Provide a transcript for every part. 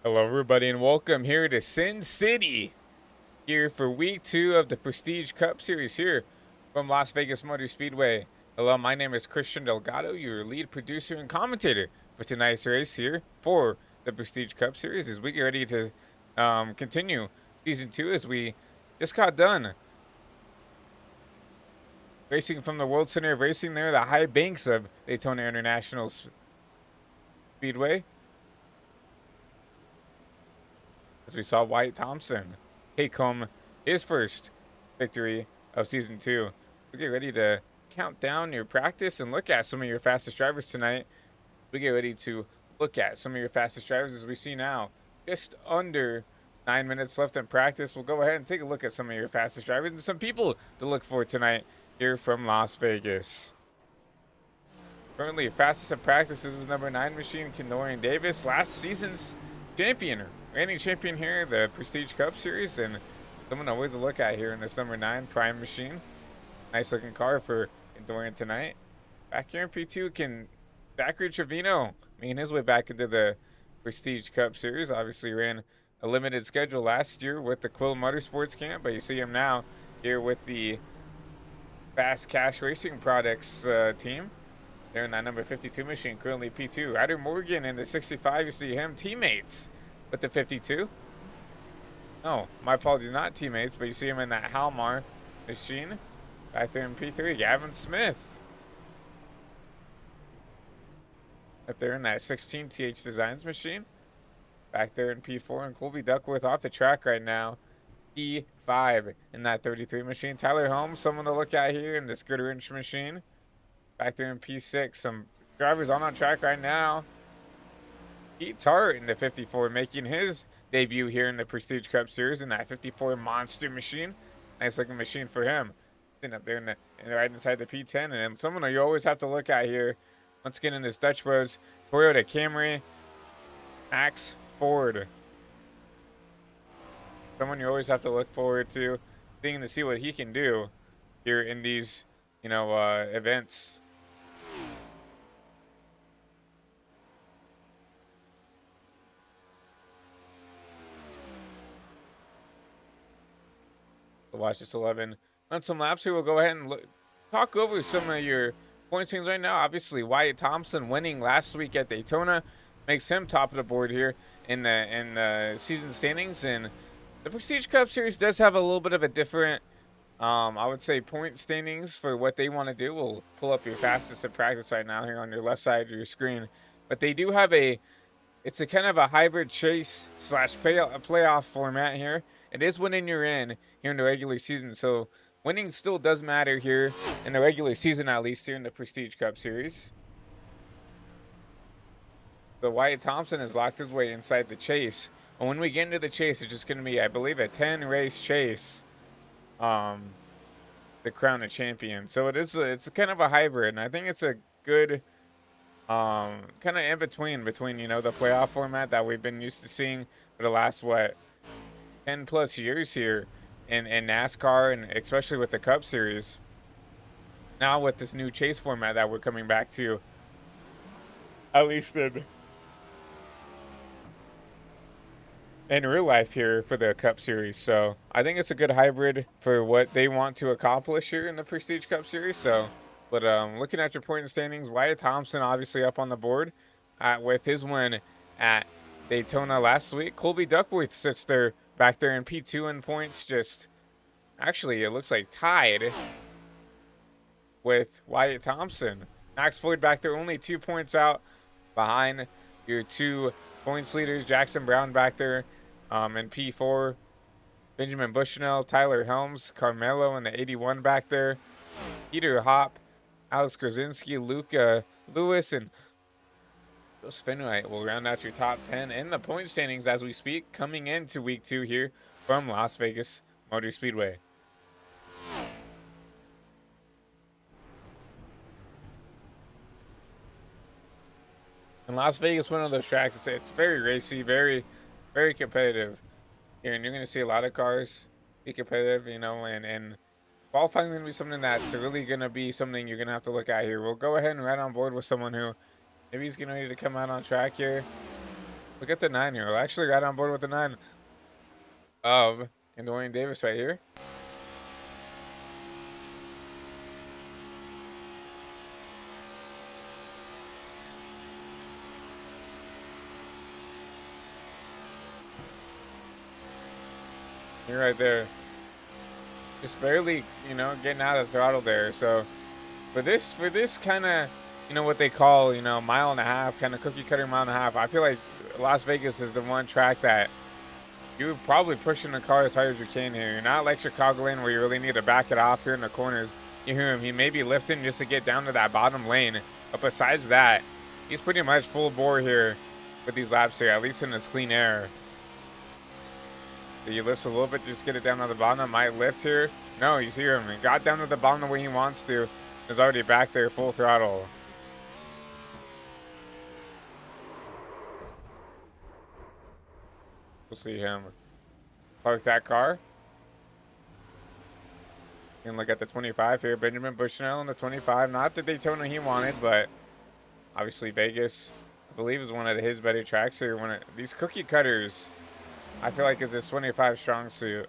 Hello, everybody, and welcome here to Sin City, here for week 2 of the Prestige Cup Series here from Las Vegas Motor Speedway. Hello, my name is Christian Delgado, your lead producer and commentator for tonight's race here for the Prestige Cup Series as we get ready to continue Season 2 as we just got done racing from the World Center of Racing there, the high banks of Daytona International Speedway. As we saw Wyatt Thompson take home his first victory of Season 2. We get ready to count down your practice and look at some of your fastest drivers tonight. We get ready to look at some of your fastest drivers as we see now. Just under 9 minutes left in practice. We'll go ahead and take a look at some of your fastest drivers and some people to look for tonight here from Las Vegas. Currently, fastest in practice is number 9 machine, Kendorian Davis, last season's champion, reigning champion here, the Prestige Cup Series, and someone always to look at here in this number 9 Prime machine. Nice looking car for Kendorian tonight. Back here in P2, can Zachary Trevino making his way back into the Prestige Cup Series. Obviously ran a limited schedule last year with the Quill Motorsports camp, but you see him now here with the Fast Cash Racing Products team. They're in that number 52 machine, currently P2. Ryder Morgan in the 65, you see him teammates with the 52. Oh, my apologies, not teammates, but you see him in that Halmar machine. Back there in P3, Gavin Smith. Up there in that 16 TH Designs machine. Back there in P4, and Colby Duckworth off the track right now. P5 in that 33 machine. Tyler Holmes, someone to look at here in this Goodwrench machine. Back there in P6, some drivers on track right now. Pete Tart in the 54 making his debut here in the Prestige Cup Series in that 54 monster machine. Nice looking machine for him. Sitting up there in the right inside the P10. And then someone you always have to look at here, once again in this Dutch Bros Toyota Camry Max Ford. Someone you always have to look forward to seeing to see what he can do here in these, events. Watch this 11 on some laps here. We'll go ahead and talk over some of your points things right now. Obviously, Wyatt Thompson winning last week at Daytona makes him top of the board here in the season standings. And the Prestige Cup Series does have a little bit of a different, I would say, point standings for what they want to do. We'll pull up your fastest in practice right now here on your left side of your screen. But they do have it's a kind of a hybrid chase slash playoff format here. It is winning you're in here in the regular season, so winning still does matter here in the regular season, at least here in the Prestige Cup Series. So Wyatt Thompson has locked his way inside the chase. And when we get into the chase, it's just going to be, I believe, a 10-race chase to crown a champion. So it's kind of a hybrid, and I think it's a good kind of in between the playoff format that we've been used to seeing for the last 10 plus years here in NASCAR, and especially with the Cup Series. Now with this new chase format that we're coming back to, at least in real life here for the Cup Series. So I think it's a good hybrid for what they want to accomplish here in the Prestige Cup Series. So, but looking at your point standings, Wyatt Thompson obviously up on the board with his win at Daytona last week. Colby Duckworth sits there back there in P2 in points, just actually it looks like tied with Wyatt Thompson. Max Floyd back there only 2 points out behind your 2 points leaders. Jackson Brown back there in P4. Benjamin Bushnell, Tyler Helms, Carmelo in the 81 back there. Peter Hopp, Alex Krasinski, Luca Lewis, and Joseph Fenwright will round out your top 10 in the point standings as we speak, coming into week 2 here from Las Vegas Motor Speedway. And Las Vegas, one of those tracks, it's very racy, very, very competitive here, and you're going to see a lot of cars be competitive, and qualifying is going to be something that's really going to be something you're going to have to look at here. We'll go ahead and ride on board with someone who maybe he's getting ready to come out on track here. Look at the 9-year-old. Actually got on board with the 9 of Dorian Davis right here. You're right there. Just barely, getting out of the throttle there. So for this kind of, what they call, mile and a half, kind of cookie cutter mile and a half, I feel like Las Vegas is the one track that you're probably pushing the car as hard as you can here. You're not like Chicagoland where you really need to back it off here in the corners. You hear him, he may be lifting just to get down to that bottom lane. But besides that, he's pretty much full bore here with these laps here, at least in this clean air. So he lifts a little bit, just get it down to the bottom. Might lift here. No, you see him. He got down to the bottom the way he wants to. Is already back there full throttle. We'll see him park that car. And look at the 25 here. Benjamin Bushnell in the 25. Not the Daytona he wanted, but obviously Vegas, I believe, is one of his better tracks here. One of these cookie cutters, I feel like, is this 25 strong suit.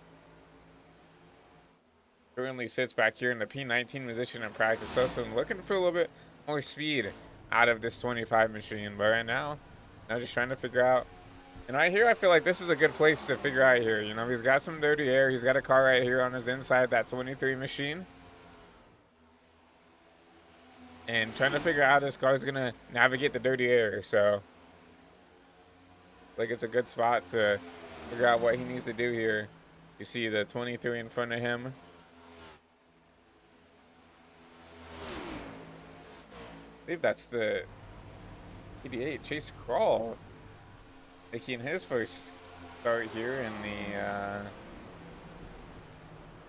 Currently sits back here in the P19 position in practice. So I'm looking for a little bit more speed out of this 25 machine. But right now, just trying to figure out. And right here, I feel like this is a good place to figure out here. He's got some dirty air. He's got a car right here on his inside, that 23 machine. And trying to figure out how this car is going to navigate the dirty air. So, like, it's a good spot to figure out what he needs to do here. You see the 23 in front of him. I believe that's the 88, Chase Crawl, making his first start here in the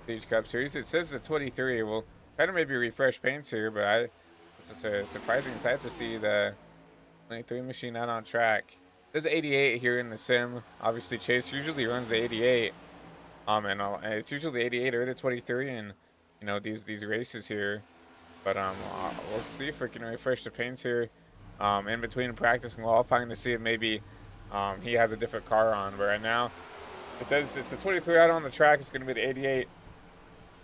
Stage Cup Series. It says the 23. We'll try to maybe refresh paints here, but it's a surprising sight to see the 23 machine out on track. There's 88 here in the sim. Obviously, Chase usually runs the 88, and it's usually 88 or the 23 in these races here. But we'll see if we can refresh the paints here in between practice and qualifying to see if maybe he has a different car on. But right now, it says it's the 23 out on the track. It's going to be the 88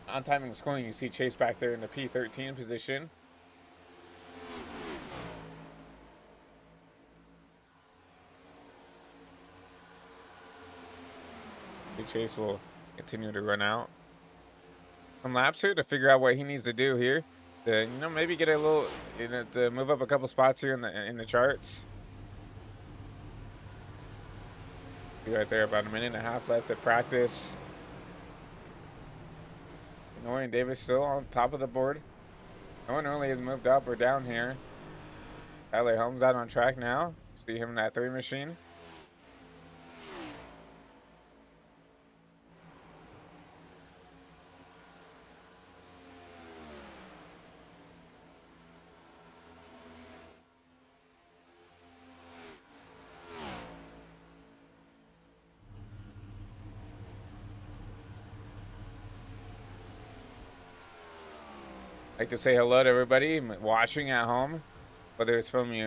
on timing and scoring. You see Chase back there in the P13 position. Chase will continue to run out some laps here to figure out what he needs to do here. To, maybe get a little, to move up a couple spots here in the charts. Right there, about a minute and a half left at practice. Dorian Davis still on top of the board. No one really has moved up or down here. Tyler Holmes out on track now. See him in that 3 machine. Like to say hello to everybody watching at home, whether it's from you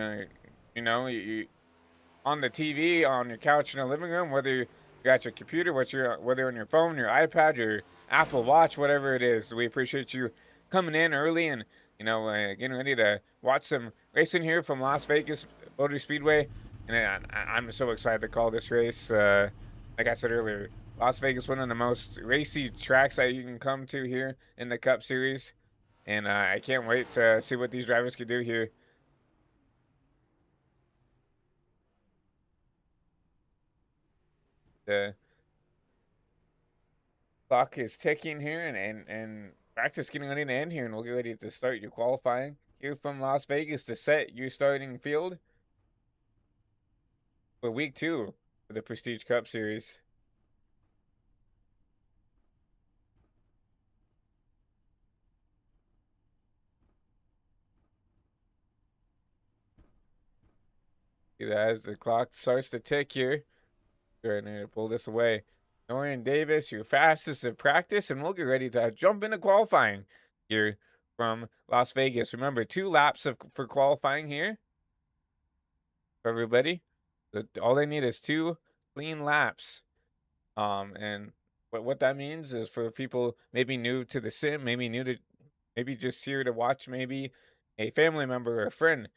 on the TV, on your couch in the living room, whether you're at your computer, whether on your phone, your iPad, your Apple Watch, whatever it is. We appreciate you coming in early and getting ready to watch some racing here from Las Vegas Motor Speedway. And I'm so excited to call this race. Like I said earlier, Las Vegas, one of the most racy tracks that you can come to here in the Cup Series. And I can't wait to see what these drivers can do here. The clock is ticking here, and practice getting ready to end here, and we'll get ready to start your qualifying here from Las Vegas to set your starting field for week 2 for the Prestige Cup Series. As the clock starts to tick here, we're going to pull this away. Dorian Davis, your fastest at practice, and we'll get ready to jump into qualifying here from Las Vegas. Remember, 2 laps for qualifying here for everybody. All they need is 2 clean laps. And what that means is for people maybe new to the sim, maybe new to maybe just here to watch maybe a family member or a friend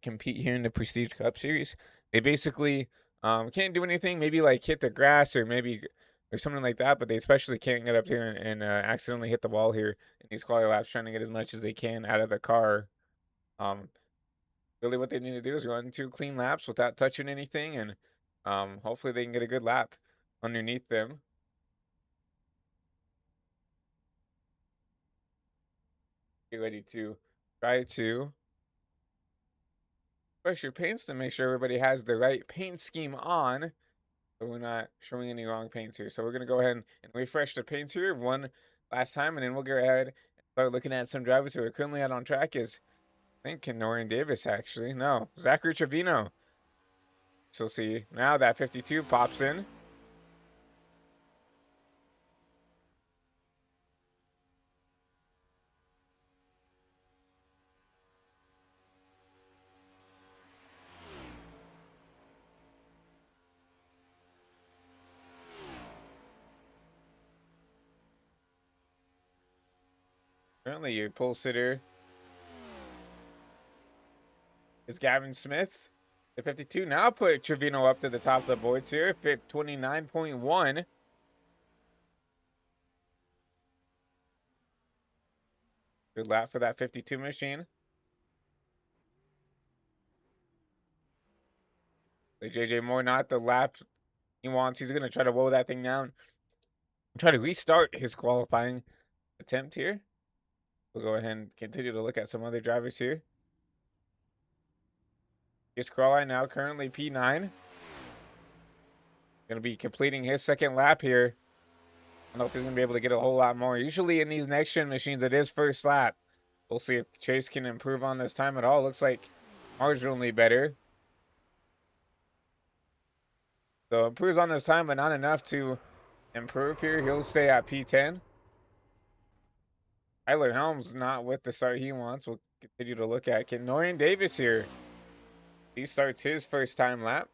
compete here in the Prestige Cup Series. They basically can't do anything, maybe like hit the grass or maybe or something like that, but they especially can't get up here and accidentally hit the wall here in these quality laps, trying to get as much as they can out of the car. Um, Really, what they need to do is run 2 clean laps without touching anything, and hopefully they can get a good lap underneath them. Get ready to try to brush your paints to make sure everybody has the right paint scheme on, so we're not showing any wrong paints here. So we're gonna go ahead and refresh the paints here one last time, and then we'll go ahead and start looking at some drivers who are currently out on track. Is I think Kenorian Davis actually. No, Zachary Trevino. So see now that 52 pops in. Currently your pole sitter is Gavin Smith. The 52 now put Trevino up to the top of the boards here. Fit 29.1. Good lap for that 52 machine. Like JJ Moore, not the lap he wants. He's going to try to roll that thing down. Try to restart his qualifying attempt here. We'll go ahead and continue to look at some other drivers here. Here's Crawley now, currently P9. Going to be completing his second lap here. I don't know if he's going to be able to get a whole lot more. Usually in these next-gen machines, it is first lap. We'll see if Chase can improve on this time at all. Looks like marginally better. So improves on this time, but not enough to improve here. He'll stay at P10. Tyler Helms not with the start he wants. We'll continue to look at Kenorian Davis here. He starts his first time lap.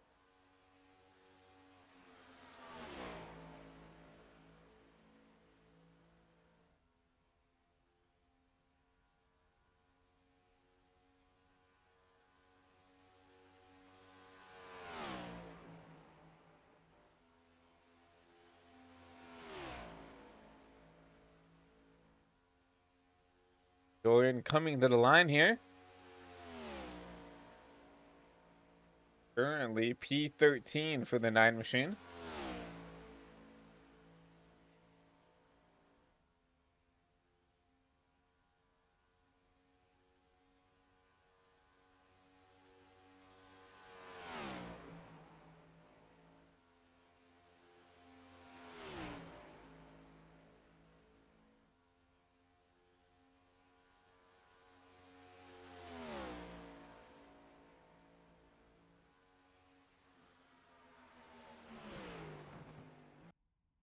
Jordan coming to the line here. Currently P13 for the 9 machine.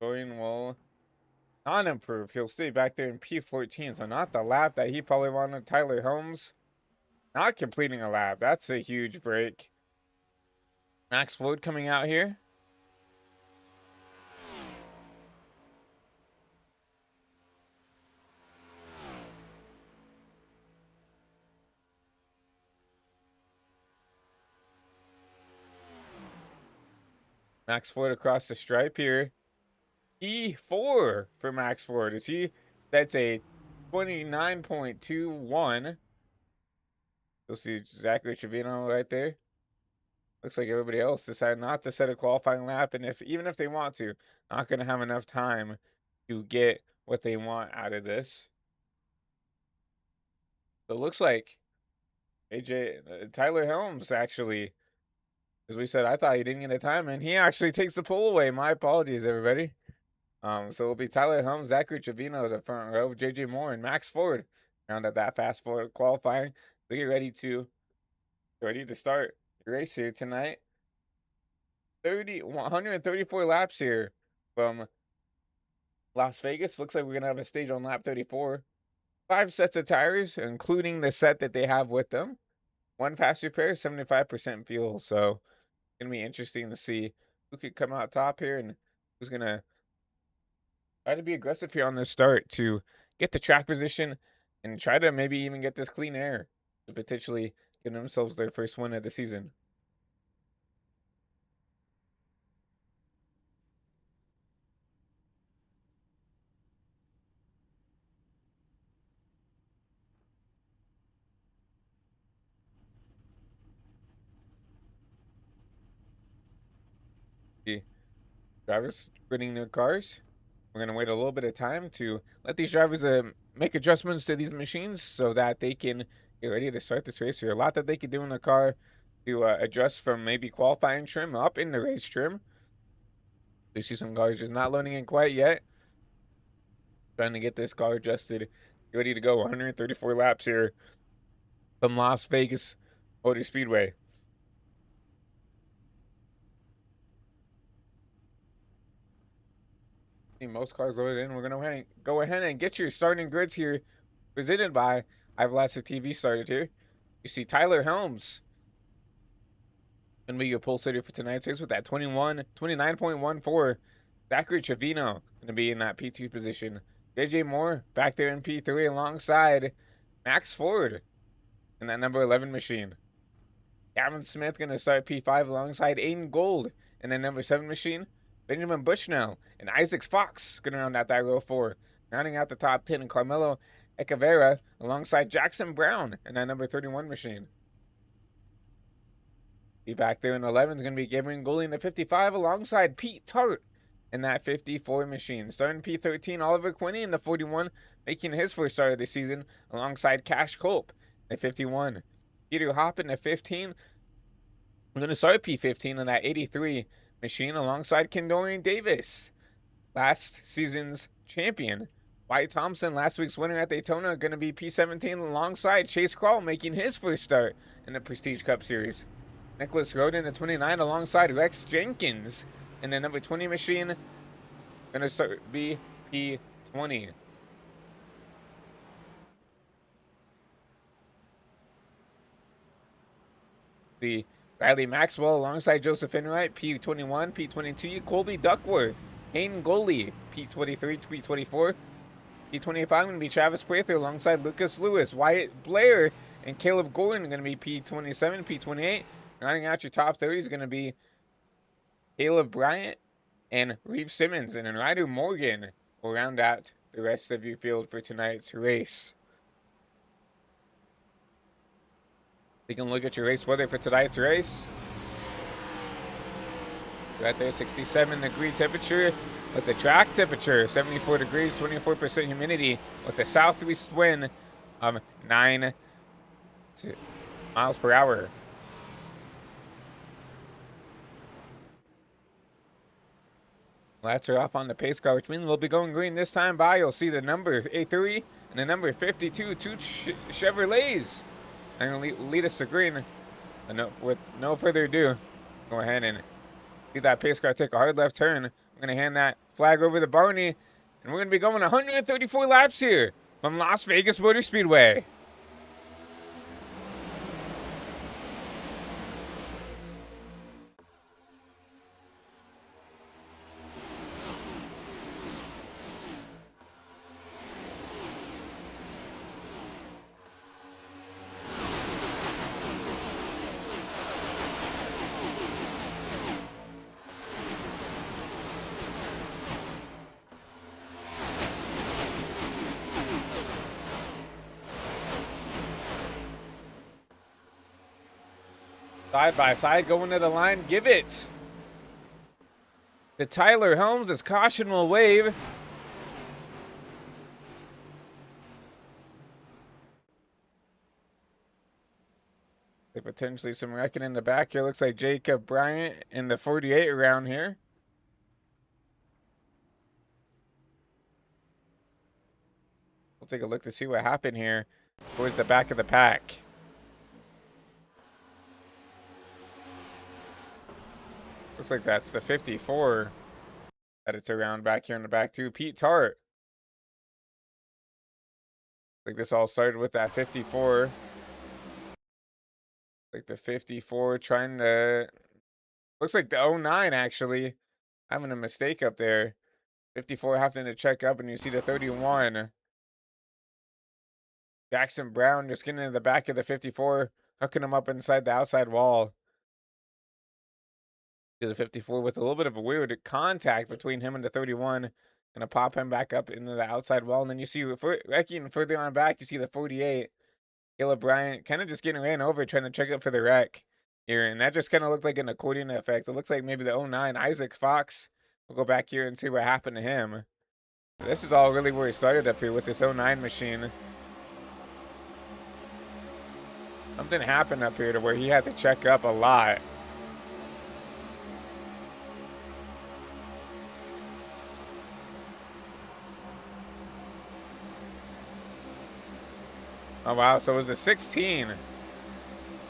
Jordan will not improve. He'll stay back there in P14. So not the lap that he probably wanted. Tyler Helms not completing a lap. That's a huge break. Max Floyd coming out here. Max Floyd across the stripe here. E4 for Max Floyd. That's a 29.21. You'll see Zachary Trevino right there. Looks like everybody else decided not to set a qualifying lap, and even if they want to, not going to have enough time to get what they want out of this. So it looks like Tyler Helms actually, as we said, I thought he didn't get a time, and he actually takes the pole away. My apologies, everybody. So it'll be Tyler Helms, Zachary Trevino, the front row, JJ Moore, and Max Ford round at that fast forward qualifying. We get ready to start the race here tonight. 134 laps here from Las Vegas. Looks like we're gonna have a stage on lap 34. 5 sets of tires, including the set that they have with them. 1 fast repair, 75% fuel. So Gonna be interesting to see who could come out top here and who's gonna try to be aggressive here on the start to get the track position and try to maybe even get this clean air to potentially give themselves their first win of the season. The drivers winning their cars. We're gonna wait a little bit of time to let these drivers make adjustments to these machines so that they can get ready to start this race. Here, a lot that they could do in the car to adjust from maybe qualifying trim up in the race trim. We see some cars just not loading in quite yet. Trying to get this car adjusted, get ready to go. 134 laps here from Las Vegas Motor Speedway. Most cars loaded in. We're gonna go ahead and get your starting grids here, presented by I've Lasted TV started here. You see Tyler Helms gonna be your pole sitter for tonight's race with that 29.14. Zachary Trevino gonna be in that P2 position. JJ Moore back there in P3 alongside Max Ford in that number 11 machine. Gavin Smith gonna start P5 alongside Aiden Gold in the number 7 machine. Benjamin Bushnell and Isaac Fox gonna round out that row 4. Rounding out the top 10, and Carmelo Ecavera alongside Jackson Brown in that number 31 machine. Be back there in 11 is going to be Gabriel Goulding in the 55 alongside Pete Tart in that 54 machine. Starting P13, Oliver Quinney in the 41, making his first start of the season alongside Cash Culp in the 51. Peter Hopp in the 15. I'm going to start P15 in that 83 machine alongside Kendorian Davis, last season's champion. Wyatt Thompson, last week's winner at Daytona, going to be P17 alongside Chase Crawl, making his first start in the Prestige Cup Series. Nicholas Roden in the 29 alongside Rex Jenkins in the number 20 machine. Going to start be P20. The Riley Maxwell alongside Joseph Enright, P21, P22, Colby Duckworth, Hayden Goley, P23, P24, P25 going to be Travis Prather alongside Lucas Lewis, Wyatt Blair, and Caleb Gordon going to be P27, P28. Rounding out your top 30 is going to be Caleb Bryant and Reeve Simmons, and then Ryder Morgan will round out the rest of your field for tonight's race. You can look at your race weather for tonight's race. Right there, 67-degree temperature with the track temperature, 74 degrees, 24% humidity with the southeast wind of 9 miles per hour. Lights are off on the pace car, which means we'll be going green this time by. You'll see the number A3 and the number 52, two Chevrolets. I'm going to lead us to green. And with no further ado, go ahead and see that pace car take a hard left turn. I'm going to hand that flag over to Barney, and we're going to be going 134 laps here from Las Vegas Motor Speedway. Side by side, going to the line. Give it to Tyler Helms as caution will wave. Potentially some wrecking in the back here. Looks like Jacob Bryant in the 48 around here. We'll take a look to see what happened here towards the back of the pack. Looks like that's the 54 that it's around back here in the back too. Pete Tart. Like this all started with that 54. Like the 54 trying to Looks like the '09 actually having a mistake up there. 54 having to check up, and you see the 31. Jackson Brown just getting in the back of the 54, hooking him up inside the outside wall. To the 54 with a little bit of a weird contact between him and the 31. Gonna pop him back up into the outside wall. And then you see wrecking further on back, you see the 48. Caleb Bryant kind of just getting ran over, trying to check up for the wreck here. And that just kind of looked like an accordion effect. It looks like maybe the '09 Isaac Fox. We'll go back here and see what happened to him. This is all really where he started up here with this '09 machine. Something happened up here to where he had to check up a lot. Oh, wow. So it was the 16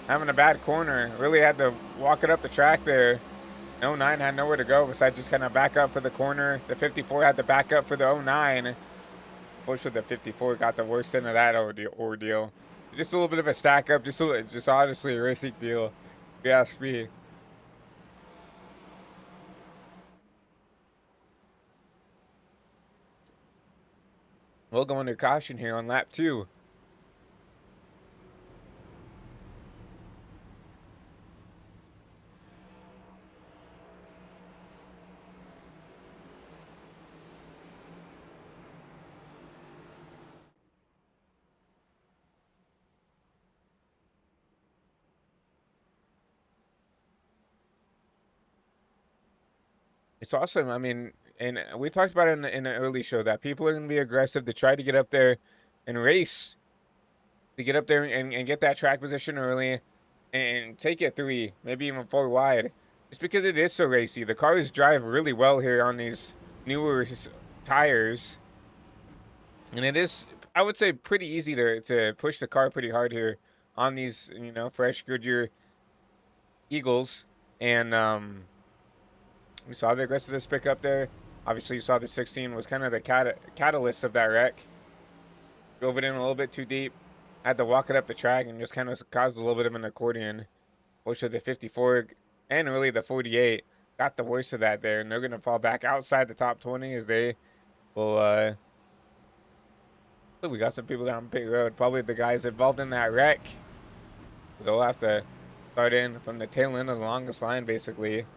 having a bad corner. Really had to walk it up the track there. '09 had nowhere to go besides just kind of back up for the corner. The 54 had to back up for the '09. Unfortunately, the 54 got the worst end of that ordeal. Just a little bit of a stack up. Just honestly a racing deal, if you ask me. We'll go under caution here on lap 2. It's awesome. I mean, and we talked about it in an early show that people are going to be aggressive to try to get up there and race, to get up there and get that track position early and take it 3, maybe even 4 wide. Just because it is so racy. The cars drive really well here on these newer tires. And it is, I would say, pretty easy to push the car pretty hard here on these, fresh Goodyear Eagles. And, we saw the aggressiveness pick up there. Obviously, you saw the 16 was kind of the catalyst of that wreck. Drove it in a little bit too deep. Had to walk it up the track and just kind of caused a little bit of an accordion. Which of the 54 and really the 48 got the worst of that there. And they're going to fall back outside the top 20 as they will, we got some people down pit road. Probably the guys involved in that wreck. They'll have to start in from the tail end of the longest line, basically.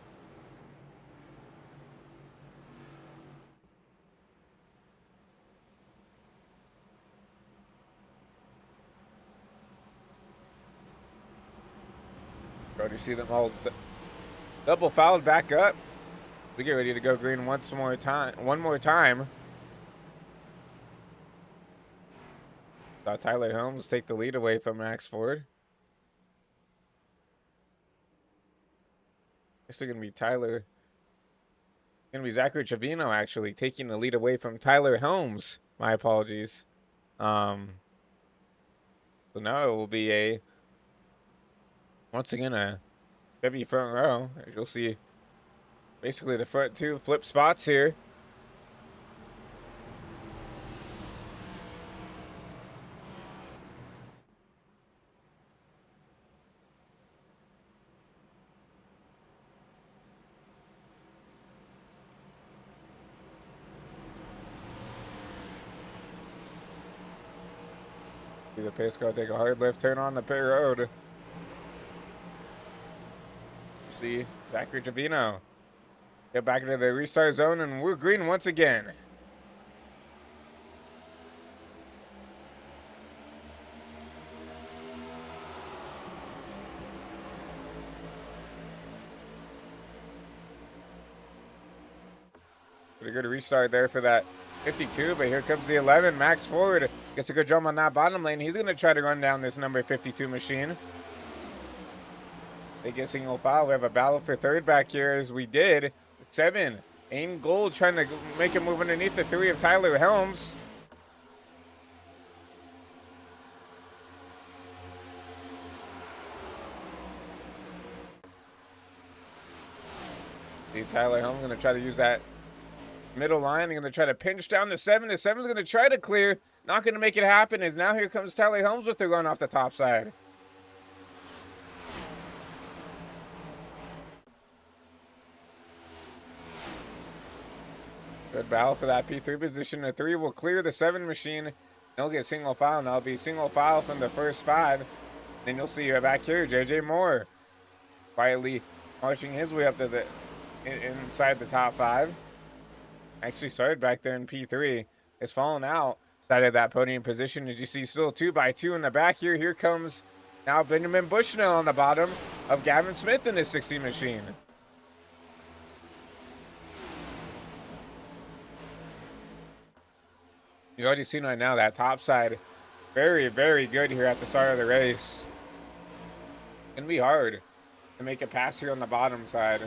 You see them all double fouled back up. We get ready to go green one more time. Saw Tyler Holmes take the lead away from Max Ford. It's gonna be Zachary Trevino actually taking the lead away from Tyler Holmes. My apologies. So now it will be once again a heavy front row. As you'll see basically the front 2 flip spots here. See the pace car take a hard left turn on the pit road. See Zachary Trevino get back into the restart zone, and we're green once again. Pretty good restart there for that 52, but here comes the 11. Max Ford gets a good jump on that bottom lane. He's going to try to run down this number 52 machine. They get single foul. We have a battle for third back here as we did. 7. Aim Gold trying to make a move underneath the 3 of Tyler Helms. See Tyler Helms going to try to use that middle line. They're going to try to pinch down the 7. The 7's going to try to clear. Not going to make it happen as now here comes Tyler Helms with the run off the top side. Good battle for that P3 position. The 3 will clear the 7 machine. He'll get single file, and that'll be single file from the first 5. Then you'll see back here, JJ Moore quietly marching his way up to the inside the top 5. Actually started back there in P3. It's fallen out side of that podium position. As you see, still 2x2 in the back here. Here comes now Benjamin Bushnell on the bottom of Gavin Smith in his 60 machine. You've already seen right now that top side very, very good here at the start of the race. It's going to be hard to make a pass here on the bottom side.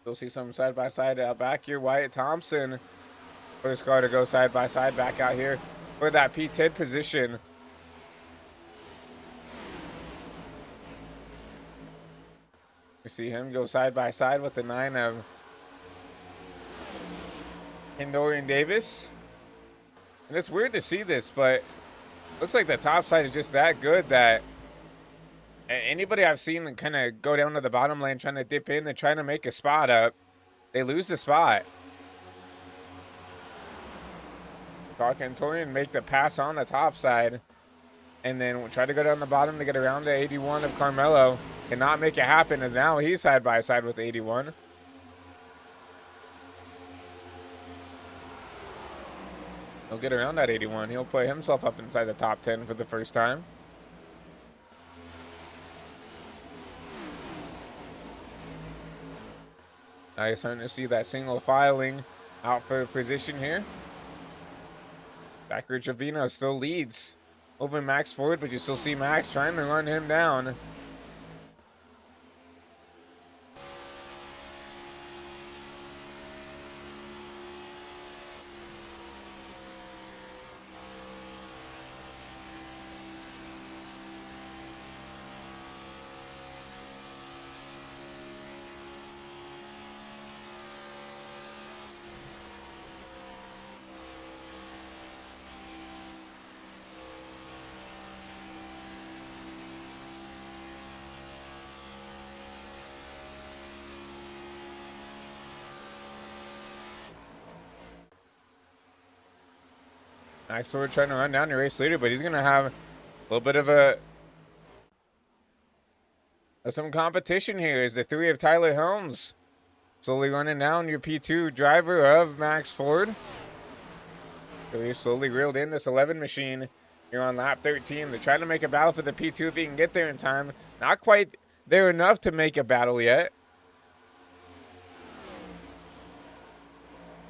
You'll see some side by side out back here. Wyatt Thompson, first car to go side by side back out here for that P10 position. You see him go side by side with the 9 of Dorian Davis. And it's weird to see this, but looks like the top side is just that good that anybody I've seen kind of go down to the bottom lane trying to dip in and trying to make a spot up, they lose the spot. Clark and Torian make the pass on the top side, and then we'll try to go down the bottom to get around the 81 of Carmelo. Cannot make it happen, as now he's side by side with 81. He'll get around that 81. He'll put himself up inside the top 10 for the first time. Now you're starting to see that single filing out for position here. Backer Trevino still leads. Moving Max forward, but you still see Max trying to run him down. Max Ford trying to run down the race leader, but he's going to have a little bit of some competition here as the 3 of Tyler Helms slowly running down your P2 driver of Max Ford. So he's slowly reeled in this 11 machine here on lap 13. They're trying to make a battle for the P2 if he can get there in time. Not quite there enough to make a battle yet.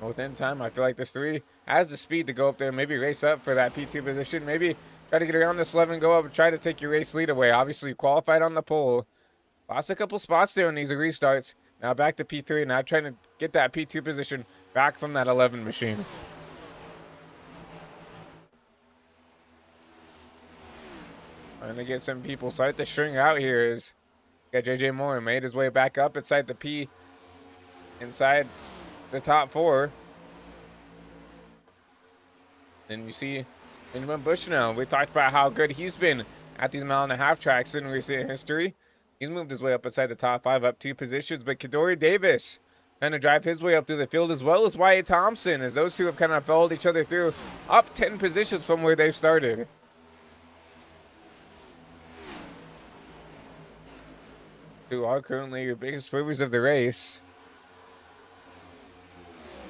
Within time, I feel like this 3 has the speed to go up there, maybe race up for that P2 position, maybe try to get around this 11, go up and try to take your race lead away. Obviously qualified on the pole, lost a couple spots there in these restarts. Now back to P3, now trying to get that P2 position back from that 11 machine. Trying to get some people start to string out here is got JJ Moore made his way back up inside the P, inside the top 4. And you see Benjamin Bushnell. We talked about how good he's been at these mile-and-a-half tracks in recent history. He's moved his way up inside the top 5, up 2 positions. But Kadori Davis trying to drive his way up through the field, as well as Wyatt Thompson, as those 2 have kind of followed each other through, up 10 positions from where they've started. Who are currently your biggest movers of the race.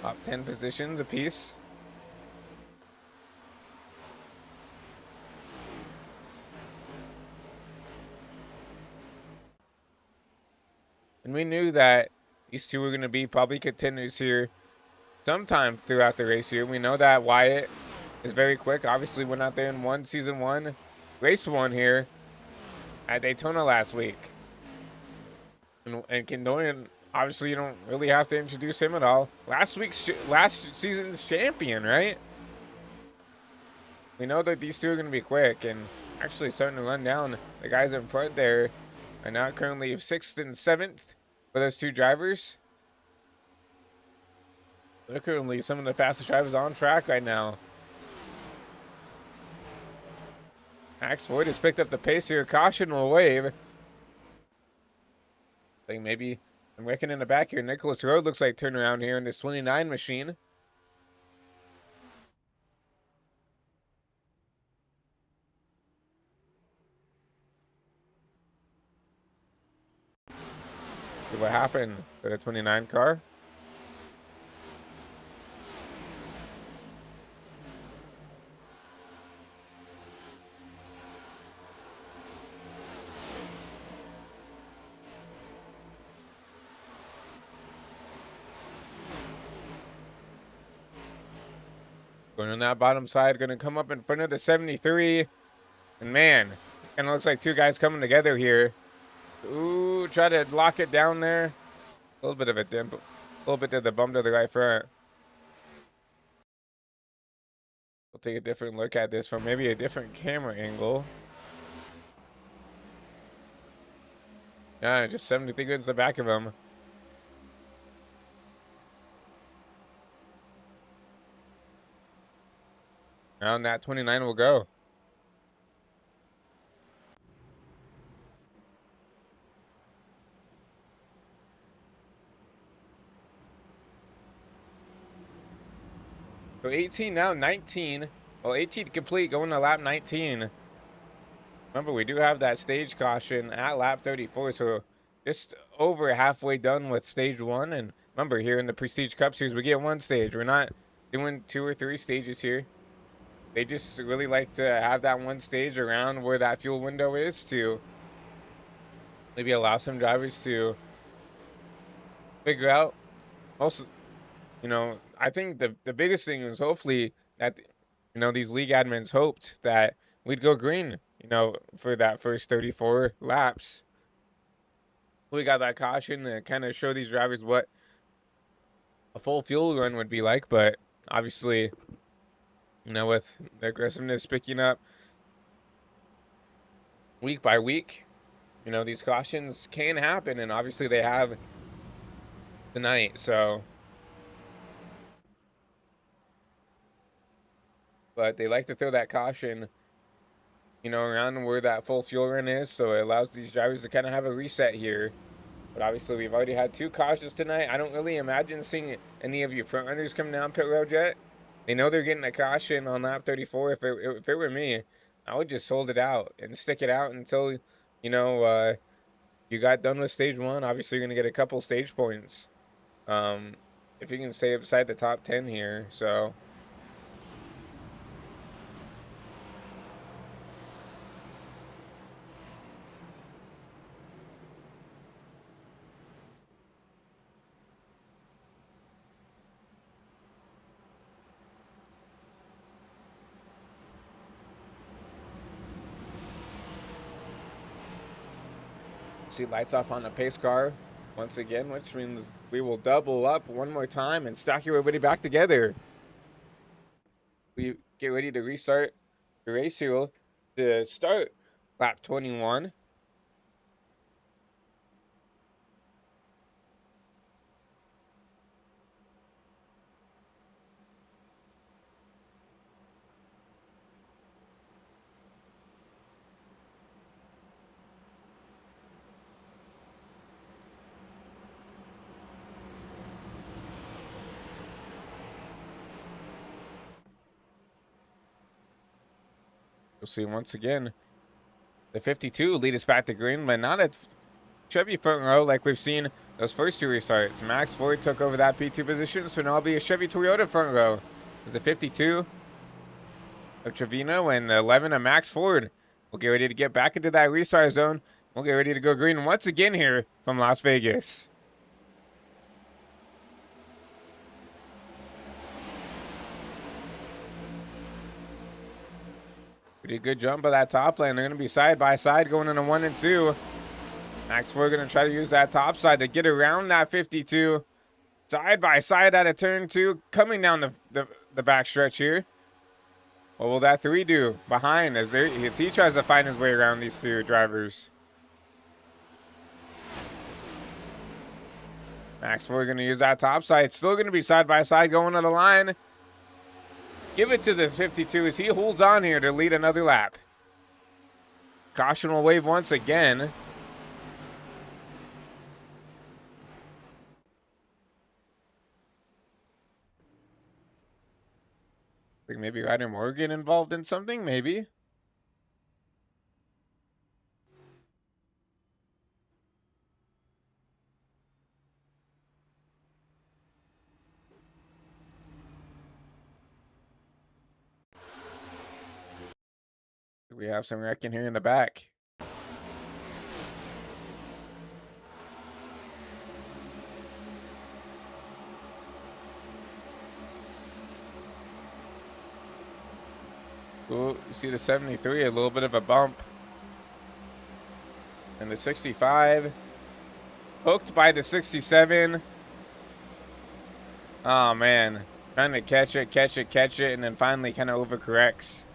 Up 10 positions apiece. And we knew that these 2 were going to be probably contenders here sometime throughout the race here. We know that Wyatt is very quick. Obviously went out there and season 1, race 1 here at Daytona last week. And Kendorian, obviously you don't really have to introduce him at all. Last season's champion, right? We know that these 2 are going to be quick and actually starting to run down the guys in front there. Are now currently 6th and 7th for those 2 drivers. They're currently some of the fastest drivers on track right now. Max Ford has picked up the pace here. Caution will wave Like maybe I'm working in the back here. Nicholas Road looks like turn around here in this 29 machine. See what happened to the 29 car. Going on that bottom side, going to come up in front of the 73. And man, kind of looks like two guys coming together here. Ooh, try to lock it down there. A little bit of a dip, a little bit to the bump to the right front. We'll take a different look at this from maybe a different camera angle. Yeah, just 73 good in the back of him. Around that 29 will go. So 18 now, 19. Well, 18 complete, going to lap 19. Remember, we do have that stage caution at lap 34, so just over halfway done with stage 1. And remember, here in the Prestige Cup Series, we get 1 stage. We're not doing 2 or 3 stages here. They just really like to have that 1 stage around where that fuel window is to maybe allow some drivers to figure out. Also, you know, I think the biggest thing is hopefully that, you know, these league admins hoped that we'd go green, you know, for that first 34 laps. We got that caution to kind of show these drivers what a full fuel run would be like, but obviously, you know, with the aggressiveness picking up week by week, you know, these cautions can happen, and obviously they have tonight, so. But they like to throw that caution, you know, around where that full fuel run is, so it allows these drivers to kind of have a reset here. But obviously, we've already had 2 cautions tonight. I don't really imagine seeing any of your front runners come down pit road yet. They know they're getting a caution on lap 34. If it were me, I would just hold it out and stick it out until, you know, you got done with stage 1. Obviously, you're going to get a couple stage points if you can stay beside the top 10 here. So. See lights off on the pace car once again, which means we will double up one more time and stack everybody back together. We get ready to restart the race here to start lap 21. You'll see once again, the 52 lead us back to green, but not at Chevy front row like we've seen those first 2 restarts. Max Ford took over that P2 position, so now it'll be a Chevy Toyota front row. There's the 52 of Trevino and the 11 of Max Ford. We'll get ready to get back into that restart zone. We'll get ready to go green once again here from Las Vegas. Pretty good jump of that top lane. They're going to be side by side going into 1 and 2. Max Ford going to try to use that top side to get around that 52. Side by side out of turn 2, coming down the back stretch here. What will that 3 do behind as he tries to find his way around these 2 drivers? Max Ford going to use that top side. Still going to be side by side going to the line. Give it to the 52 as he holds on here to lead another lap. Caution will wave once again. Think maybe Ryder Morgan involved in something, maybe. We have some wrecking here in the back. Ooh, you see the 73, a little bit of a bump. And the 65. Hooked by the 67. Oh, man. Trying to catch it, and then finally kind of overcorrects.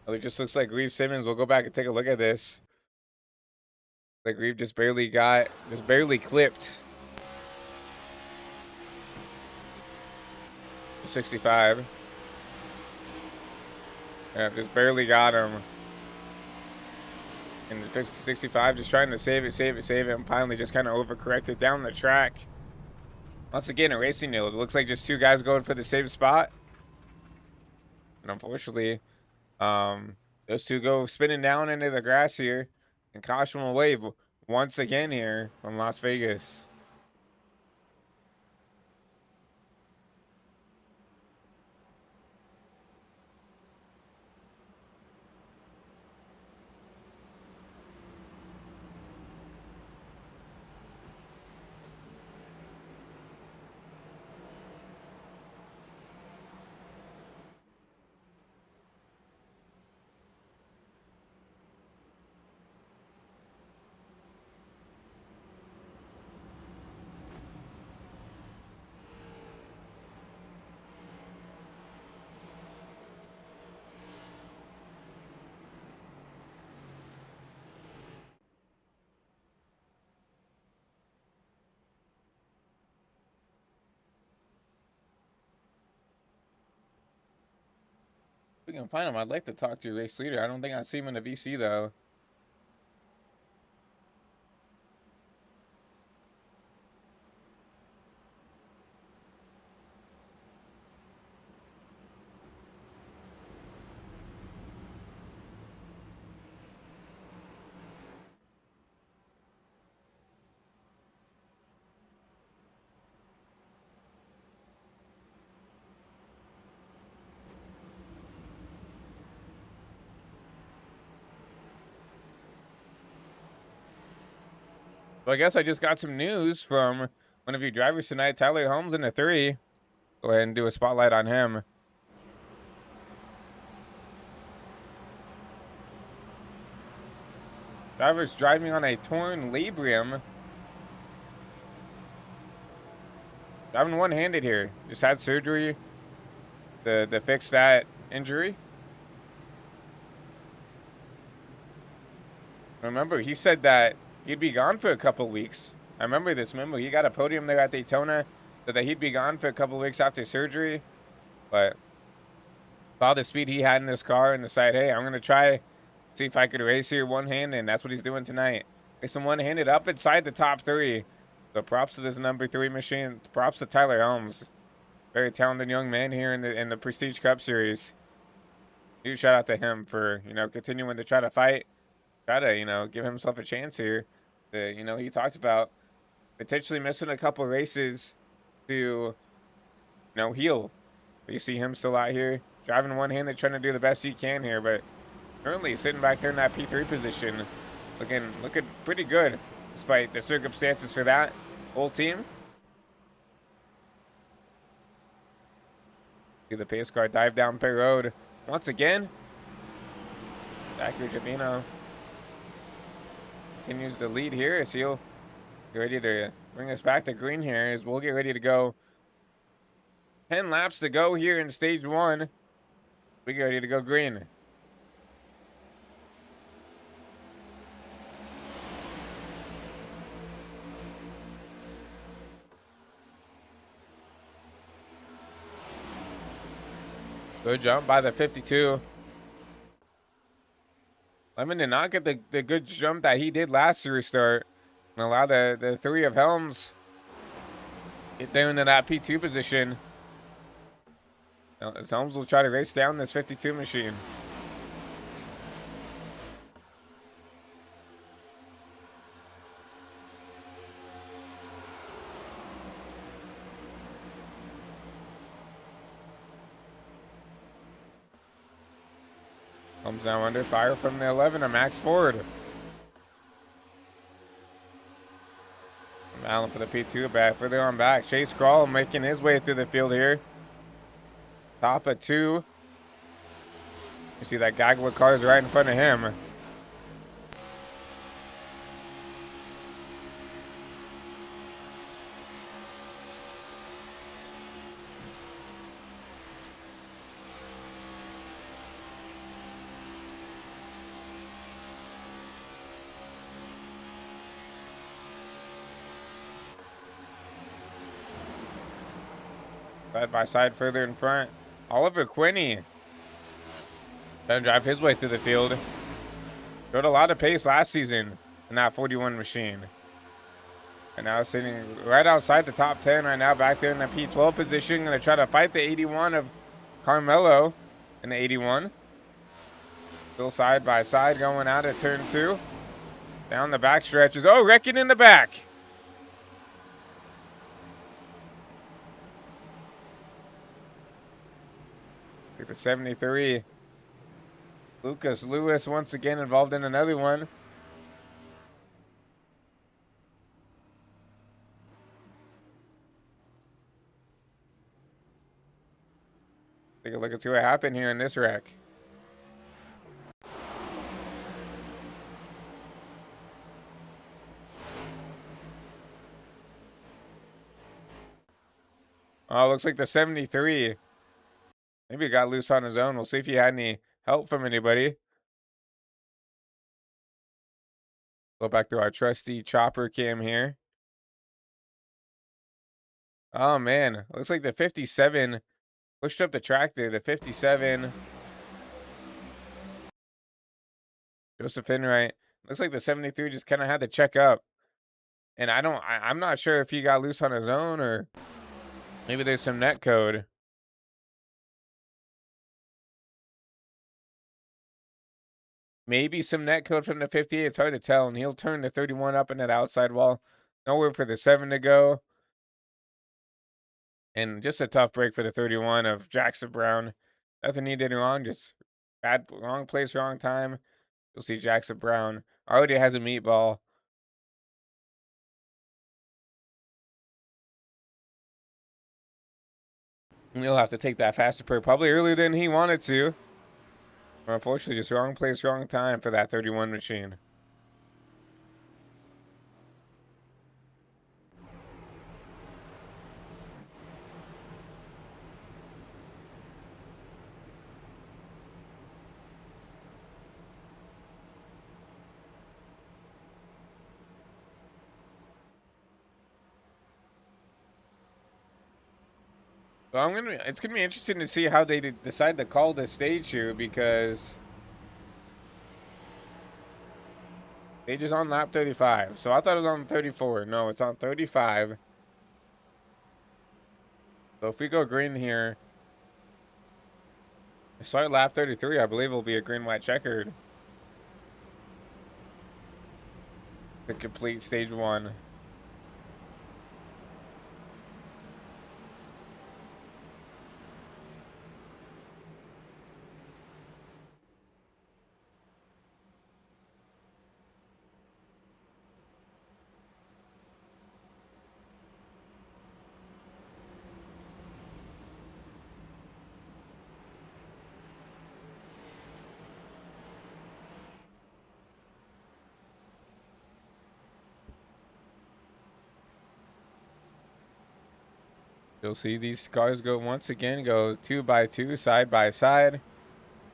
Oh, it just looks like Reeve Simmons. We'll go back and take a look at this. Like Reeve just barely clipped. 65. Yeah, just barely got him. And the 65 just trying to save it, and finally just kind of overcorrected down the track. Once again, a racing deal. It looks like just two guys going for the same spot. And unfortunately, those two go spinning down into the grass here. And caution will wave once again here from Las Vegas. If we can find him, I'd like to talk to your race leader. I don't think I see him in the VC though. Well, I guess I just got some news from one of your drivers tonight, Tyler Holmes in the 3. Go ahead and do a spotlight on him. Driver's driving on a torn labrum. Driving one-handed here. Just had surgery to fix that injury. Remember, he said that he'd be gone for a couple weeks. I remember this. Remember, he got a podium there at Daytona, so that he'd be gone for a couple weeks after surgery. But saw the speed he had in this car and decided, hey, I'm going to try, see if I could race here one-handed, and that's what he's doing tonight. Racing one-handed up inside the top 3. So props to this number 3 machine. Props to Tyler Helms. Very talented young man here in the Prestige Cup Series. Huge shout out to him for, continuing to try to fight. Try to, give himself a chance here. He talked about potentially missing a couple races to, heal. But you see him still out here driving one-handed, trying to do the best he can here. But currently sitting back there in that P3 position, looking pretty good despite the circumstances for that whole team. See the pace car dive down pit road once again. Zachary Javino continues to lead here as he'll get ready to bring us back to green here as we'll get ready to go. 10 laps to go here in stage 1. We get ready to go green. Good jump by the 52. Lemon did not get the good jump that he did last restart. And allow the 3 of Helms Get there into that P2 position. Now, as Holmes will try to race down this 52 machine. Comes down under fire from the 11 of Max Ford. Allen for the P2 back, further on back. Chase Crawl making his way through the field here. Top of 2. You see that gaggle of cars right in front of him. Side by side further in front. Oliver Quinney trying to drive his way through the field. Showed a lot of pace last season in that 41 machine. And now sitting right outside the top 10 right now, back there in the P12 position. Going to try to fight the 81 of Carmelo in the 81. Still side by side going out at turn 2. Down the back stretches. Oh, wrecking in the back. The 73. Lucas Lewis once again involved in another one. Take a look at what happened here in this wreck. Oh, looks like the 73. Maybe he got loose on his own. We'll see if he had any help from anybody. Go back to our trusty chopper cam here. Oh, man. Looks like the 57 pushed up the track there. The 57. Joseph Enright. Looks like the 73 just kind of had to check up. And I'm not sure if he got loose on his own or maybe there's some net code. Maybe some net code from the 58. It's hard to tell. And he'll turn the 31 up in that outside wall. Nowhere for the 7 to go. And just a tough break for the 31 of Jackson Brown. Nothing he did wrong. Just wrong place, wrong time. You'll see Jackson Brown already has a meatball. And he'll have to take that faster per probably earlier than he wanted to. Or unfortunately, just wrong place, wrong time for that 31 machine. So it's gonna be interesting to see how they decide to call this stage here, because stage is on lap 35. So I thought it was on 34. No, it's on 35. So if we go green here, start lap 33, I believe it'll be a green, white, checkered to complete stage 1. You'll see these cars go once again, go 2 by 2, side by side.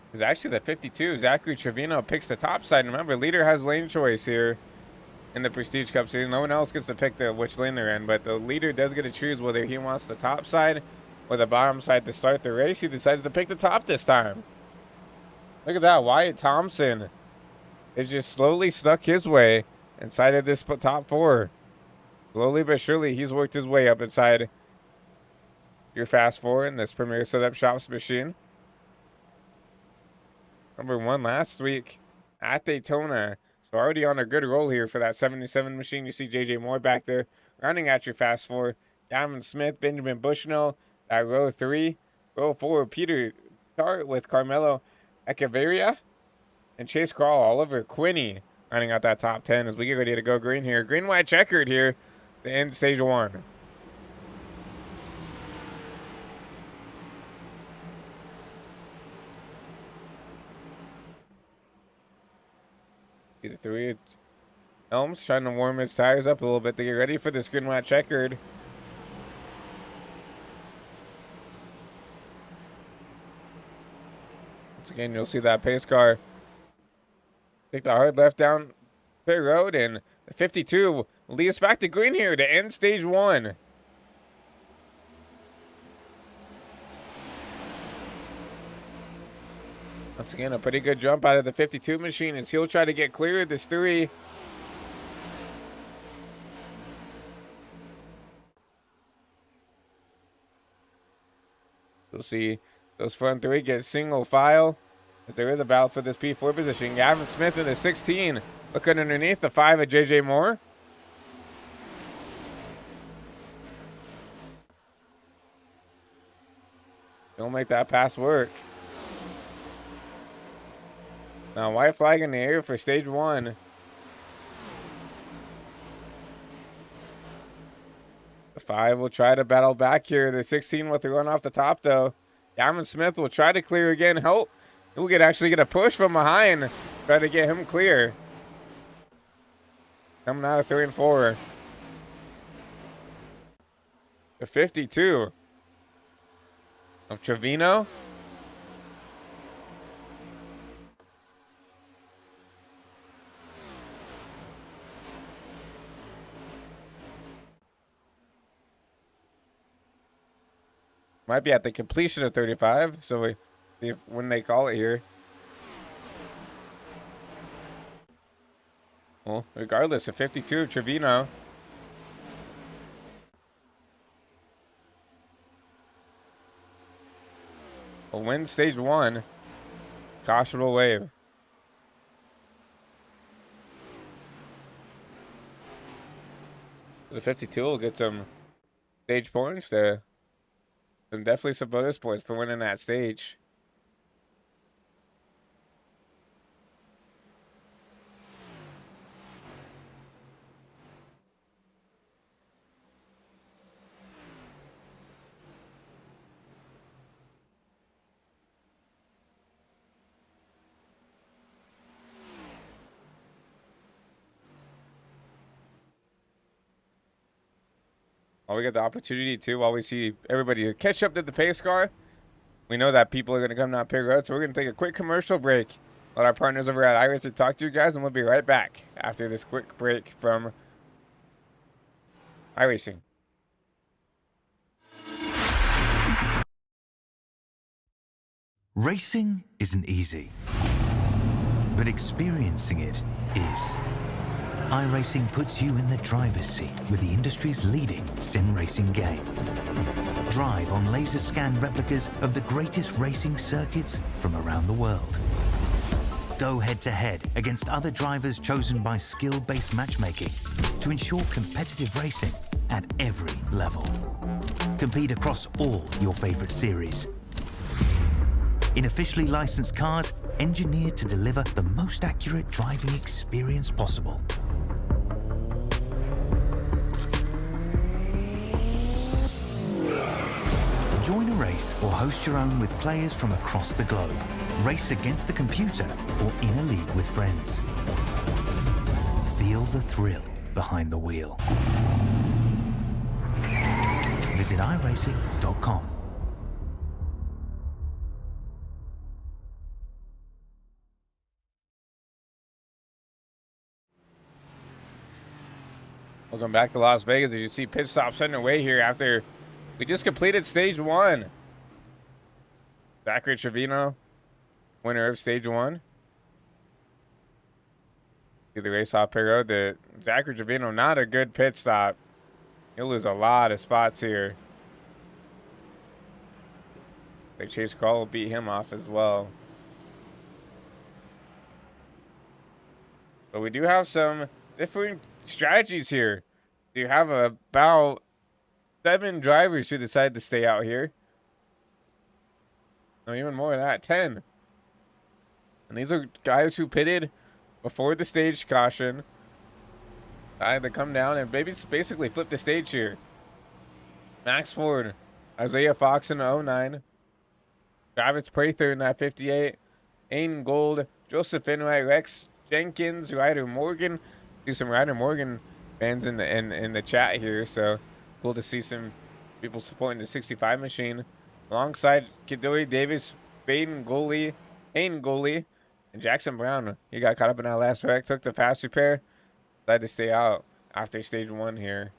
Because actually the 52, Zachary Trevino picks the top side. Remember, leader has lane choice here in the Prestige Cup Series. No one else gets to pick which lane they're in, but the leader does get to choose whether he wants the top side or the bottom side to start the race. He decides to pick the top this time. Look at that. Wyatt Thompson is just slowly stuck his way inside of this top 4. Slowly but surely, he's worked his way up inside your Fast Four in this Premier Setup Shops machine. Number 1 last week at Daytona. So already on a good roll here for that 77 machine. You see JJ Moore back there running at your Fast Four. Gavin Smith, Benjamin Bushnell at row 3. Row 4, Peter Tart with Carmelo Echeverria. And Chase Crawl, Oliver Quinney running out that top 10 as we get ready to go green here. Green, white, checkered here to end stage 1. These 3 Elms trying to warm his tires up a little bit to get ready for this green, white, checkered. Once again, you'll see that pace car take the hard left down pit road, and the 52 will lead us back to green here to end stage 1. Once again, a pretty good jump out of the 52 machine as he'll try to get clear of this 3. You'll see those front 3 get single file as there is a battle for this P4 position. Gavin Smith in the 16 looking underneath the 5 of JJ Moore. Don't make that pass work. Now, white flag in the air for stage 1. The 5 will try to battle back here. The 16 with the run off the top, though. Gavin Smith will try to clear again. He'll actually get a push from behind. Try to get him clear. Coming out of 3 and 4. The 52 of Trevino. Might be at the completion of 35, so we see if, when they call it here. Well, regardless of 52, Trevino. Will win stage 1. Caution will wave. The 52 will get some stage points to definitely some bonus points for winning that stage. While we get the opportunity to, while we see everybody catch up to the pace car, we know that people are going to come down pit road, so we're going to take a quick commercial break. Let our partners over at iRacing talk to you guys, and we'll be right back after this quick break from iRacing. Racing isn't easy, but experiencing it is. iRacing puts you in the driver's seat with the industry's leading sim racing game. Drive on laser scan replicas of the greatest racing circuits from around the world. Go head to head against other drivers chosen by skill-based matchmaking to ensure competitive racing at every level. Compete across all your favorite series. In officially licensed cars, engineered to deliver the most accurate driving experience possible. Join a race or host your own with players from across the globe. Race against the computer or in a league with friends. Feel the thrill behind the wheel. Visit iRacing.com. Welcome back to Las Vegas. As you see pit stops underway here after we just completed stage 1. Zachary Trevino, winner of stage 1. See the race off pit road. The Zachary Trevino, not a good pit stop. He'll lose a lot of spots here. Like Chase Crawl will beat him off as well. But we do have some different strategies here. You have about 7 drivers who decide to stay out here. No, even more than that, 10. And these are guys who pitted before the stage caution. I had to come down and basically flip the stage here. Max Ford, Isaiah Fox in the 09. Travis Prather in that 58. Aiden Gold, Joseph Enright, Rex Jenkins, Ryder Morgan. Do some Ryder Morgan fans in the chat here, so cool to see some people supporting the 65 machine. Alongside Kadori Davis, Aiden Goalie, and Jackson Brown. He got caught up in that last wreck, took the fast repair, decided to stay out after stage 1 here.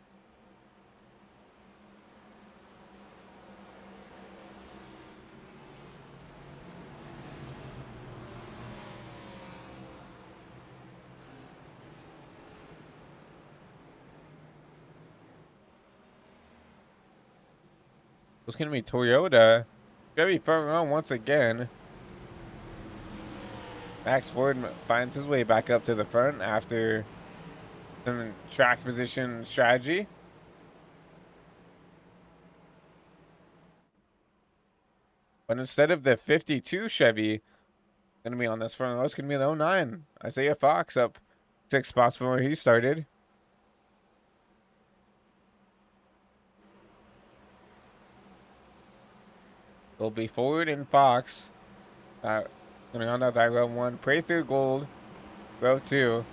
It's going to be Toyota. Going to be front row once again. Max Ford finds his way back up to the front after some track position strategy. But instead of the 52 Chevy going to be on this front row, it's going to be the 09. Isaiah Fox up 6 spots from where he started. It'll be Ford and Fox. Going on that row 1. Prather Gold, row 2.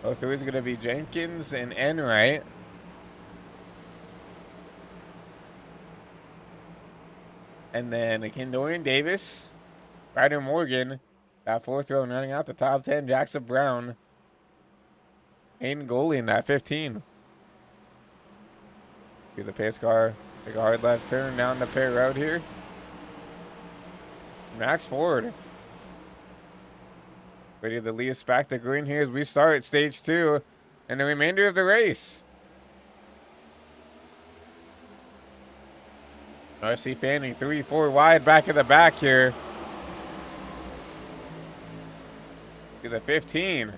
Row 3 is going to be Jenkins and Enright. And then Kendorian Davis, Ryder Morgan, that 4th row running out the top 10. Jackson Brown, Aiden Goalie in that 15. See the pace car, take a hard left turn down the pit road here. Max Ford ready to lead us back to green here as we start stage 2 and the remainder of the race. RC Fanning 3-4 wide back in the back here. To the 15.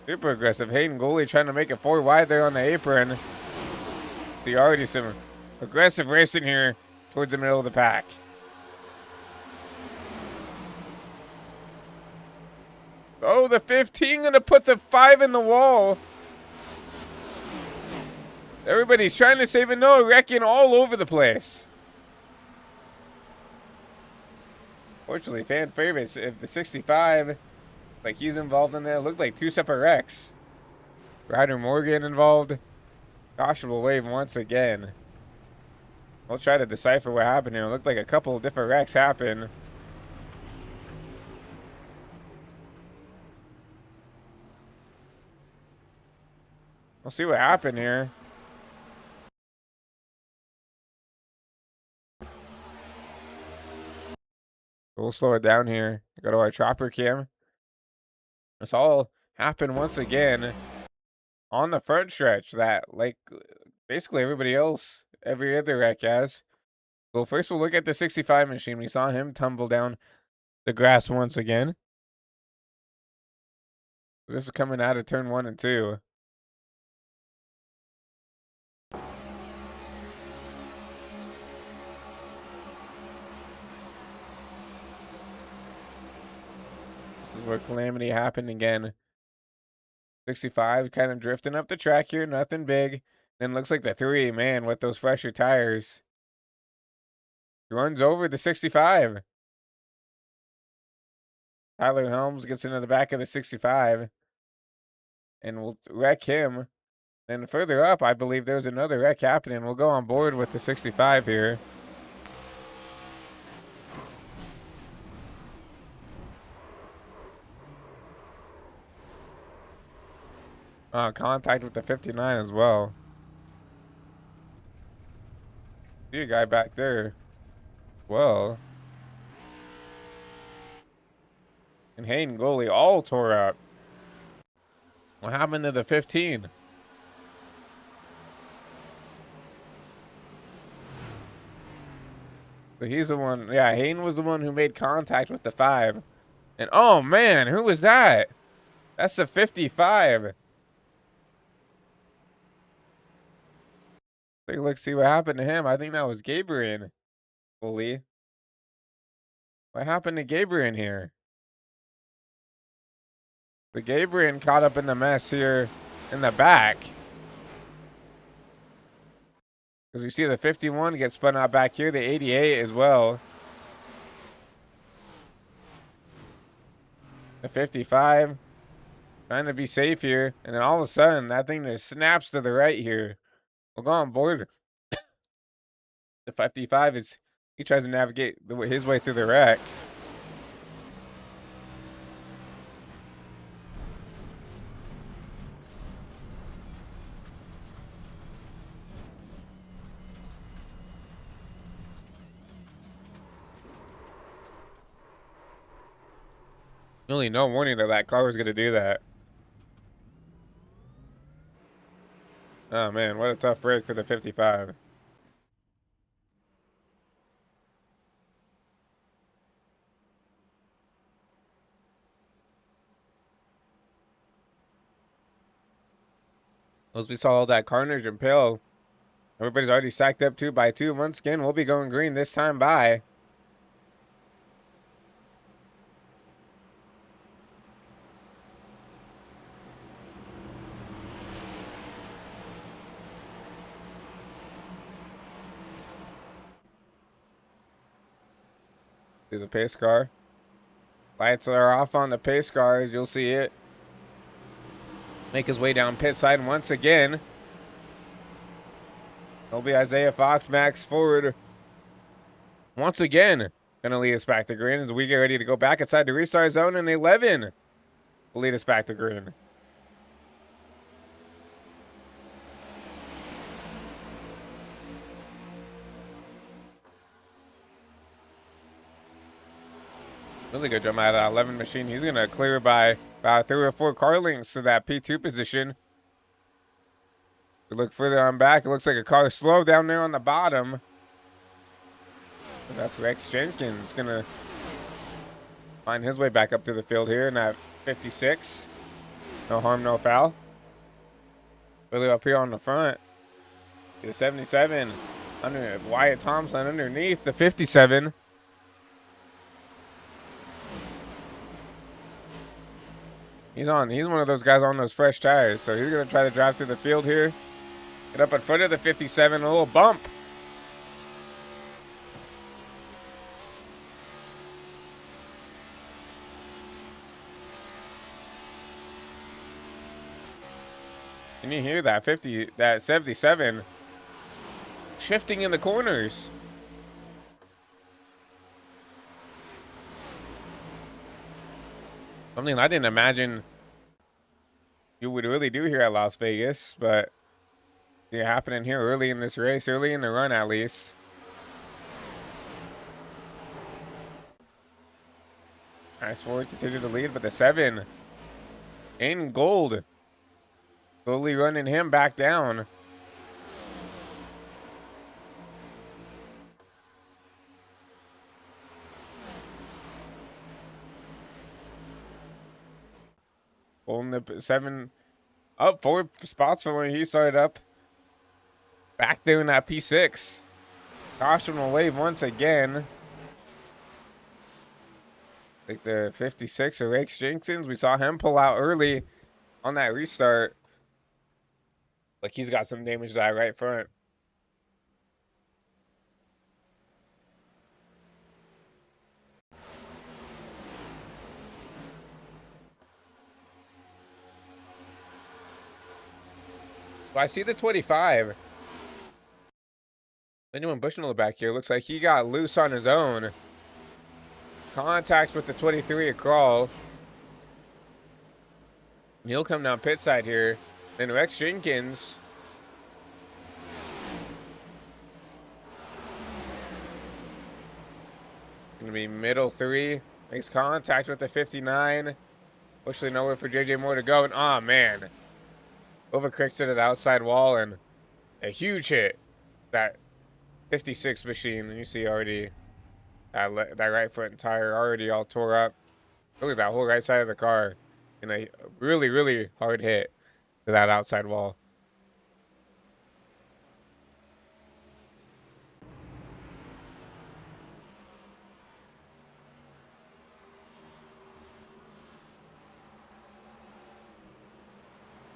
Super aggressive. Hayden Goalie trying to make it 4 wide there on the apron. See already some aggressive racing here towards the middle of the pack. Oh, the 15 gonna put the 5 in the wall. Everybody's trying to save it. No, wrecking all over the place. Fortunately, fan favorites. If the 65, like he's involved in there, looked like 2 separate wrecks. Ryder Morgan involved. Cautionable wave once again. We'll try to decipher what happened here. It looked like a couple of different wrecks happened. We'll see what happened here. We'll slow it down here. Go to our chopper cam. This all happened once again on the front stretch that, like, basically everybody else, every other wreck has. Well, first we'll look at the 65 machine. We saw him tumble down the grass once again. This is coming out of turn 1 and 2. This is where calamity happened again. 65 kind of drifting up the track here, nothing big. Then looks like the 3, man, with those fresher tires. Runs over the 65. Tyler Helms gets into the back of the 65 and will wreck him. Then further up, I believe there's another wreck happening. We'll go on board with the 65 here. Contact with the 59 as well. See a guy back there. Well. And Hayden Goalie all tore up. What happened to the 15? So he's the one. Yeah, Hayden was the one who made contact with the 5. And oh man, who was that? That's the 55. Take a look, see what happened to him. I think that was Gabriel. Fully. What happened to Gabriel here? The Gabriel caught up in the mess here in the back. Because we see the 51 get spun out back here, the 88 as well. The 55 trying to be safe here. And then all of a sudden, that thing just snaps to the right here. We'll go on board. The 55 is, he tries to navigate his way through the wreck. Really no warning that that car was going to do that. Oh man, what a tough break for the 55. As we saw all that carnage and pill, everybody's already stacked up 2 by 2. Once again, we'll be going green this time by. To the pace car. Lights are off on the pace cars. You'll see it. Make his way down pit side once again. It'll be Isaiah Fox, Max Ford. Once again, gonna lead us back to green as we get ready to go back inside the restart zone, and 11 will lead us back to green. Really good jump out of that 11 machine. He's gonna clear by about 3 or 4 car lengths to that P2 position. We look further on back. It looks like a car slow down there on the bottom. And that's Rex Jenkins gonna find his way back up to the field here in that 56. No harm, no foul. Really up here on the front. The 77 under Wyatt Thompson underneath the 57. He's one of those guys on those fresh tires, so he's gonna try to drive through the field here. Get up in front of the 57, a little bump. Can you hear that 77 shifting in the corners? Something I didn't imagine you would really do here at Las Vegas, but it's happening here early in this race, early in the run at least. Nice Ford continue to lead, but the 7 in gold slowly running him back down. Pulling the 7 up 4 spots from where he started up. Back there in that P6. Caution will wave once again. I think the 56 of Rex Jenkins. We saw him pull out early on that restart. Like he's got some damage to that right front. Well, I see the 25. Anyone Bushnell back here. Looks like he got loose on his own. Contact with the 23 at crawl. And he'll come down pit side here. Then Rex Jenkins. Gonna be middle 3. Makes contact with the 59. Fortunately, nowhere for JJ Moore to go. And oh man. Overcorrected to the outside wall and a huge hit. That 56 machine. And you see already That right front tire already all tore up. Really, that whole right side of the car in a really, really hard hit to that outside wall.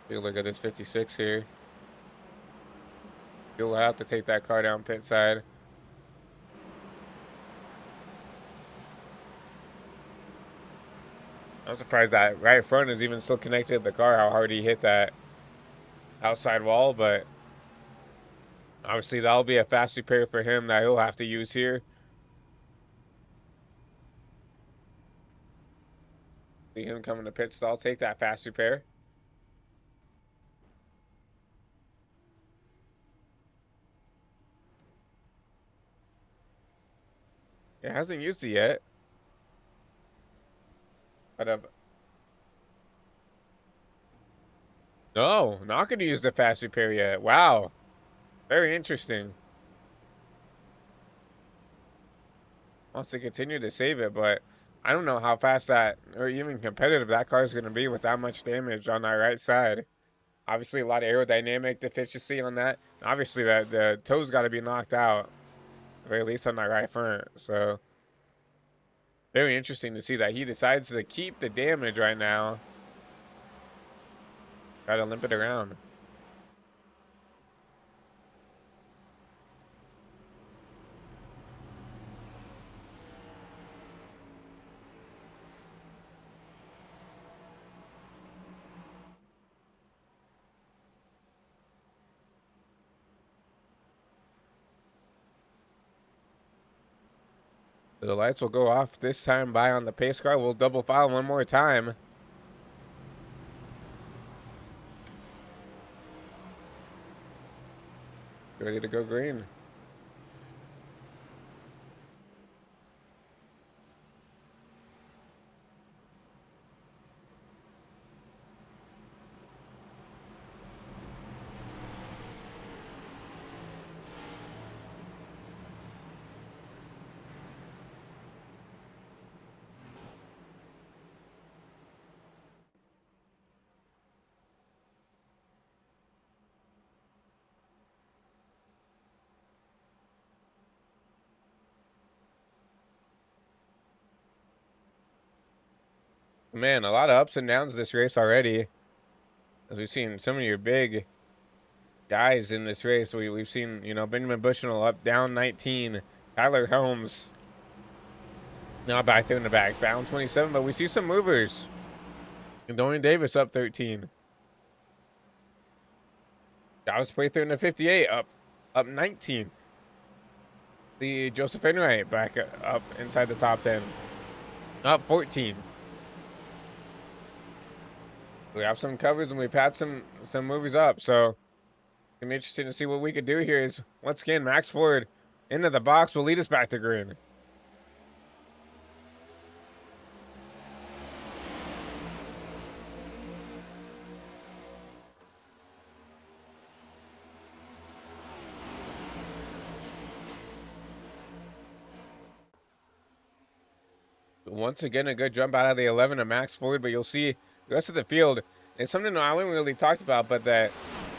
Take a look at this 56 here. You'll have to take that car down pit side. I'm surprised that right front is even still connected to the car, how hard he hit that outside wall, but obviously that'll be a fast repair for him that he'll have to use here. See him coming to pit stall, take that fast repair. It hasn't used it yet. But no, not going to use the fast repair yet. Wow. Very interesting. Wants to continue to save it, but I don't know how fast that, or even competitive that car is going to be with that much damage on that right side. Obviously, a lot of aerodynamic deficiency on that. Obviously, that the toe's got to be knocked out, at the very least on that right front. So, very interesting to see that he decides to keep the damage right now. Try to limp it around. The lights will go off this time by on the pace car. We'll double file one more time. Ready to go green. Man, a lot of ups and downs this race already. As we've seen some of your big guys in this race. We've seen, Benjamin Bushnell up down 19. Tyler Helms now back there in the back, down 27. But we see some movers. And Dorian Davis up 13. Dallas Prather in the 58 up 19. The Joseph Enright back up inside the top 10. Up 14. We have some covers and we've had some movies up, so it's gonna be interesting to see what we could do here. Is once again Max Ford into the box will lead us back to green. Once again, a good jump out of the 11 of Max Ford, but you'll see the rest of the field. It's something I haven't really talked about, but that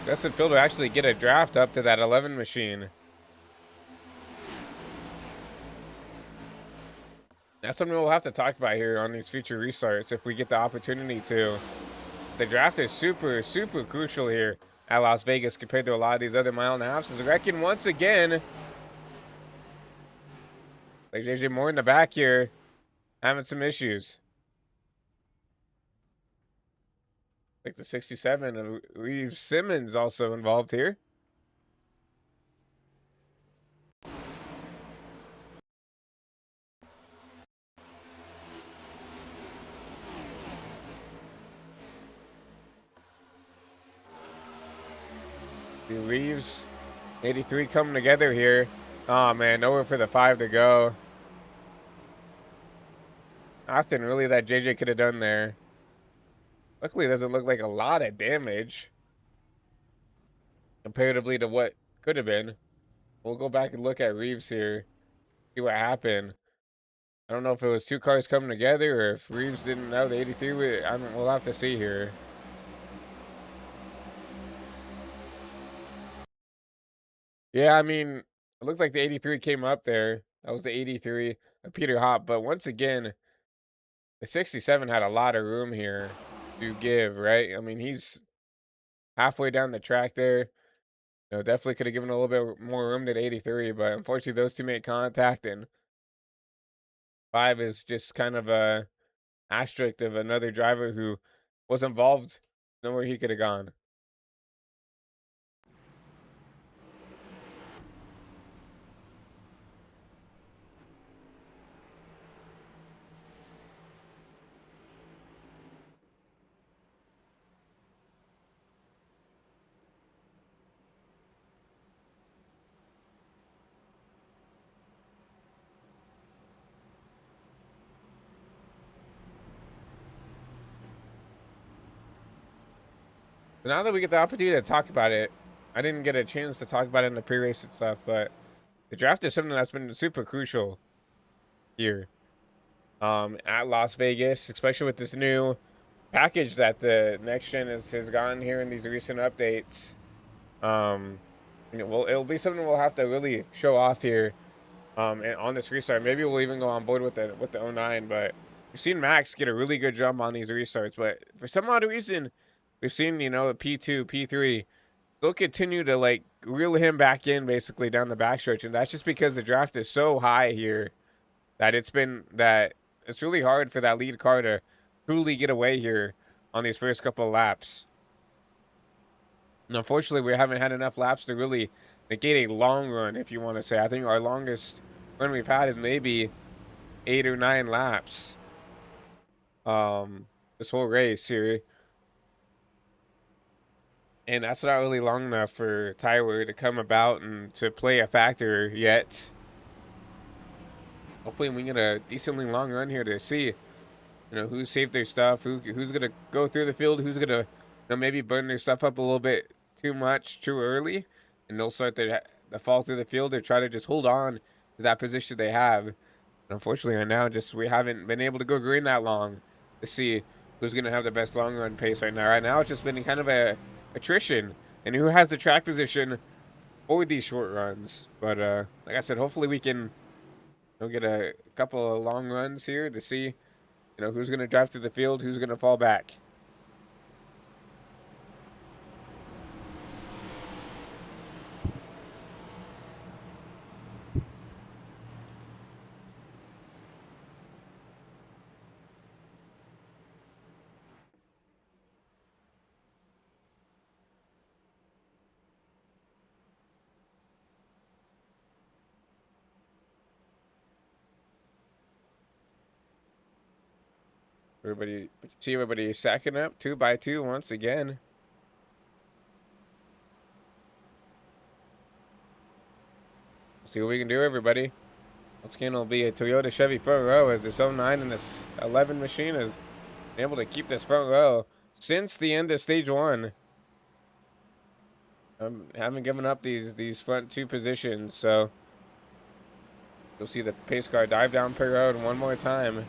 the rest of the field will actually get a draft up to that 11 machine. That's something we'll have to talk about here on these future restarts if we get the opportunity to. The draft is super, super crucial here at Las Vegas compared to a lot of these other mile and a halves. As I reckon once again, like JJ Moore in the back here, having some issues. Like the 67 of Reeves Simmons also involved here. The Reeves 83 coming together here. Oh man, nowhere for the 5 to go. Nothing really that JJ could have done there. Luckily, it doesn't look like a lot of damage comparatively to what could have been. We'll go back and look at Reeves here, see what happened. I don't know if it was two cars coming together or if Reeves didn't know the 83. We'll have to see here. Yeah, I mean, it looked like the 83 came up there. That was the 83 of Peter Hop. But once again, the 67 had a lot of room here to give, right? I mean, he's halfway down the track there. Definitely could have given a little bit more room to the 83, but unfortunately, those two made contact, and 5 is just kind of a asterisk of another driver who was involved, nowhere he could have gone. So now that we get the opportunity to talk about it, I didn't get a chance to talk about it in the pre-race and stuff, but the draft is something that's been super crucial here at Las Vegas, especially with this new package that the next gen has gotten here in these recent updates. It'll be something we'll have to really show off here and on this restart. Maybe we'll even go on board with the '09, but we've seen Max get a really good jump on these restarts, but for some odd reason, we've seen, the P2, P3, they'll continue to like reel him back in basically down the backstretch, and that's just because the draft is so high here that it's really hard for that lead car to truly get away here on these first couple of laps. And unfortunately, we haven't had enough laps to really negate a long run, if you want to say. I think our longest run we've had is maybe 8 or 9 laps. This whole race here. And that's not really long enough for Tyler to come about and to play a factor yet. Hopefully we get a decently long run here to see, who saved their stuff, who's gonna go through the field, who's gonna, maybe burn their stuff up a little bit too much too early, and they'll start to fall through the field or try to just hold on to that position they have. And unfortunately, right now, we haven't been able to go green that long to see who's gonna have the best long run pace right now. Right now, it's just been kind of a attrition and who has the track position for these short runs. But like I said, hopefully we can get a couple of long runs here to see who's going to drive through the field, who's going to fall back. Everybody sacking up 2 by 2 once again. See what we can do, everybody. Once again, it'll be a Toyota Chevy front row as this 09 and this 11 machine is able to keep this front row since the end of stage 1. Haven't given up these front 2 positions, so you'll see the pace car dive down pit road one more time.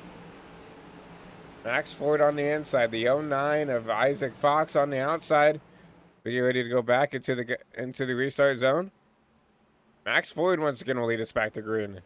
Max Ford on the inside, the 09 of Isaac Fox on the outside. We get ready to go back into the restart zone. Max Ford once again will lead us back to green.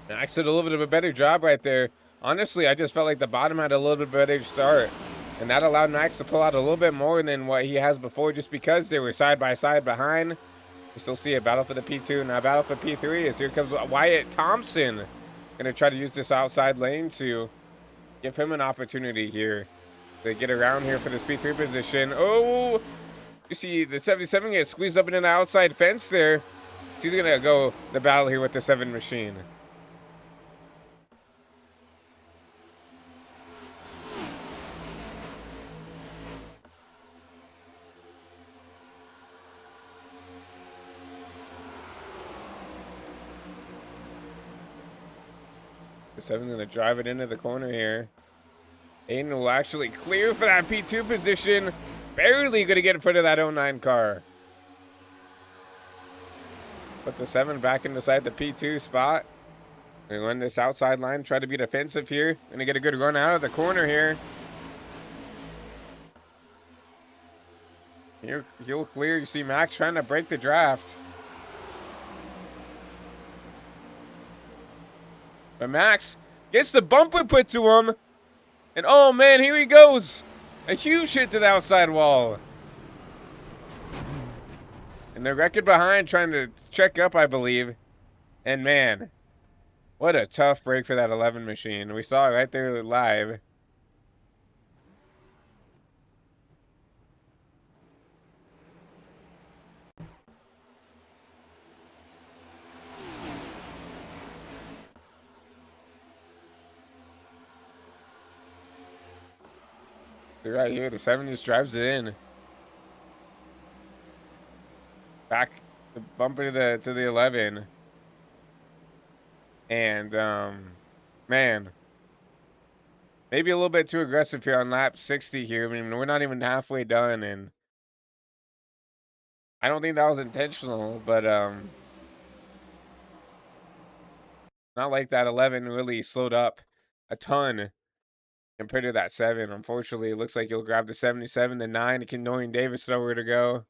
Max did a little bit of a better job right there. Honestly, I just felt like the bottom had a little bit better start, and that allowed Max to pull out a little bit more than what he has before, just because they were side by side behind. You still see a battle for the P2, now battle for P3 as here comes Wyatt Thompson. Gonna try to use this outside lane to give him an opportunity here to get around here for this P3 position. Oh, you see the 77 gets squeezed up into the outside fence there. He's gonna go the battle here with the 7 machine. The 7's going to drive it into the corner here. Aiden will actually clear for that P2 position. Barely going to get in front of that 09 car. Put the 7 back inside the P2 spot. They run this outside line, try to be defensive here. Gonna get a good run out of the corner here. He'll clear. You see Max trying to break the draft. But Max gets the bumper put to him. And oh man, here he goes. A huge hit to the outside wall. And they're wrecking behind, trying to check up, I believe. And man, what a tough break for that 11 machine. We saw it right there live. Right here, the 7 just drives it in. Back the bumper to the 11. And man, maybe a little bit too aggressive here on lap 60 here. I mean, we're not even halfway done, and I don't think that was intentional, but not like that 11 really slowed up a ton compared to that 7. Unfortunately, it looks like he'll grab the 77, the 9. Can knowing Davis nowhere to go.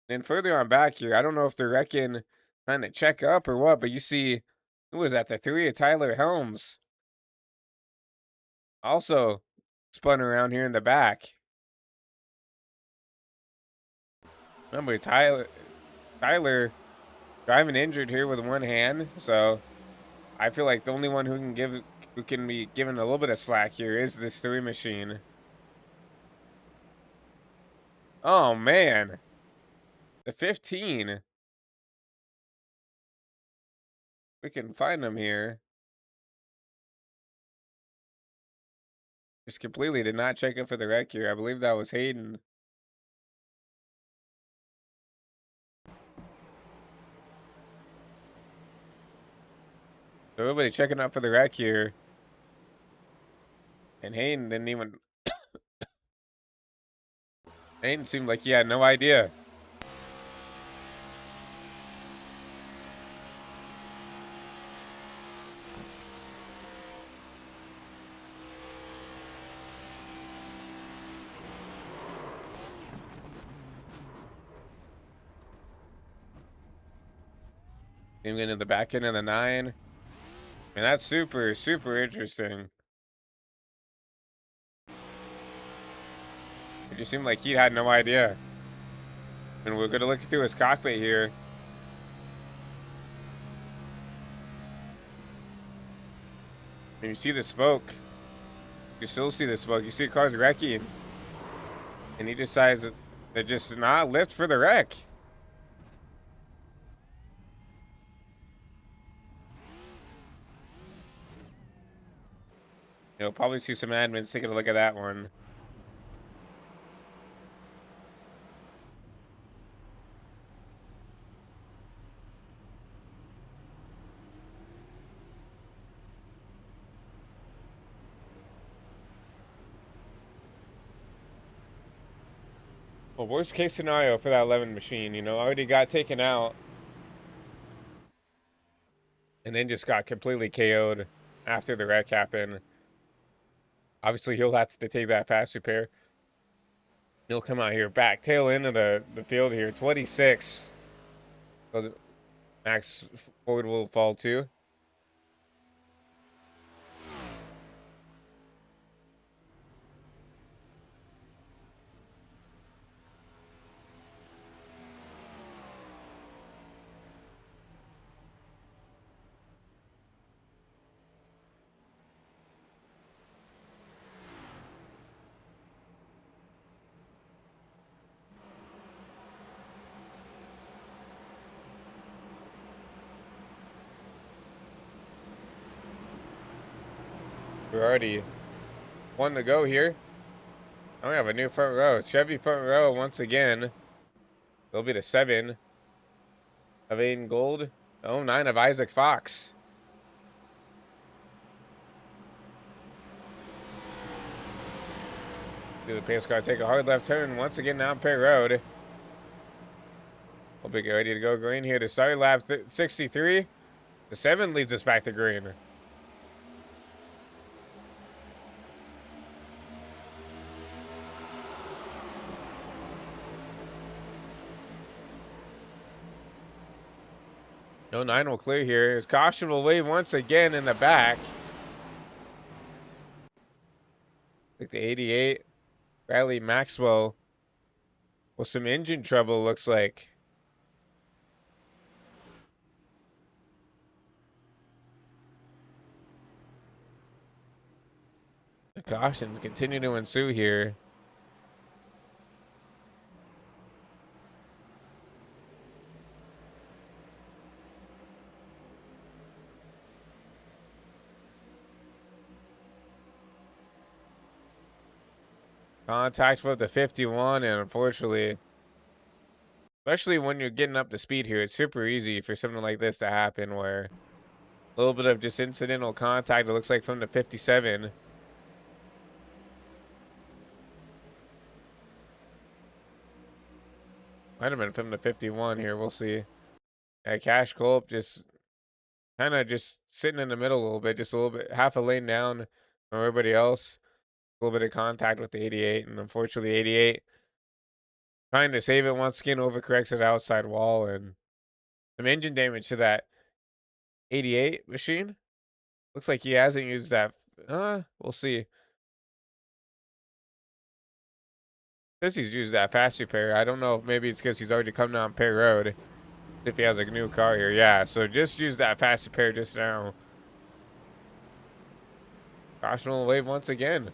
And further on back here, I don't know if they're wrecking, trying to check up or what, but you see, who was that? The 3 of Tyler Helms. Also spun around here in the back. Remember, Tyler driving injured here with one hand, so I feel like the only one who can be given a little bit of slack here is this 3 machine. Oh man, the 15. We can find him here. Just completely did not check up for the wreck here. I believe that was Hayden. So everybody checking up for the wreck here. And Hayden didn't even... Hayden seemed like he had no idea. Even into the back end of the 9. And that's super, super interesting. It just seemed like he had no idea. And we're going to look through his cockpit here. And you see the smoke. You still see the smoke. You see cars wrecking. And he decides to just not lift for the wreck. You'll probably see some admins taking a look at that one. Well, worst case scenario for that 11 machine, you know, already got taken out. And then just got completely KO'd after the wreck happened. Obviously, he'll have to take that fast repair. He'll come out here back tail end of the field here. 26. Max Ford will fall too. We're already 1 to go here. Oh, we have a new front row. Chevy front row once again. It'll be the 7 of Aiden Gold. The 09 of Isaac Fox. See the pace car take a hard left turn once again down pit road. We'll be ready to go green here to start lap 63. The 7 leads us back to green. No 9 will clear here. His caution will wave once again in the back. Like the 88. Riley Maxwell with some engine trouble, looks like. The cautions continue to ensue here. Contact with the 51, and unfortunately, especially when you're getting up to speed here, it's super easy for something like this to happen where a little bit of just incidental contact, it looks like, from the 57. Might have been from the 51 here, we'll see. Yeah, Cash Culp just kind of just sitting in the middle a little bit, just a little bit, half a lane down from everybody else. A little bit of contact with the 88, and unfortunately 88 trying to save it once again, overcorrects at outside wall, and some engine damage to that 88 machine. Looks like he hasn't used that. We'll see. Says he's used that fast repair. I don't know if maybe it's because he's already come down pit road. If he has a new car here, yeah. So just use that fast repair just now. Caution will wave once again.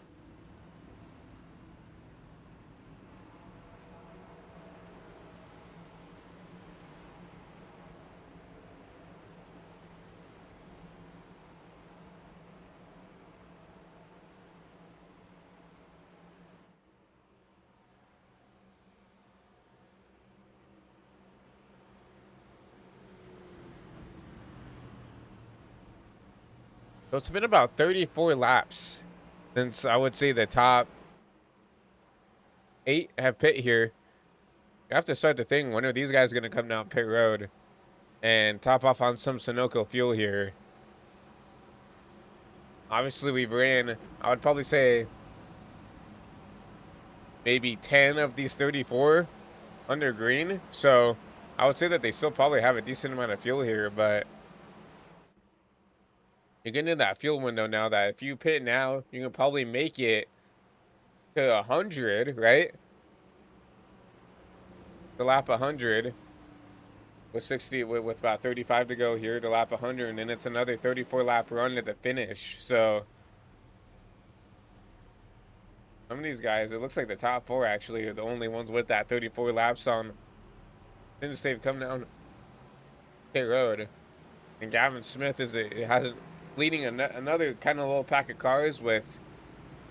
So it's been about 34 laps since I would say the top 8 have pit here. You have to start the thing. When are these guys going to come down pit road and top off on some Sunoco fuel here? Obviously, we've ran, I would probably say, maybe 10 of these 34 under green. So I would say that they still probably have a decent amount of fuel here, but you're getting in that fuel window now that if you pit now, you can probably make it to 100, right? The lap 100 with 60, with about 35 to go here to lap 100, and then it's another 34 lap run to the finish. So some of these guys, it looks like the top 4 actually are the only ones with that 34 laps on since they've come down pit road. And Gavin Smith hasn't leading another kind of little pack of cars with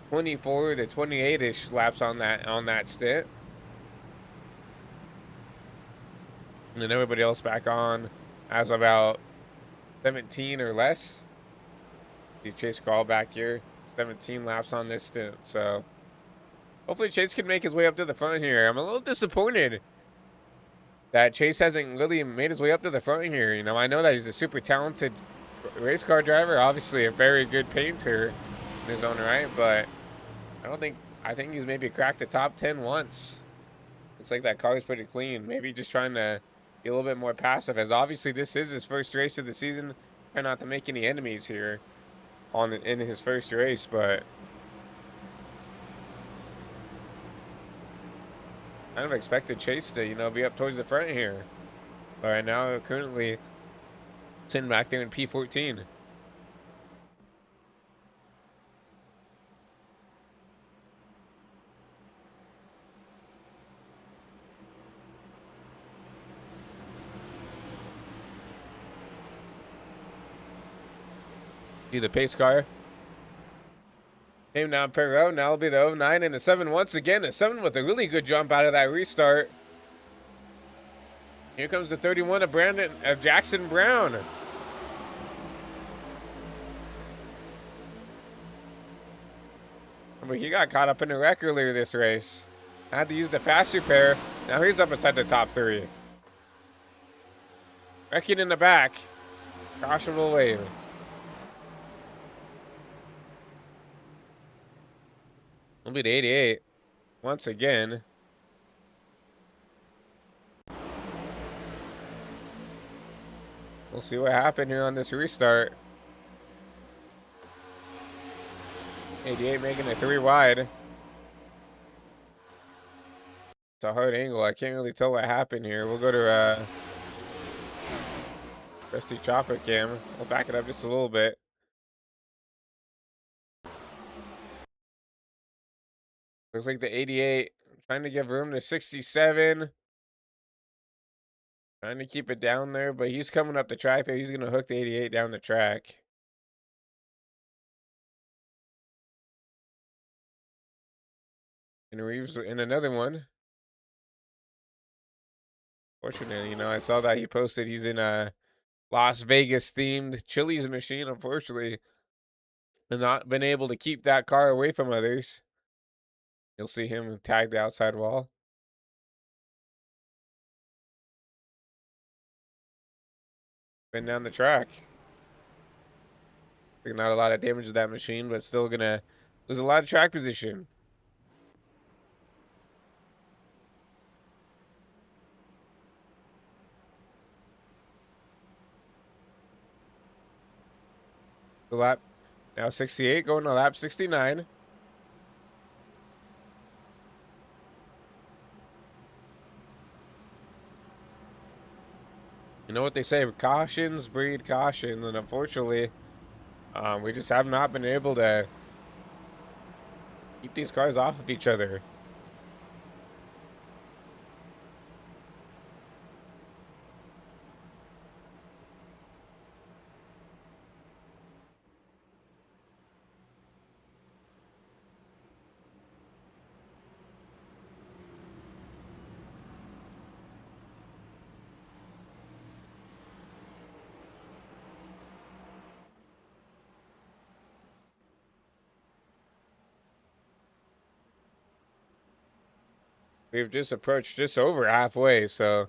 24 to 28-ish laps on that stint. And then everybody else back on as about 17 or less. See Chase Crawl back here, 17 laps on this stint. So hopefully Chase can make his way up to the front here. I'm a little disappointed that Chase hasn't really made his way up to the front here. You know, I know that he's a super talented race car driver, obviously a very good painter in his own right, but I think he's maybe cracked the top 10 once. Looks like that car is pretty clean. Maybe just trying to be a little bit more passive, as obviously this is his first race of the season. Try not to make any enemies here in his first race, but I kind of expected Chase to, you know, be up towards the front here. But right now, currently sitting back there in P14. See the pace car came down pit road. Now it'll be the 09 and the 7 once again. The 7 with a really good jump out of that restart. Here comes the 31 of Jackson Brown. But he got caught up in a wreck earlier this race. Had to use the fast repair. Now he's up inside the top 3. Wrecking in the back. Caution will wave. Will be the 88 once again. We'll see what happened here on this restart. 88 making it 3 wide. It's a hard angle. I can't really tell what happened here. We'll go to Rusty Chopper cam. We'll back it up just a little bit. Looks like the 88 trying to give room to 67. Trying to keep it down there, but he's coming up the track there. He's going to hook the 88 down the track. And Reeves in another one. Fortunately, I saw that he posted he's in a Las Vegas themed Chili's machine. Unfortunately, has not been able to keep that car away from others. You'll see him tag the outside wall. Been down the track. Not a lot of damage to that machine, but still gonna lose a lot of track position. The lap now 68, going to lap 69. You know what they say, cautions breed caution, and unfortunately, we just have not been able to keep these cars off of each other. We've just approached just over halfway, so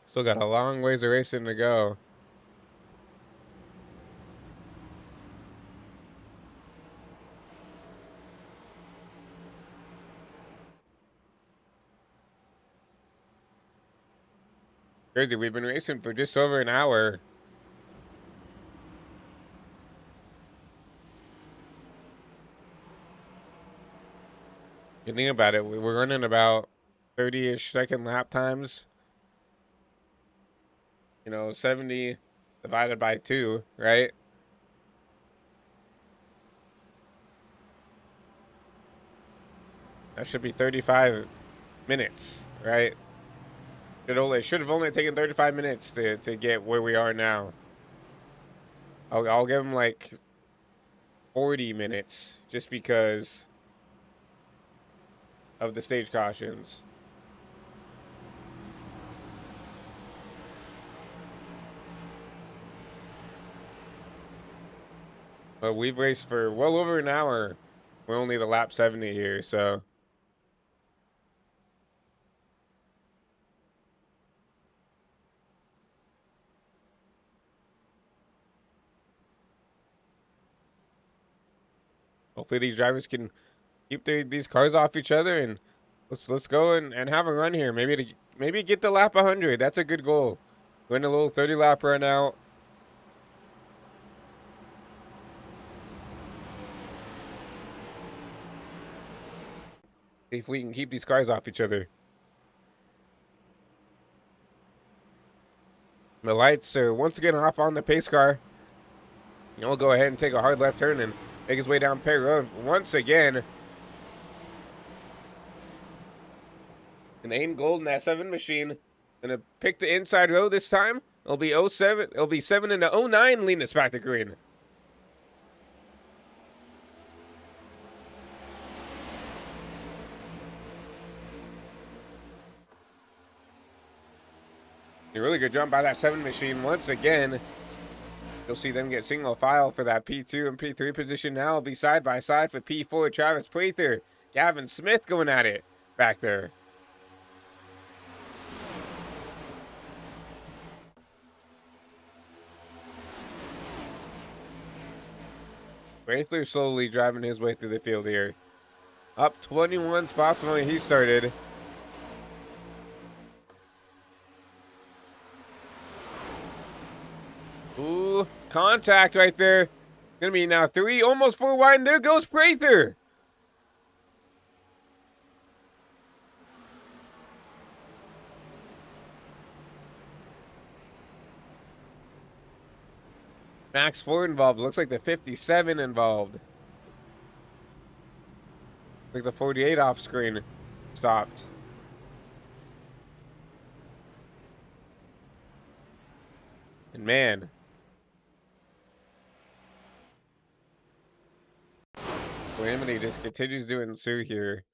still got a long ways of racing to go. Crazy, we've been racing for just over an hour. You think about it, we're running about 30-ish second lap times. 70 divided by 2, right? That should be 35 minutes, right? It should have only taken 35 minutes to get where we are now. I'll give him like 40 minutes just because of the stage cautions. But we've raced for well over an hour. We're only the lap 70 here, so. Hopefully these drivers can keep these cars off each other, and let's go and have a run here. Maybe get the lap 100. That's a good goal. Win a little 30 lap run out. See if we can keep these cars off each other. The lights are once again off on the pace car. And we'll go ahead and take a hard left turn and make his way down Perry Road once again. And Aiden Gold in that 7 machine gonna pick the inside row this time. It'll be 07. It'll be 7 into 09 leading us back to green. A really good jump by that 7 machine once again. You'll see them get single file for that P2 and P3 position. Now will be side by side for P4. Travis Prather, Gavin Smith going at it back there. Prather slowly driving his way through the field here. Up 21 spots from when he started. Ooh, contact right there. Gonna be now 3, almost 4 wide, and there goes Prather. Max Ford involved. Looks like the 57 involved. Like the 48 off screen stopped. And man, calamity just continues to ensue here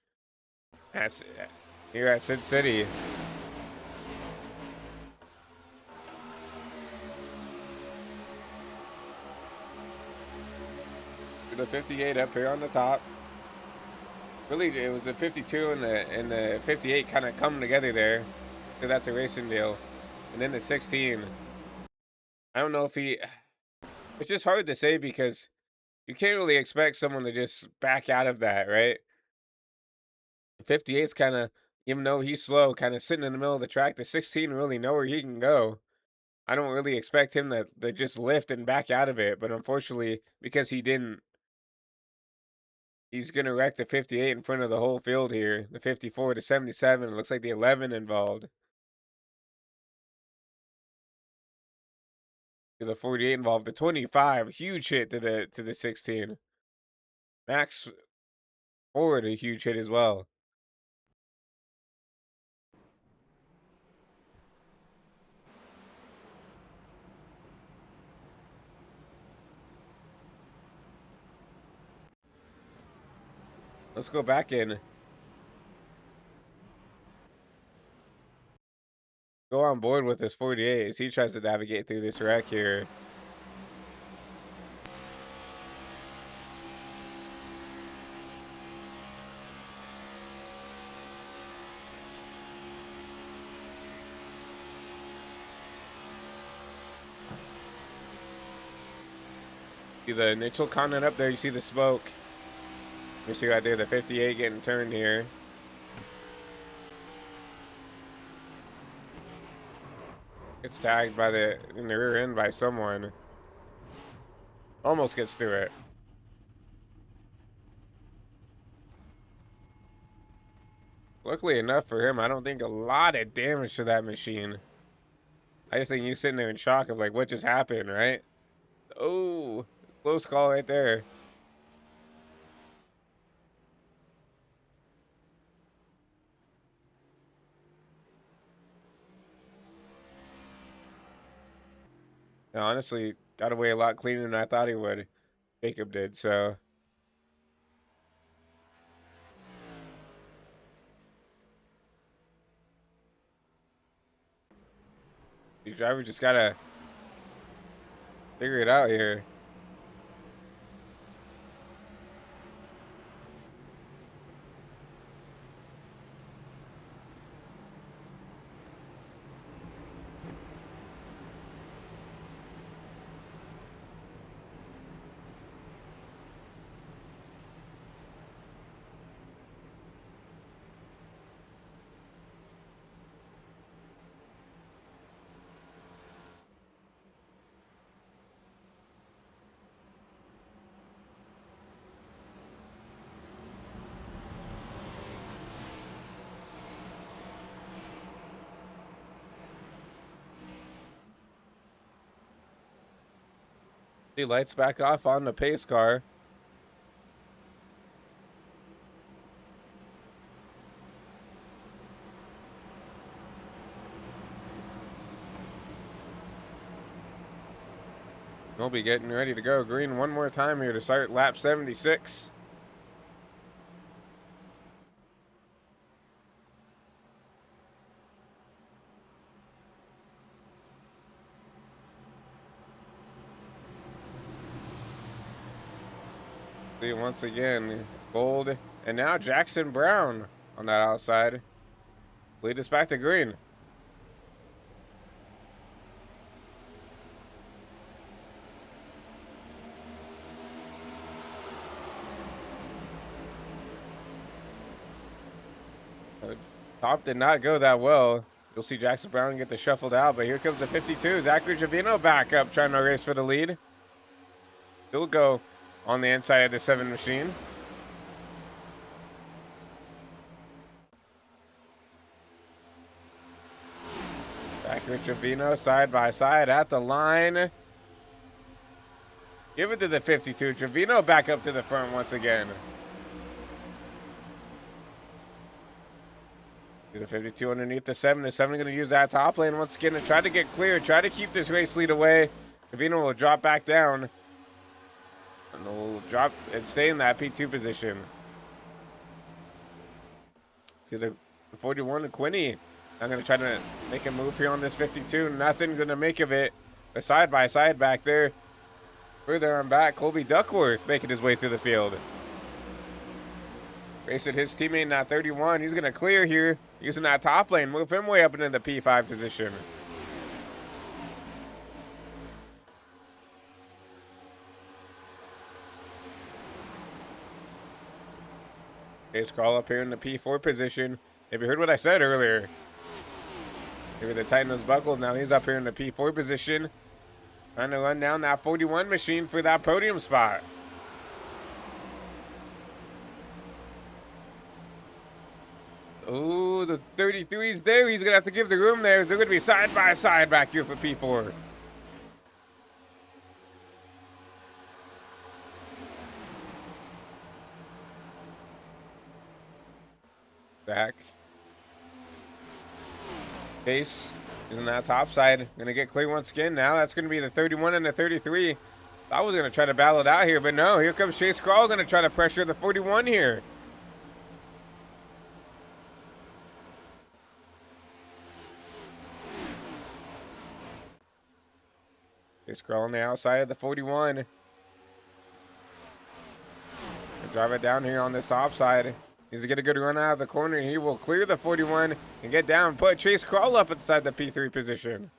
at Sid City. The 58 up here on the top. Really, it was a 52 and the 58 kind of coming together there. So that's a racing deal. And then the 16. I don't know if he. It's just hard to say because you can't really expect someone to just back out of that, right? 58's kind of, even though he's slow, kind of sitting in the middle of the track. The 16 really know where he can go. I don't really expect him to just lift and back out of it. But unfortunately, because he didn't, he's going to wreck the 58 in front of the whole field here. The 54 to 77. It looks like the 11 involved. The 48 involved. The 25, huge hit to the 16. Max Ford, a huge hit as well. Let's go back in. Go on board with this 48 as he tries to navigate through this wreck here. See the initial content up there, you see the smoke. You see right there the 58 getting turned here. Gets tagged by in the rear end by someone. Almost gets through it. Luckily enough for him, I don't think a lot of damage to that machine. I just think he's sitting there in shock of like, what just happened, right? Oh, close call right there. Now, honestly, got away a lot cleaner than I thought he would. Jacob did, so. The driver just gotta figure it out here. The lights back off on the pace car. We'll be getting ready to go green one more time here to start lap 76. See once again, Gold, and now Jackson Brown on that outside. Lead us back to green. Top did not go that well. You'll see Jackson Brown get the shuffled out, but here comes the 52. Zachary Trevino back up, trying to race for the lead. He'll go on the inside of the 7 machine. Zachary Trevino side by side at the line. Give it to the 52. Trevino back up to the front once again. The 52 underneath the 7. The 7 going to use that top lane once again and try to get clear. Try to keep this race lead away. Trevino will drop back down. And will drop and stay in that P2 position. See the 41 Quinny. I'm going to try to make a move here on this 52. Nothing going to make of it. The side by side back there. Further on back, Colby Duckworth making his way through the field. Racing his teammate in that 31. He's going to clear here using that top lane. Move him way up into the P5 position. Chase Crawl up here in the P4 position. If you heard what I said earlier, maybe they tighten those buckles. Now he's up here in the P4 position. Trying to run down that 41 machine for that podium spot. Oh, the 33's there. He's going to have to give the room there. They're going to be side by side back here for P4. Back. Base is on that top side. Going to get clear once again. Now that's going to be the 31 and the 33. I was going to try to battle it out here, but no. Here comes Chase Crawl going to try to pressure the 41 here. Chase Crawl on the outside of the 41. Drive it down here on this top side. He's going to get a good run out of the corner. He will clear the 41 and get down. Put Chase Crawl up inside the P3 position.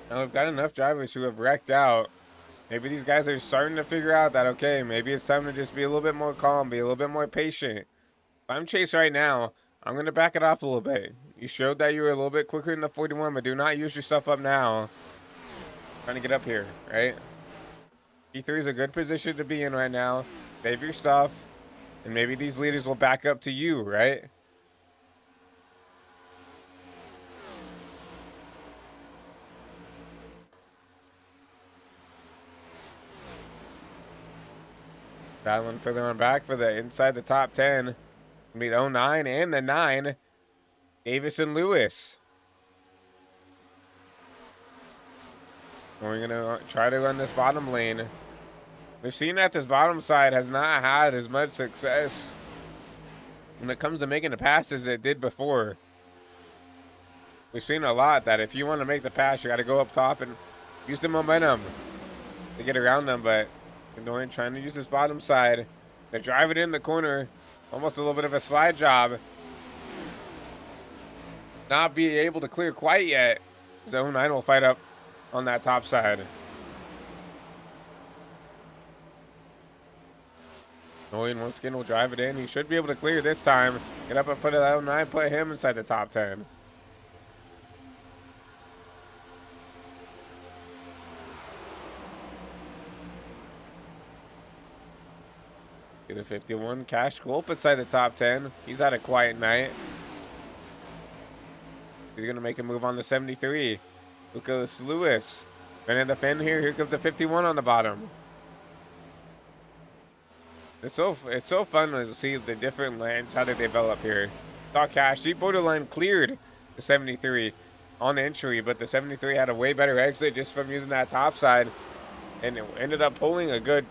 Now we've got enough drivers who have wrecked out. Maybe these guys are starting to figure out that, okay, maybe it's time to just be a little bit more calm, be a little bit more patient. If I'm Chase right now, I'm going to back it off a little bit. You showed that you were a little bit quicker in the 41, but do not use your stuff up now. Trying to get up here, right? P3 is a good position to be in right now. Save your stuff, and maybe these leaders will back up to you, right? Battling further on back for the inside the top 10. Meet 09 and the 9. Davis and Lewis. We're going to try to run this bottom lane. We've seen that this bottom side has not had as much success when it comes to making the pass as it did before. We've seen a lot that if you want to make the pass, you got to go up top and use the momentum to get around them. But Doran trying to use this bottom side to drive it in the corner. Almost a little bit of a slide job. Not be able to clear quite yet. Zone 9 will fight up on that top side. Nolan once again will drive it in. He should be able to clear this time. Get up in front of that 09, put him inside the top 10. Get a 51. Cash Gulp inside the top 10. He's had a quiet night. He's going to make a move on the 73. Lucas Lewis. Running the fin here. Here comes the 51 on the bottom. It's so fun to see the different lanes, how they develop here. Saw Cash. He borderline cleared the 73 on the entry, but the 73 had a way better exit just from using that top side. And it ended up pulling a good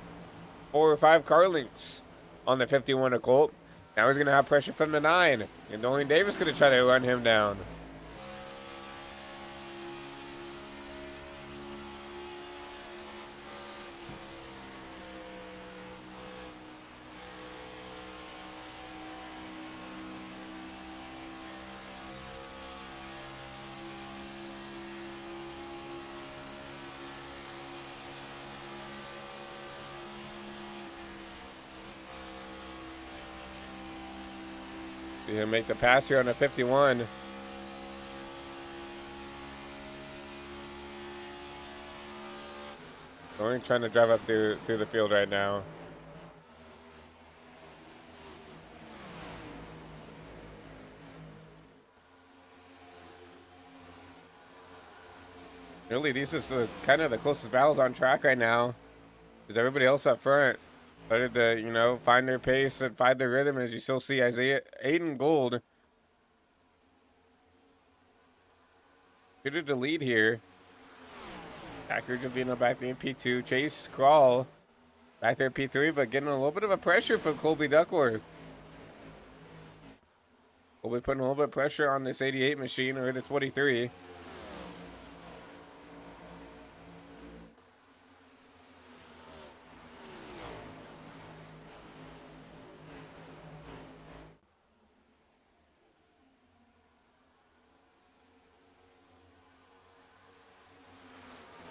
4 or 5 car lengths on the 51 of Colt. Now he's going to have pressure from the 9. And Dorian Davis going to try to run him down. You gonna make the pass here on a 51. We're trying to drive up through the field right now. Really, these is kind of the closest battles on track right now. Because everybody else up front started to, you know, find their pace and find their rhythm. As you still see Isaiah Aiden Gold to the lead here. Packer Javino back there in P2. Chase Crawl back there in P3, but getting a little bit of a pressure from Colby Duckworth. Colby putting a little bit of pressure on this 88 machine, or the 23.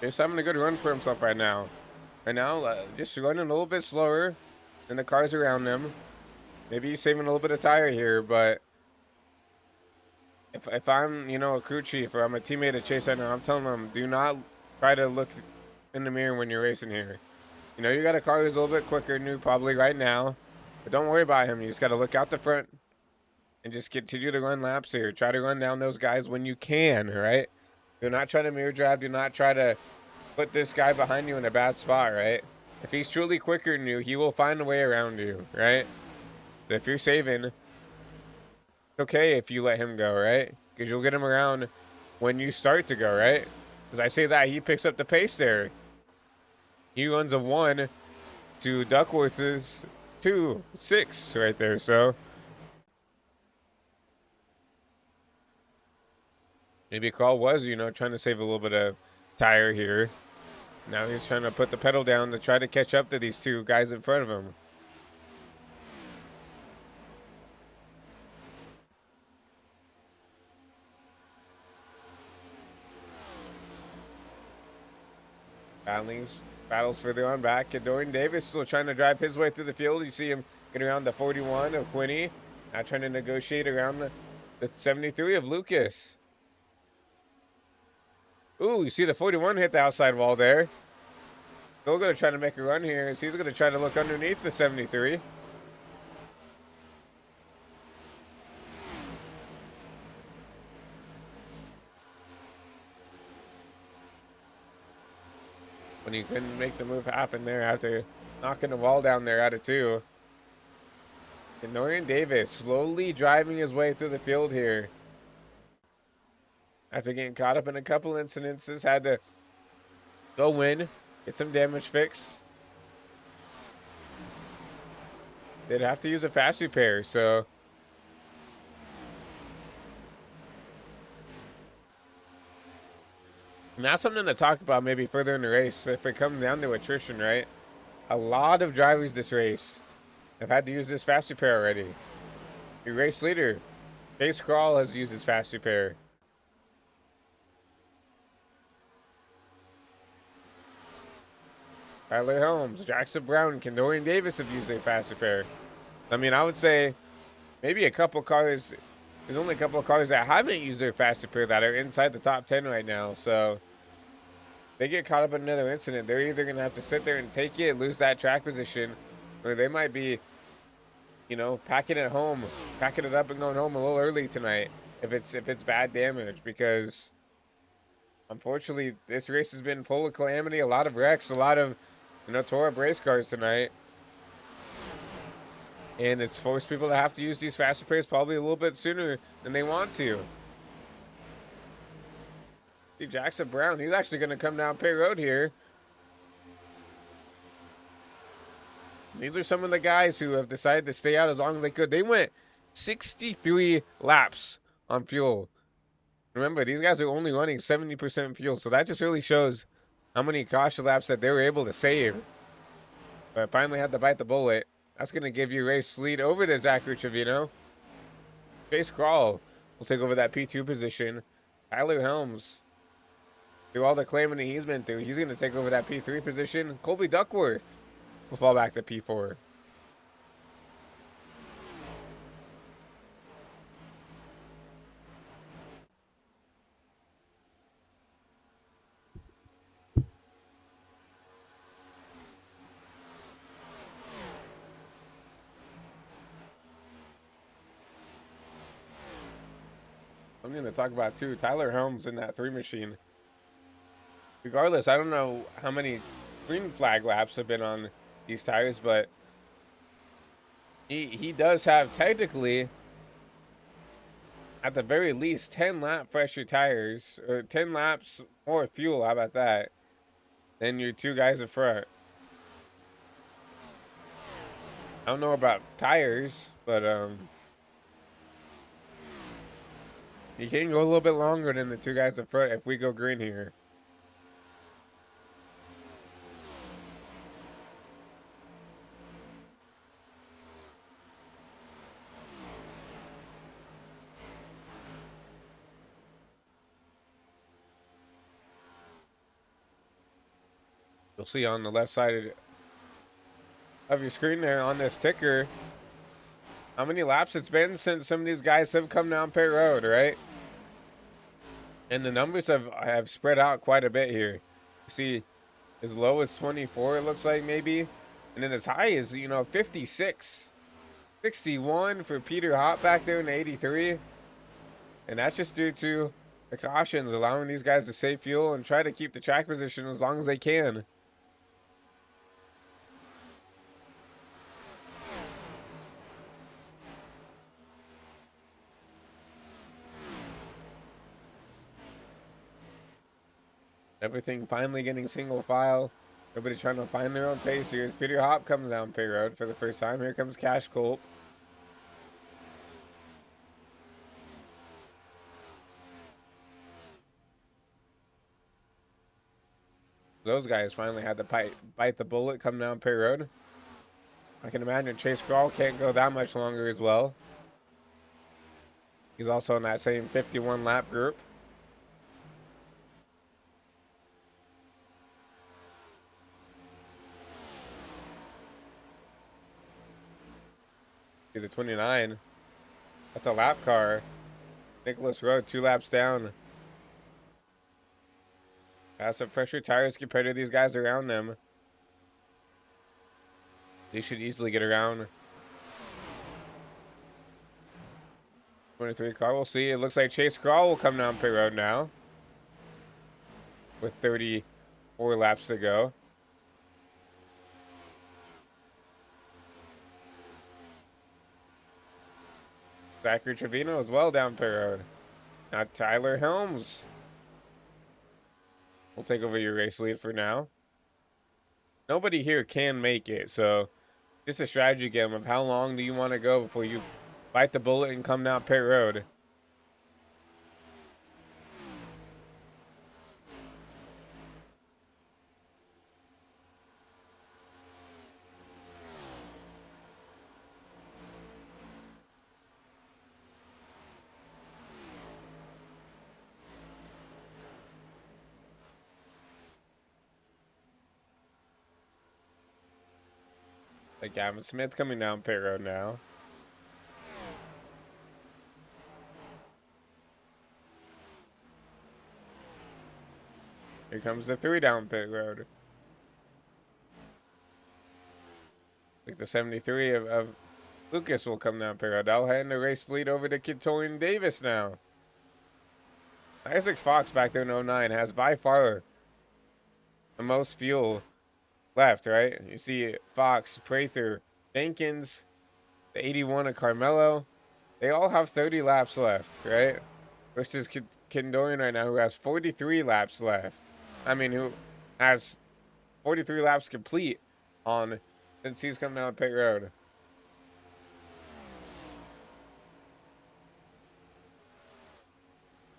He's having a good run for himself right now. Right now, just running a little bit slower than the cars around him. Maybe he's saving a little bit of tire here, but if I'm, you know, a crew chief or I'm a teammate of Chase right now, I'm telling him, do not try to look in the mirror when you're racing here. You know, you got a car who's a little bit quicker than you probably right now, but don't worry about him. You just got to look out the front and just continue to run laps here. Try to run down those guys when you can, right? Do not try to mirror drive. Do not try to put this guy behind you in a bad spot, right? If he's truly quicker than you, he will find a way around you, right? But if you're saving, it's okay if you let him go, right? Because you'll get him around when you start to go, right? Because I say that, he picks up the pace there. He runs a 1 to Duckworth's 2.6 right there, so maybe Carl was, you know, trying to save a little bit of tire here. Now he's trying to put the pedal down to try to catch up to these two guys in front of him. Battles further on back. And Dorian Davis still trying to drive his way through the field. You see him get around the 41 of Quinny. Now trying to negotiate around the 73 of Lucas. Ooh, you see the 41 hit the outside wall there. Still going to try to make a run here. He's going to try to look underneath the 73. When he couldn't make the move happen there after knocking the wall down there out of 2. And Dorian Davis slowly driving his way through the field here. After getting caught up in a couple incidences, had to go in, get some damage fixed. They'd have to use a fast repair, so and that's something to talk about maybe further in the race if it comes down to attrition, right? A lot of drivers this race have had to use this fast repair already. Your race leader, Chase Crawl, has used his fast repair. Tyler Helms, Jackson Brown, and Dorian Davis have used their fast repair. I mean, I would say maybe a couple cars. There's only a couple of cars that haven't used their fast repair that are inside the top 10 right now. So they get caught up in another incident. They're either going to have to sit there and take it, lose that track position, or they might be, you know, packing it home, packing it up and going home a little early tonight if it's bad damage, because unfortunately this race has been full of calamity, a lot of wrecks, a lot of, you know, tore up race cars tonight. And it's forced people to have to use these fast repairs probably a little bit sooner than they want to. See, Jackson Brown, he's actually going to come down Pay Road here. These are some of the guys who have decided to stay out as long as they could. They went 63 laps on fuel. Remember, these guys are only running 70% fuel, so that just really shows how many caution laps that they were able to save. But finally had to bite the bullet. That's going to give you race lead over to Zachary Trevino. Chase Crawl will take over that P2 position. Tyler Helms, through all the claiming he's been through, he's going to take over that P3 position. Colby Duckworth will fall back to P4. something to talk about too. Tyler Helms in that 3 machine. Regardless, I don't know how many green flag laps have been on these tires, but he does have technically, at the very least, 10 lap fresher tires, or 10 laps more fuel. How about that? Than your 2 guys in front. I don't know about tires, but you can go a little bit longer than the 2 guys in front if we go green here. You'll see on the left side of your screen there on this ticker how many laps it's been since some of these guys have come down pit road, right? And the numbers have spread out quite a bit here. You see as low as 24, it looks like, maybe. And then as high as, 56. 61 for Peter Hott back there in 83. And that's just due to the cautions, allowing these guys to save fuel and try to keep the track position as long as they can. Everything finally getting single file. Everybody trying to find their own pace here. As Peter Hop comes down pit road for the first time. Here comes Cash Colt. Those guys finally had to bite the bullet, come down pit road. I can imagine Chase Crawl can't go that much longer as well. He's also in that same 51 lap group. The 29. That's a lap car. Nicholas Rowe 2 laps down. Has some fresher tires compared to these guys around them. They should easily get around. 23 car, we'll see. It looks like Chase Crawl will come down pit road now, with 34 laps to go. Zachary Trevino as well down pit road. Now Tyler Helms will take over your race lead for now. Nobody here can make it, so just a strategy game of how long do you want to go before you bite the bullet and come down pit road. Like Gavin Smith coming down pit road now. Here comes the 3 down pit road. Like the 73 of Lucas will come down pit road. I'll hand the race lead over to Ketorian Davis now. Isaac Fox back there in 09 has by far the most fuel left, right? You see Fox, Prather, Jenkins, the 81 of Carmelo. They all have 30 laps left, right? Versus Kendorian right now, who has 43 laps left. I mean, who has 43 laps complete on since he's come down pit road.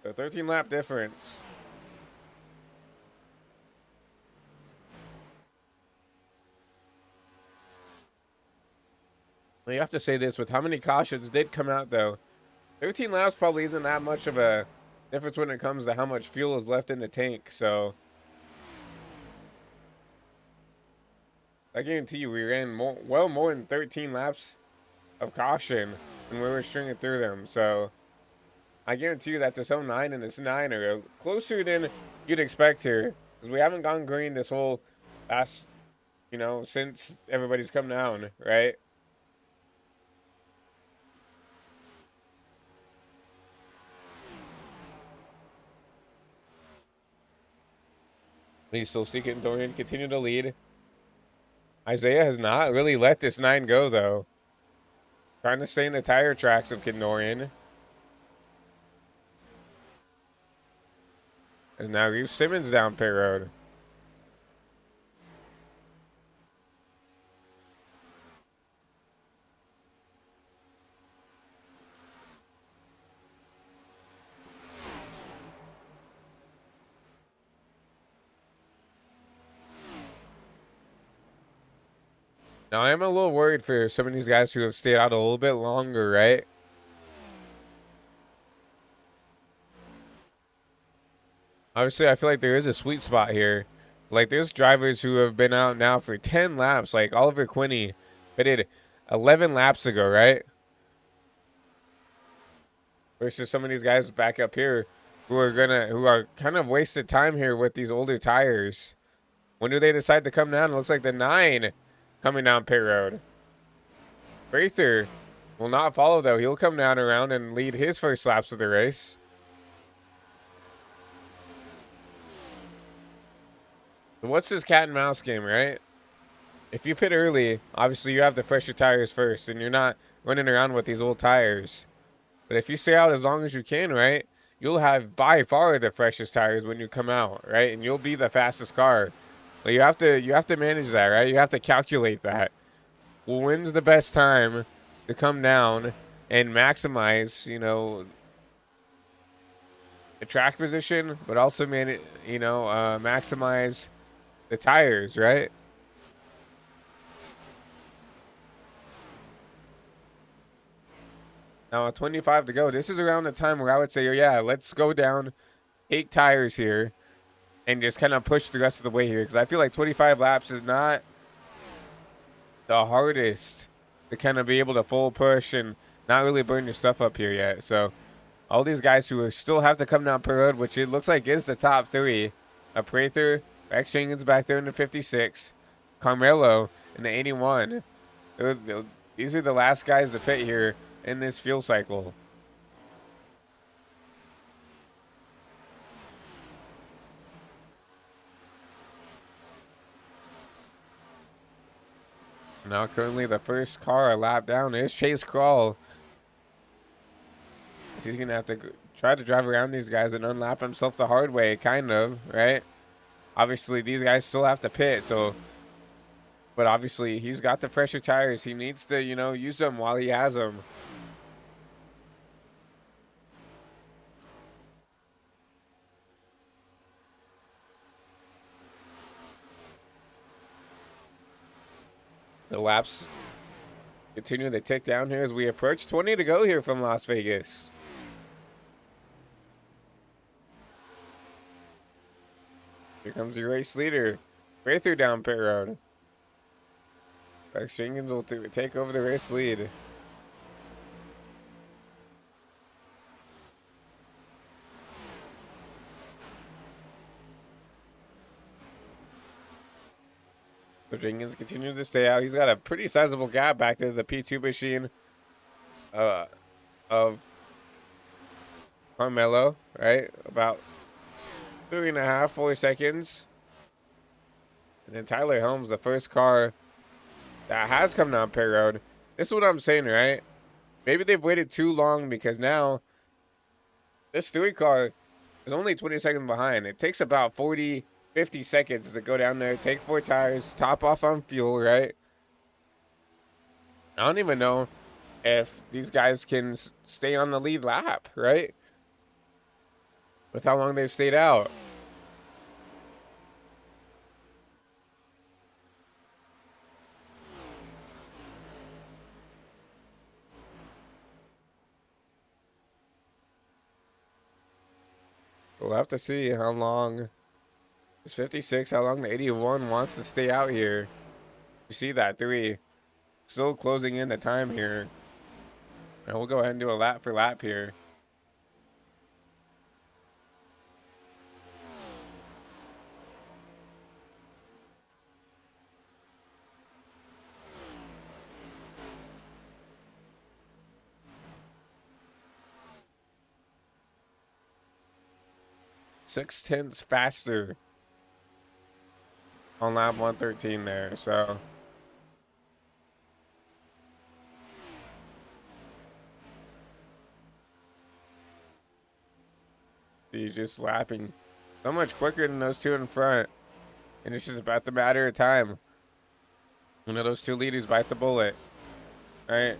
So 13 lap difference. Well, you have to say this with how many cautions did come out, though. 13 laps probably isn't that much of a difference when it comes to how much fuel is left in the tank. So I guarantee you we ran more than 13 laps of caution when we were stringing through them. So I guarantee you that this 09 and this 9 are closer than you'd expect here. Because we haven't gone green this whole last, since everybody's come down, right? He's still seeking Dorian, continue to lead. Isaiah has not really let this 9 go, though. Trying to stay in the tire tracks of Dorian. And now Reeve Simmons down pit road. Now, I am a little worried for some of these guys who have stayed out a little bit longer, right? Obviously, I feel like there is a sweet spot here. Like, there's drivers who have been out now for 10 laps. Like, Oliver Quinney pitted 11 laps ago, right? Versus some of these guys back up here who are kind of wasted time here with these older tires. When do they decide to come down? It looks like the 9 coming down pit road. Prather will not follow, though. He'll come down around and lead his first laps of the race. What's this cat and mouse game, right? If you pit early, obviously you have to fresh your tires first, and you're not running around with these old tires. But if you stay out as long as you can, right, you'll have by far the freshest tires when you come out, right? And you'll be the fastest car. But you have to manage that, right? You have to calculate that. Well, when's the best time to come down and maximize, the track position, but also maximize the tires, right? Now, at 25 to go, this is around the time where I would say, oh, yeah, let's go down, take tires here, and just kind of push the rest of the way here. Because I feel like 25 laps is not the hardest to kind of be able to full push and not really burn your stuff up here yet. So, all these guys who still have to come down per road, which it looks like is the top 3. Prather, Rex Jenkins back there in the 56. Carmelo in the 81. These are the last guys to pit here in this fuel cycle. Now currently the first car a lap down is Chase Crawl. He's going to have to try to drive around these guys and unlap himself the hard way, kind of, right? Obviously, these guys still have to pit, so... But obviously, he's got the fresher tires. He needs to, use them while he has them. The laps continue to tick down here as we approach 20 to go here from Las Vegas. Here comes your race leader. Prather down pit road. Rex Jenkins will take over the race lead. So Jenkins continues to stay out. He's got a pretty sizable gap back to the P2 machine of Carmelo, right? About 3.5, 4 seconds. And then Tyler Helms, the first car that has come down pit road. This is what I'm saying, right? Maybe they've waited too long because now this 3 car is only 20 seconds behind. It takes about 40, 50 seconds to go down there, take 4 tires, top off on fuel, right? I don't even know if these guys can stay on the lead lap, right? With how long they've stayed out. We'll have to see how long this 56, how long the 81 wants to stay out here. You see that 3 still closing in the time here. And we'll go ahead and do a lap for lap here. Six tenths faster on lap 113 there. So he's just lapping so much quicker than those two in front. And it's just about the matter of time. One of those two leaders bite the bullet. Right?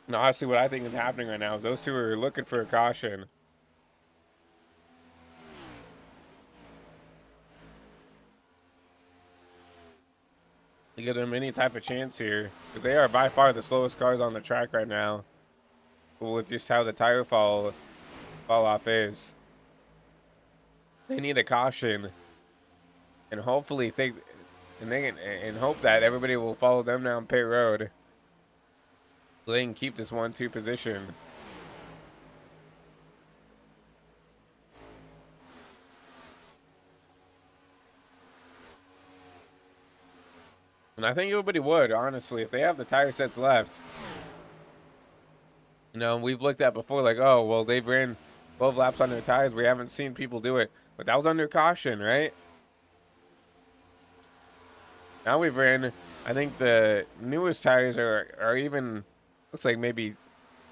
And honestly, what I think is happening right now is those two are looking for a caution. To give them any type of chance here. Because they are by far the slowest cars on the track right now. With just how the tire fall off is. They need a caution. And hopefully think and hope that everybody will follow them down pit road. So they can keep this 1-2 position. And I think everybody would, honestly, if they have the tire sets left. You know, we've looked at before, like, oh, well, they've ran 12 laps on their tires. We haven't seen people do it. But that was under caution, right? Now we've ran, I think the newest tires are even, looks like maybe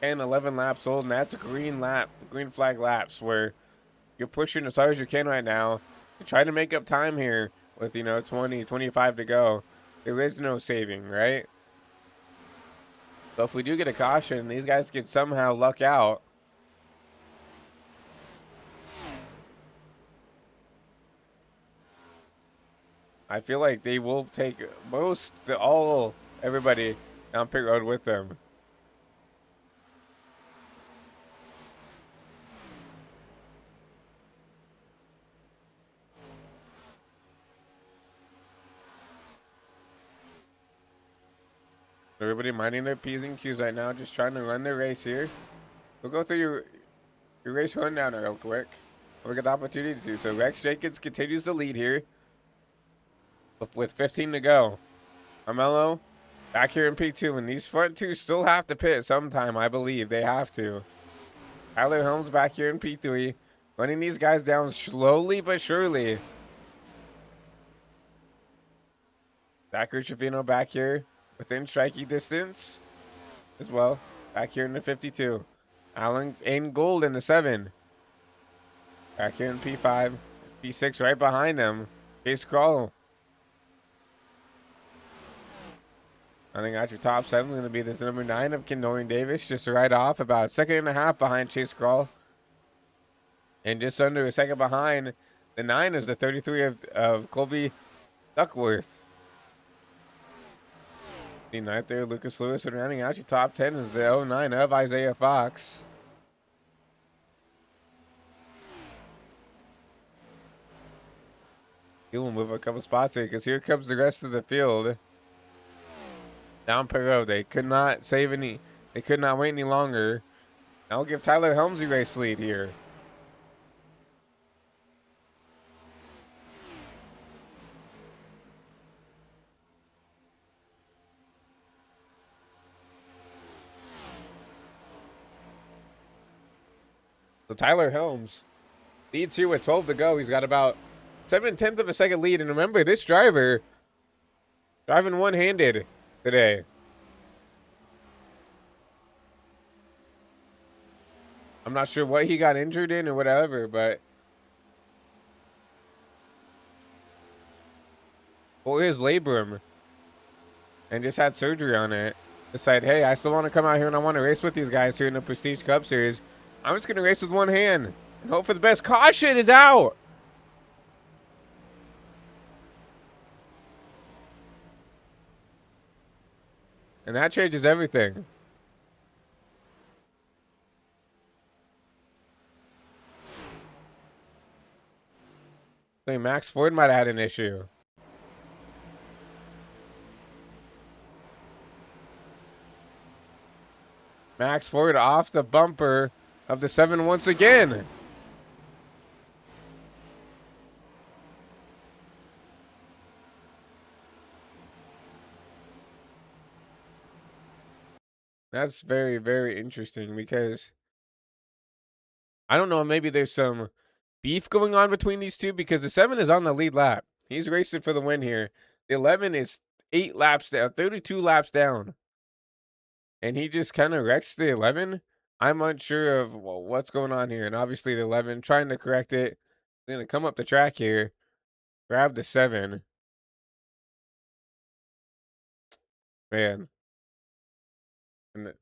10, 11 laps old. And that's a green flag laps, where you're pushing as hard as you can right now to try to make up time here with, 20, 25 to go. There is no saving, right? So if we do get a caution, these guys could somehow luck out. I feel like they will take everybody down pit road with them. Everybody minding their P's and Q's right now, just trying to run their race here. We'll go through your race rundown real quick. We got the opportunity to. So Rex Jacobs continues to lead here with 15 to go. Carmelo back here in P2, and these front two still have to pit sometime, I believe. They have to. Tyler Holmes back here in P3, running these guys down slowly but surely. Zachary Trevino back here within striking distance as well. Back here in the 52. Alan in gold in the 7. Back here in P5. P6 right behind them. Chase Crawl. I think at your top 7 going to be this number 9 of Kendorian Davis. Just right off, about a second and a half behind Chase Crawl. And just under a second behind the 9 is the 33 of Colby Duckworth. The 9th there, Lucas Lewis, and rounding out your top 10 is the 09 of Isaiah Fox. He will move a couple spots here because here comes the rest of the field. Down pit road. They could not save any. They could not wait any longer. I'll give Tyler Helms the race lead here. So Tyler Helms leads here with 12 to go. He's got about 7/10 of a second lead. And remember, this driver driving one-handed today. I'm not sure what he got injured in or whatever, but for his labrum and just had surgery on it, decided, hey, I still want to come out here and I want to race with these guys here in the Prestige Cup Series. I'm just going to race with one hand and hope for the best. Caution is out. And that changes everything. I think Max Ford might have had an issue. Max Ford off the bumper of the 7 once again. That's very, very interesting because I don't know, maybe there's some beef going on between these two because the 7 is on the lead lap. He's racing for the win here. The 11 is 8 laps down, 32 laps down. And he just kind of wrecks the 11. I'm unsure of what's going on here. And obviously the 11 trying to correct it. Going to come up the track here, grab the 7. Man. And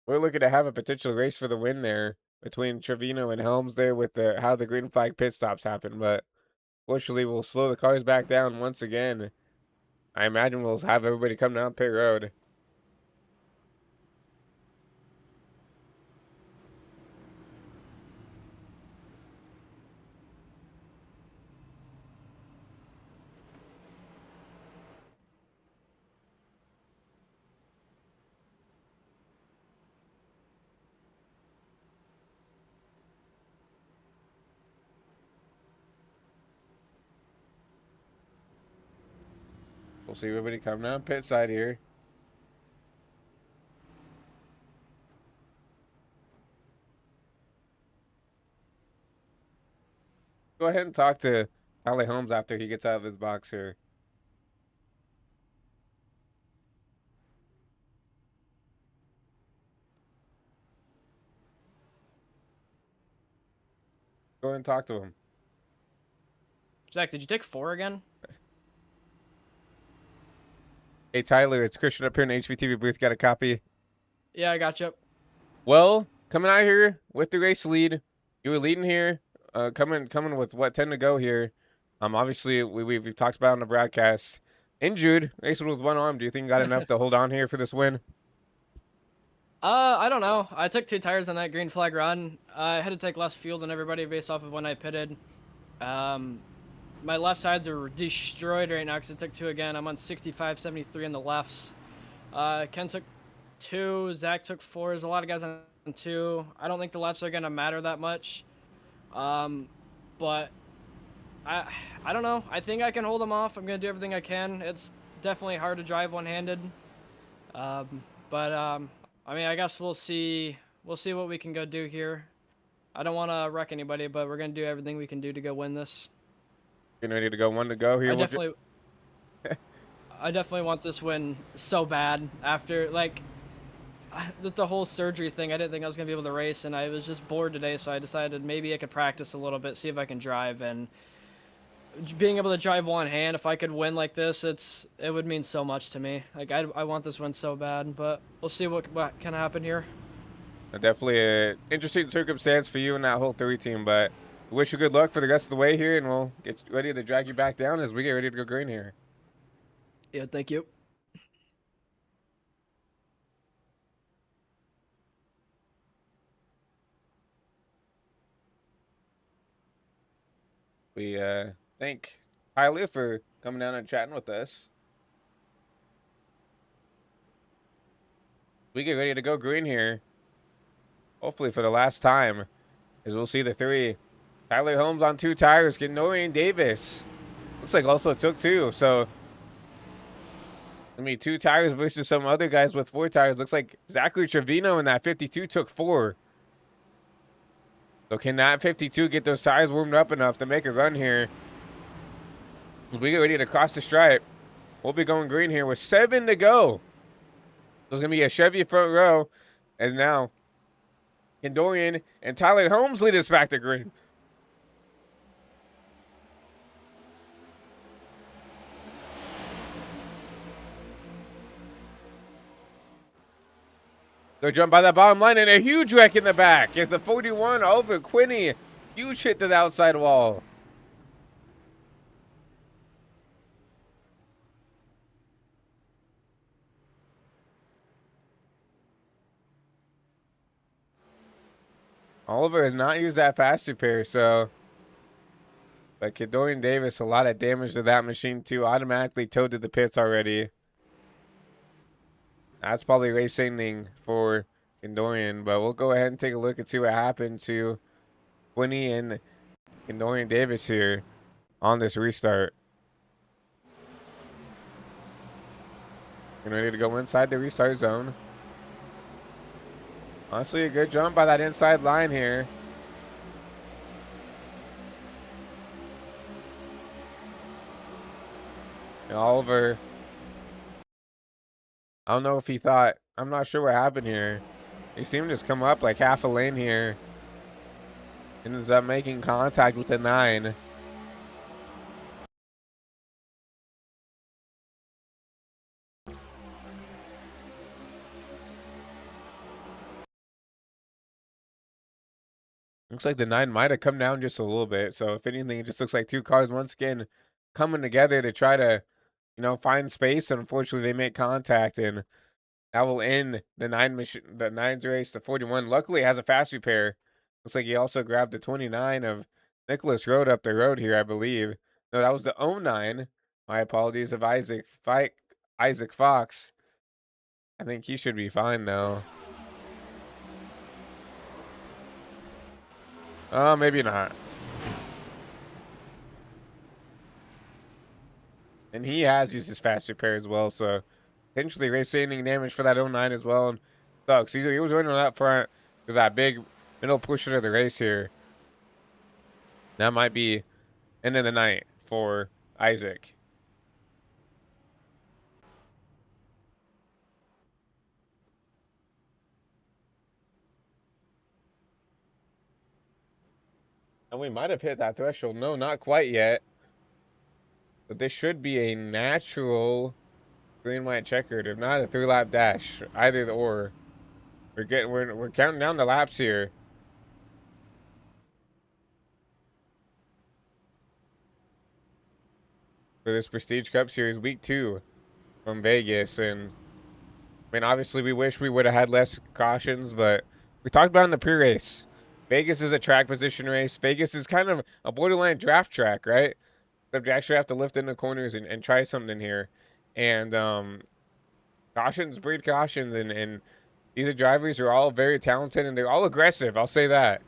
we're looking to have a potential race for the win there between Trevino and Helms there with how the green flag pit stops happen. But fortunately, we'll slow the cars back down once again. I imagine we'll have everybody come down pit road. We'll see everybody come down pit side here. Go ahead and talk to Tyler Holmes after he gets out of his box here. Go ahead and talk to him. Zach, did you take 4 again? Hey, Tyler, it's Christian up here in the HVTV booth. Got a copy? Yeah, I got you. Well, coming out here with the race lead. You were leading here. Coming with what, 10 to go here. Obviously we've talked about it on the broadcast. Injured, racing with one arm. Do you think you got enough to hold on here for this win? I don't know. I took 2 tires on that green flag run. I had to take less fuel than everybody based off of when I pitted. My left sides are destroyed right now because I took 2 again. I'm on 65, 73 in the lefts. Ken took 2. Zach took 4. There's a lot of guys on 2. I don't think the lefts are going to matter that much. But I don't know. I think I can hold them off. I'm going to do everything I can. It's definitely hard to drive one-handed. I mean, I guess we'll see what we can go do here. I don't want to wreck anybody, but we're going to do everything we can do to go win this. Getting ready to go, 1 to go here. I definitely want this win so bad after, like, the whole surgery thing. I didn't think I was going to be able to race, and I was just bored today, so I decided maybe I could practice a little bit, see if I can drive, and being able to drive one hand, if I could win like this, it would mean so much to me. Like, I want this win so bad, but we'll see what can happen here. Definitely an interesting circumstance for you and that whole 3 team, but we wish you good luck for the rest of the way here, and we'll get ready to drag you back down as we get ready to go green here. Yeah, thank you. We thank Tyler for coming down and chatting with us. We get ready to go green here. Hopefully for the last time, as we'll see the 3. Tyler Holmes on 2 tires, getting Norian Davis. Looks like also took 2, so I mean 2 tires versus some other guys with 4 tires. Looks like Zachary Trevino in that 52 took 4. So can that 52 get those tires warmed up enough to make a run here? We get ready to cross the stripe. We'll be going green here with 7 to go. There's going to be a Chevy front row as now Dorian and Tyler Holmes lead us back to green. They'll jump by that bottom line, and a huge wreck in the back. It's the 41 over Quinney. Huge hit to the outside wall. Oliver has not used that fast repair, so. But Dorian Davis, a lot of damage to that machine, too. Automatically towed to the pits already. That's probably race ending for Dorian, but we'll go ahead and take a look and see what happened to Winnie and Dorian Davis here on this restart. And ready to go inside the restart zone. Honestly, a good jump by that inside line here. And Oliver, I don't know if he thought, I'm not sure what happened here. He seemed to just come up like half a lane here. Ends up making contact with the 9. Looks like the 9 might have come down just a little bit. So if anything, it just looks like 2 cars once again coming together to try to, find space. And unfortunately, they make contact, and that will end the 9's race to 41. Luckily, it has a fast repair. Looks like he also grabbed the 29 of Nicholas Road up the road here, I believe. No, that was the 09. My apologies of Isaac Fox. I think he should be fine though. Maybe not. And he has used his fast repair as well, so potentially race-ending damage for that 09 as well. And sucks. He was running up front with that big middle pusher of the race here. That might be end of the night for Isaac. And we might have hit that threshold. No, not quite yet. But this should be a natural green, white, checkered, if not a 3-lap dash. Either or. We're counting down the laps here. For this Prestige Cup Series Week 2 from Vegas. And I mean, obviously we wish we would have had less cautions, but we talked about in the pre-race. Vegas is a track position race. Vegas is kind of a borderline draft track, right? Except you actually have to lift in the corners and try something here. And cautions breed cautions, and these drivers are all very talented and they're all aggressive. I'll say that.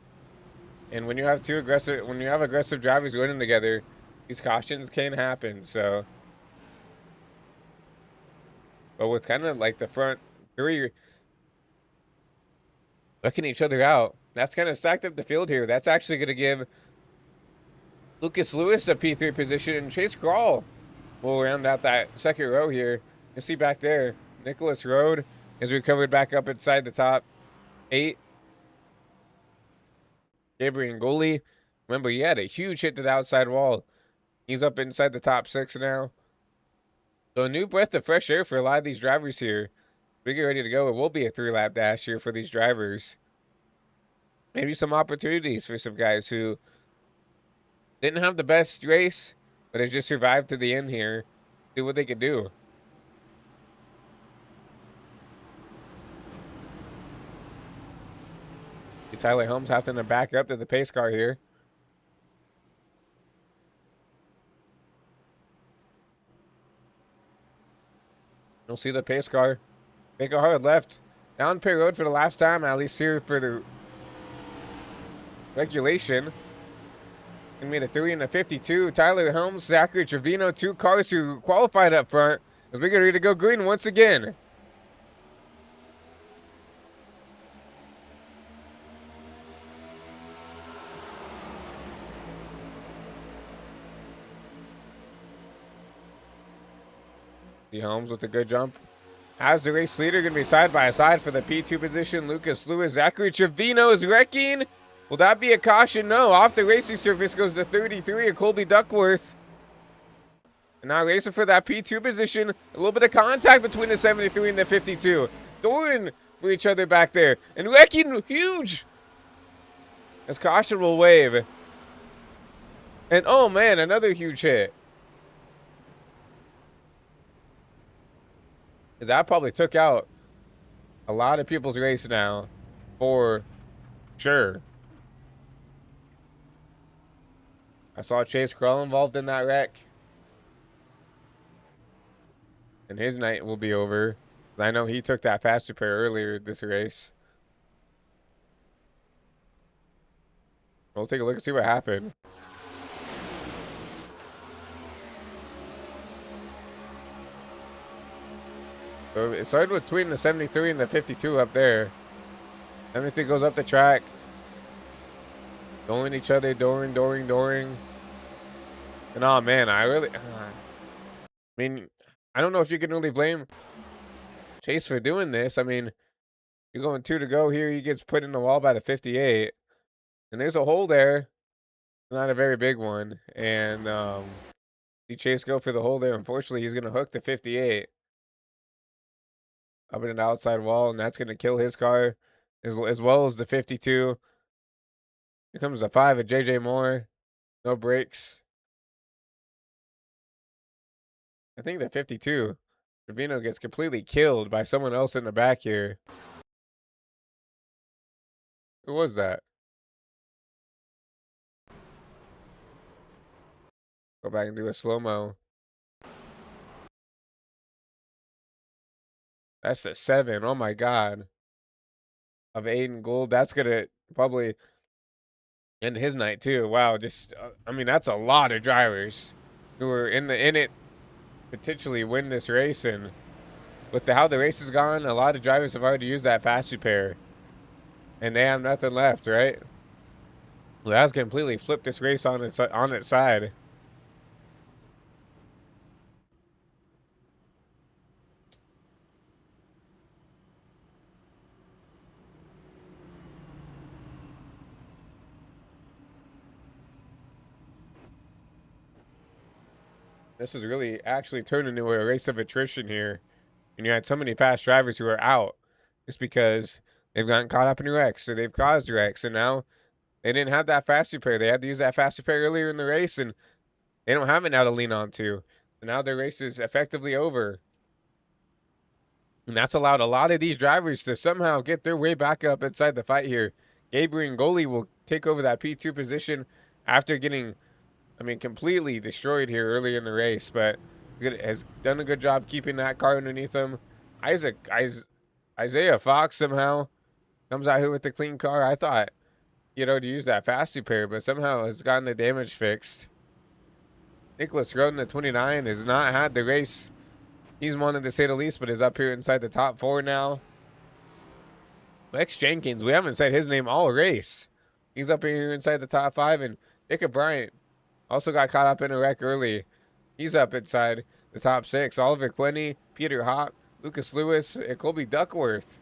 And when you have aggressive drivers running together, these cautions can happen. So, but with kind of like the front 3 looking each other out, that's kind of stacked up the field here. That's actually going to give Lucas Lewis a P3 position, and Chase Crawl will round out that second row here. You see back there, Nicholas Road is recovered back up inside the top 8. Gabriel Ngoli, remember, he had a huge hit to the outside wall. He's up inside the top 6 now. So a new breath of fresh air for a lot of these drivers here. We get ready to go. It will be a 3-lap dash here for these drivers. Maybe some opportunities for some guys who didn't have the best race, but have just survived to the end here. Do what they could do. Tyler Holmes having to back up to the pace car here. You'll see the pace car make a hard left down pit road for the last time, at least here for the regulation. And made a 3 and a 52. Tyler Helms, Zachary Trevino, 2 cars who qualified up front as we get ready to go green once again. Holmes with a good jump. As the race leader, going to be side by side for the P2 position. Lucas Lewis, Zachary Trevino is wrecking. Will that be a caution? No. Off the racing surface goes the 33 of Colby Duckworth. And now racing for that P2 position. A little bit of contact between the 73 and the 52. Throwing for each other back there. And wrecking huge. As caution will wave. And oh man, another huge hit. Because that probably took out a lot of people's race now, for sure. I saw Chase Krull involved in that wreck. And his night will be over. I know he took that fast repair earlier this race. We'll take a look and see what happened. So it started with between the 73 and the 52 up there. Everything goes up the track. Dooring each other, dooring. And oh man, I mean, I don't know if you can really blame Chase for doing this. I mean, you're going 2 to go here. He gets put in the wall by the 58. And there's a hole there. Not a very big one. And see Chase go for the hole there. Unfortunately, he's going to hook the 58 up in an outside wall, and that's going to kill his car as well as the 52. Here comes the 5 of JJ Moore. No brakes. I think the 52, Trevino gets completely killed by someone else in the back here. Who was that? Go back and do a slow-mo. That's the 7. Oh my God. Of Aiden Gould. That's going to probably end his night too. Wow. Just, I mean, that's a lot of drivers who are in it potentially win this race. And with how the race has gone, a lot of drivers have already used that fast repair. And they have nothing left, right? Well, that's completely flipped this race on its side. This is really actually turned into a race of attrition here. And you had so many fast drivers who are out just because they've gotten caught up in wrecks or they've caused wrecks. And now they didn't have that fast repair. They had to use that fast repair earlier in the race, and they don't have it now to lean on to. So now their race is effectively over. And that's allowed a lot of these drivers to somehow get their way back up inside the fight here. Gabriel Ngoli will take over that P2 position after getting, I mean, completely destroyed here early in the race, but has done a good job keeping that car underneath him. Isaiah Fox somehow comes out here with the clean car. I thought, you know, to use that fast repair, but somehow has gotten the damage fixed. Nicholas Roden at 29 has not had the race he's wanted, to say the least, but is up here inside the top 4 now. Lex Jenkins, we haven't said his name all race. He's up here inside the top 5, and Jacob Bryant also got caught up in a wreck early. He's up inside the top 6. Oliver Quinney, Peter Hopp, Lucas Lewis, and Colby Duckworth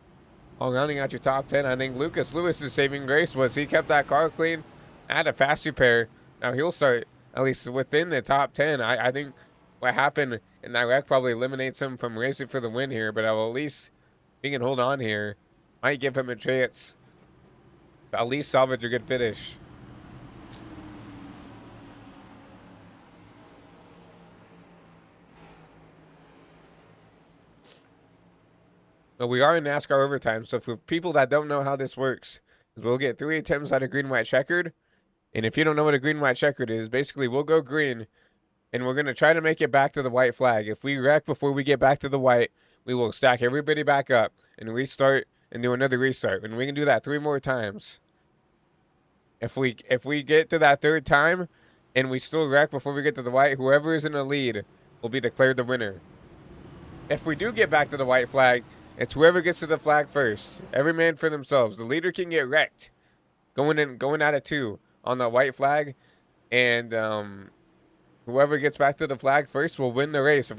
all rounding out your top 10. I think Lucas Lewis's saving grace was he kept that car clean, had a fast repair. Now he'll start at least within the top 10. I think what happened in that wreck probably eliminates him from racing for the win here, but I will at least, if he can hold on here, might give him a chance to at least salvage a good finish. But we are in NASCAR overtime, so for people that don't know how this works, we'll get 3 attempts at a green, white, checkered. And if you don't know what a green, white, checkered is, basically we'll go green, and we're going to try to make it back to the white flag. If we wreck before we get back to the white, we will stack everybody back up and restart and do another restart. And we can do that 3 more times. If we get to that 3rd time and we still wreck before we get to the white, whoever is in the lead will be declared the winner. If we do get back to the white flag, it's whoever gets to the flag first. Every man for themselves. The leader can get wrecked going out of 2 on the white flag, and whoever gets back to the flag first will win the race if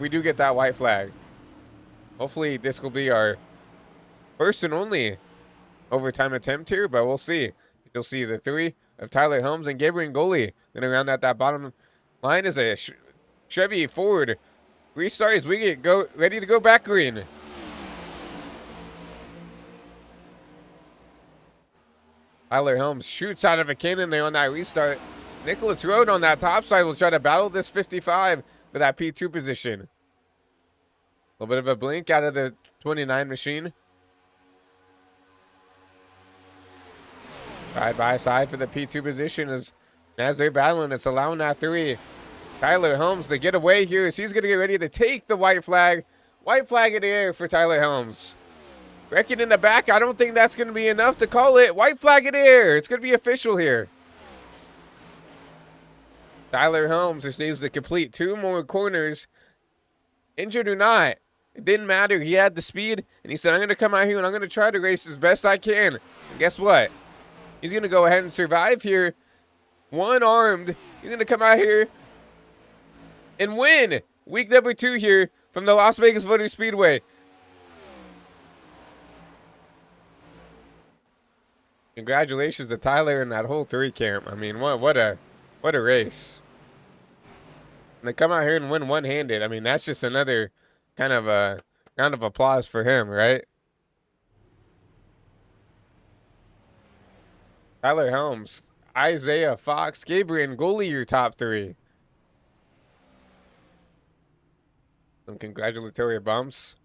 we do get that white flag. Hopefully this will be our first and only overtime attempt here, but we'll see. You'll see the 3 of Tyler Helms and Gabriel Ngoli going to round out that bottom line as a Chevy Ford restart as we get ready to go back green. Tyler Helms shoots out of a cannon there on that restart. Nicholas Road on that top side will try to battle this 55 for that P2 position. A little bit of a blink out of the 29 machine. Side by side for the P2 position as they're battling. It's allowing that 3. Tyler Helms to get away here as he's going to get ready to take the white flag. White flag in the air for Tyler Helms. Wrecking in the back. I don't think that's going to be enough to call it. White flag in the air. It's going to be official here. Tyler Helms just needs to complete 2 more corners. Injured or not, It didn't matter. He had the speed, and he said, I'm going to come out here and I'm going to try to race as best I can. And guess what? He's going to go ahead and survive here. One-armed. He's going to come out here and win week number 2 here from the Las Vegas Motor Speedway. Congratulations to Tyler and that whole 3 camp. I mean, what a race. And they come out here and win one-handed. I mean, that's just another kind of a round of applause for him, right? Tyler Helms, Isaiah Fox, Gabriel Goalie, your top 3. Some congratulatory bumps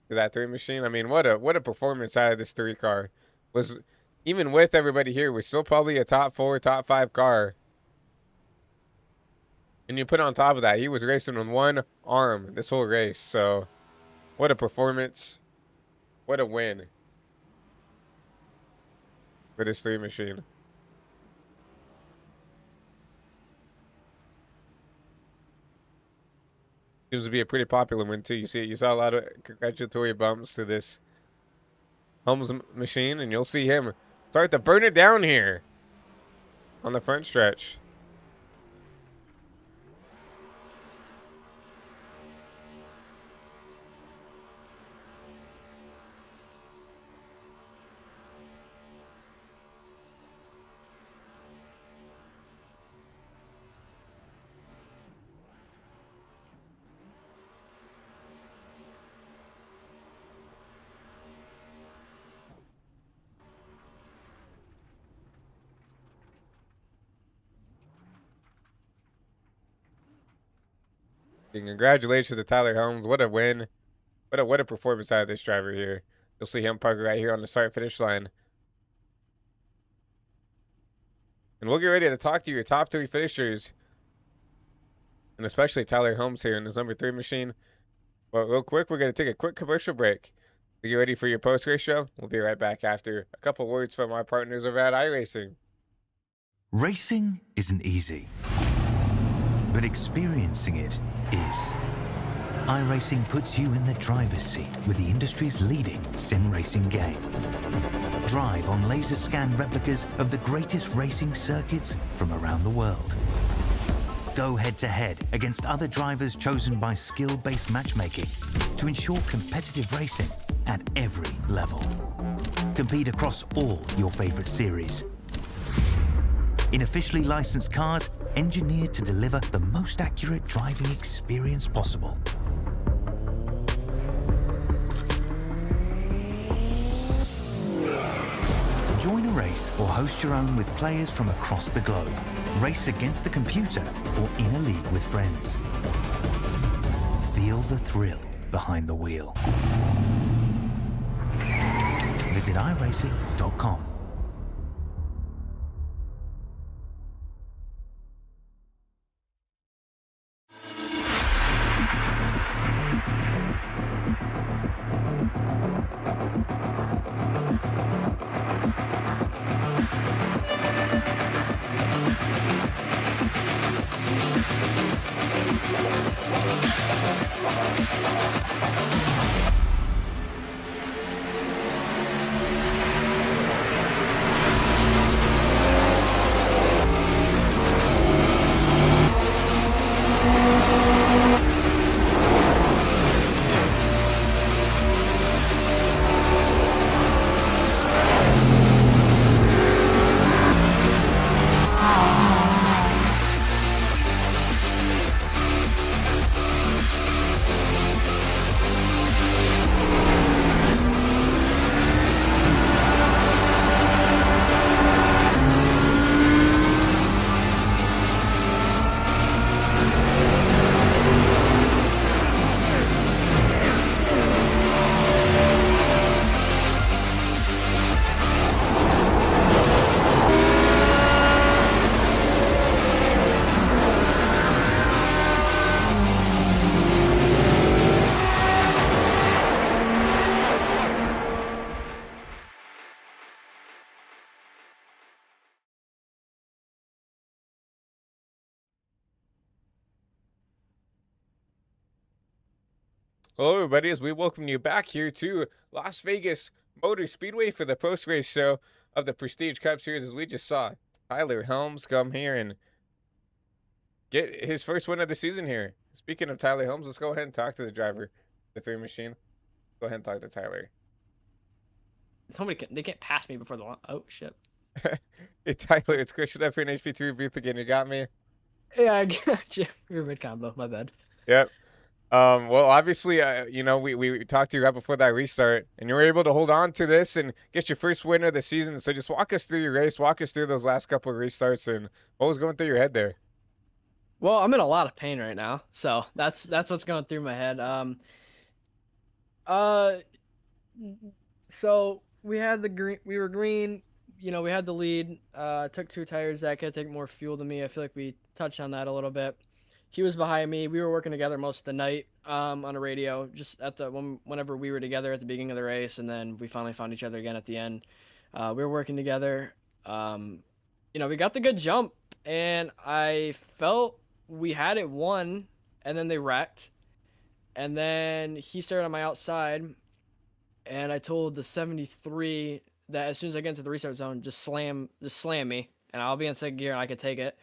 to that 3 machine. I mean, what a performance out of this 3 car. Was even with everybody here, we're still probably a top 4, top 5 car. And you put on top of that, he was racing with one arm this whole race. So, what a performance. What a win for this 3 machine. Seems to be a pretty popular win too. You saw a lot of congratulatory bumps to this Helms machine, and you'll see him start to burn it down here on the front stretch. And congratulations to Tyler Helms. What a win. What a performance out of this driver here. You'll see him park right here on the start-finish line. And we'll get ready to talk to your top 3 finishers. And especially Tyler Helms here in his number 3 machine. But real quick, we're going to take a quick commercial break. To get ready for your post-race show, we'll be right back after a couple words from our partners over at iRacing. Racing isn't easy, but experiencing it is. iRacing puts you in the driver's seat with the industry's leading sim racing game. Drive on laser scan replicas of the greatest racing circuits from around the world. Go head-to-head against other drivers chosen by skill-based matchmaking to ensure competitive racing at every level. Compete across all your favorite series. In officially licensed cars, engineered to deliver the most accurate driving experience possible. Join a race or host your own with players from across the globe. Race against the computer or in a league with friends. Feel the thrill behind the wheel. Visit iRacing.com. Hello, everybody, as we welcome you back here to Las Vegas Motor Speedway for the post-race show of the Prestige Cup Series. As we just saw Tyler Helms come here and get his first win of the season here. Speaking of Tyler Helms, let's go ahead and talk to the driver, the 3 machine. Go ahead and talk to Tyler. They can't pass me before the line. Oh shit. Hey, Tyler, it's Christian up here in HP3 booth again. You got me? Yeah, I got you. You're mid combo. My bad. Yep. Well, obviously, we talked to you right before that restart, and you were able to hold on to this and get your first win of the season. So just walk us through your race, walk us through those last couple of restarts, and what was going through your head there. Well, I'm in a lot of pain right now, so that's what's going through my head. Uh, so we had the green. We were green. You know, we had the lead. Took 2 tires. Zach had to take more fuel than me. I feel like we touched on that a little bit. He was behind me. We were working together most of the night on a radio, just at whenever we were together at the beginning of the race, and then we finally found each other again at the end. We were working together. We got the good jump, and I felt we had it won, and then they wrecked, and then he started on my outside, and I told the 73 that as soon as I get into the restart zone, just slam me, and I'll be in second gear and I could take it.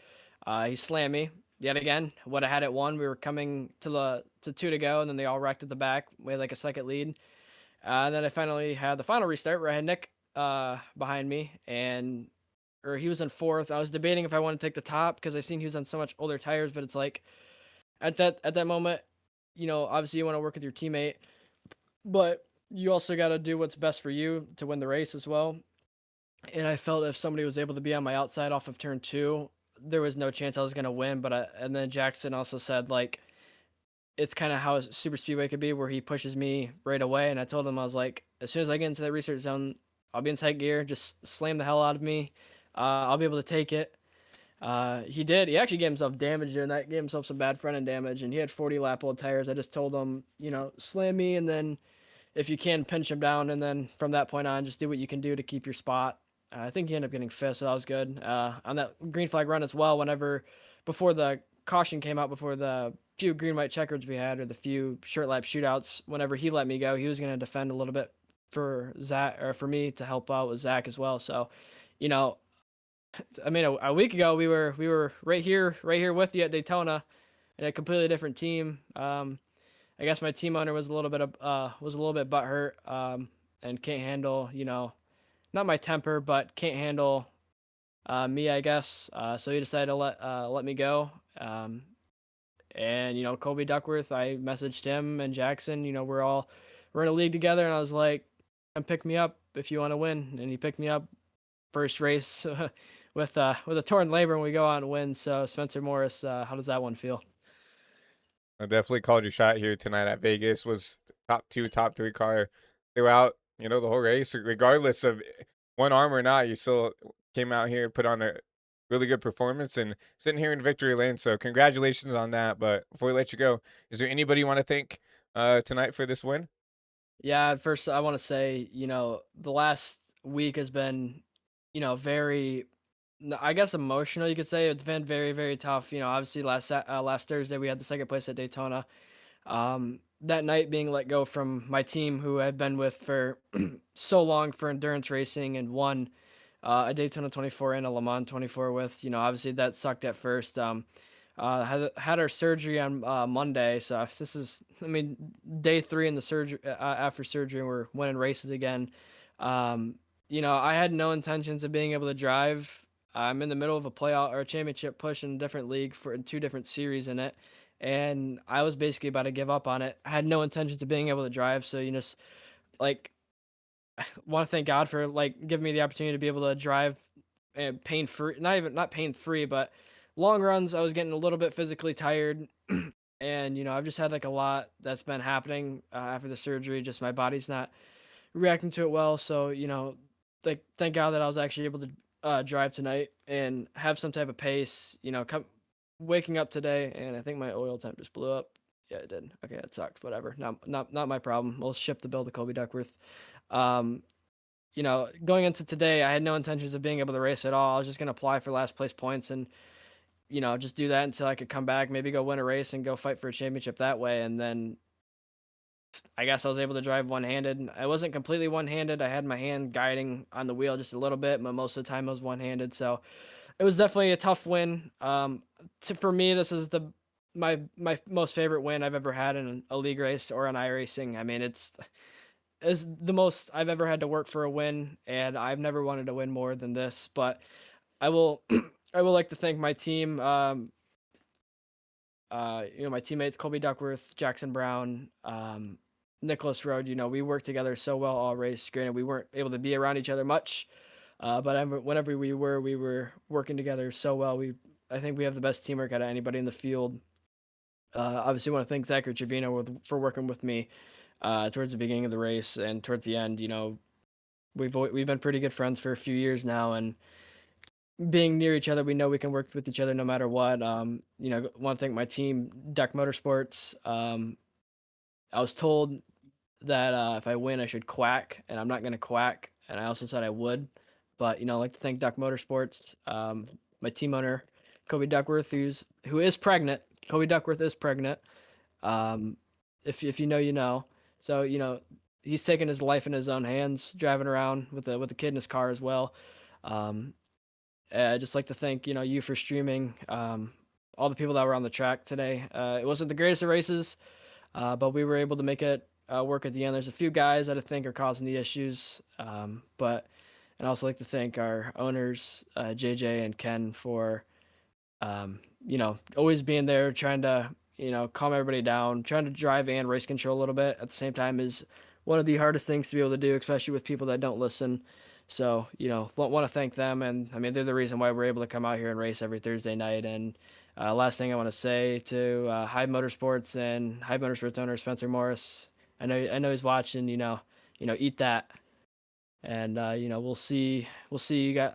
He slammed me yet again. Would have had it won. We were coming to 2 to go, and then they all wrecked at the back. We had like a second lead. And then I finally had the final restart where I had Nick behind me, or he was in 4th. I was debating if I wanted to take the top because I seen he was on so much older tires, but it's like at that moment, obviously you want to work with your teammate, but you also got to do what's best for you to win the race as well. And I felt if somebody was able to be on my outside off of turn 2, there was no chance I was going to win. And then Jackson also said, like, it's kind of how a super speedway could be, where he pushes me right away. And I told him, I was like, as soon as I get into that research zone, I'll be in tight gear, just slam the hell out of me. I'll be able to take it. He did. He actually gave himself damage during that, gave himself some bad front end damage, and he had 40 lap old tires. I just told him, slam me, and then if you can, pinch him down, and then from that point on, just do what you can do to keep your spot. I think he ended up getting 5th, so that was good. On that green flag run as well, before the caution came out, before the few green-white checkers we had, or the few short lap shootouts, whenever he let me go, he was going to defend a little bit for Zach, or for me to help out with Zach as well. So, I mean, a week ago we were right here with you at Daytona, in a completely different team. I guess my team owner was a little bit butthurt, and can't handle, not my temper, but can't handle me, I guess. So he decided to let me go. And Colby Duckworth, I messaged him and Jackson. We're in a league together, and I was like, "Come pick me up if you want to win." And he picked me up first race with a torn labor, and we go out and win. So Spencer Morris, how does that one feel? I definitely called your shot here tonight at Vegas. Was top 2, top 3 car throughout, the whole race. Regardless of one arm or not, you still came out here, put on a really good performance, and sitting here in victory lane. So congratulations on that. But before we let you go, is there anybody you want to thank tonight for this win? Yeah, first I want to say, the last week has been, very, I guess, emotional. You could say it's been very, very tough. Obviously last Thursday we had the second place at Daytona. That night being let go from my team, who I've been with for so long for endurance racing, and won a Daytona 24 and a Le Mans 24 with. Obviously that sucked at first. Had our surgery on Monday, so this is, day 3 in the surgery, after surgery, and we're winning races again. I had no intentions of being able to drive. I'm in the middle of a playoff or a championship push in a different league for 2 different series in it, and I was basically about to give up on it. I had no intentions of being able to drive, so like, want to thank God for giving me the opportunity to be able to drive pain free. Not pain free, but long runs. I was getting a little bit physically tired, and I've just had a lot that's been happening after the surgery. Just my body's not reacting to it well. So thank God that I was actually able to drive tonight and have some type of pace. Waking up today, and I think my oil temp just blew up. Yeah, it did. Okay, it sucks. Whatever. Not my problem. We'll ship the bill to Colby Duckworth. Going into today, I had no intentions of being able to race at all. I was just gonna apply for last place points and just do that until I could come back, maybe go win a race and go fight for a championship that way. And then I guess I was able to drive one-handed. I wasn't completely one-handed. I had my hand guiding on the wheel just a little bit, but most of the time I was one-handed. So it was definitely a tough win. For me, this is my most favorite win I've ever had in a league race or on iRacing. I mean, it's the most I've ever had to work for a win, and I've never wanted to win more than this. But I will I will like to thank my team. My teammates Colby Duckworth, Jackson Brown, Nicholas Road. We worked together so well all race. Granted, we weren't able to be around each other much, but whenever we were working together so well. I think we have the best teamwork out of anybody in the field. Obviously, want to thank Zachary Trevino for working with me towards the beginning of the race and towards the end. We've been pretty good friends for a few years now, and being near each other, we know we can work with each other no matter what. Want to thank my team, Duck Motorsports. I was told that if I win, I should quack, and I'm not going to quack. And I also said I would, but I'd like to thank Duck Motorsports, my team owner, Kobe Duckworth, who is pregnant. Kobe Duckworth is pregnant. Um, if you know, you know. So he's taking his life in his own hands, driving around with the kid in his car as well. Um, I'd just like to thank you for streaming. All the people that were on the track today. It wasn't the greatest of races, but we were able to make it work at the end. There's a few guys that I think are causing the issues, but and I also like to thank our owners, JJ and Ken, for always being there, trying to calm everybody down, trying to drive and race control a little bit at the same time is one of the hardest things to be able to do, especially with people that don't listen. So, want to thank them. And I mean, they're the reason why we're able to come out here and race every Thursday night. And last thing I want to say to Hive Motorsports and Hive Motorsports owner Spencer Morris, I know he's watching. Eat that. And we'll see you guys.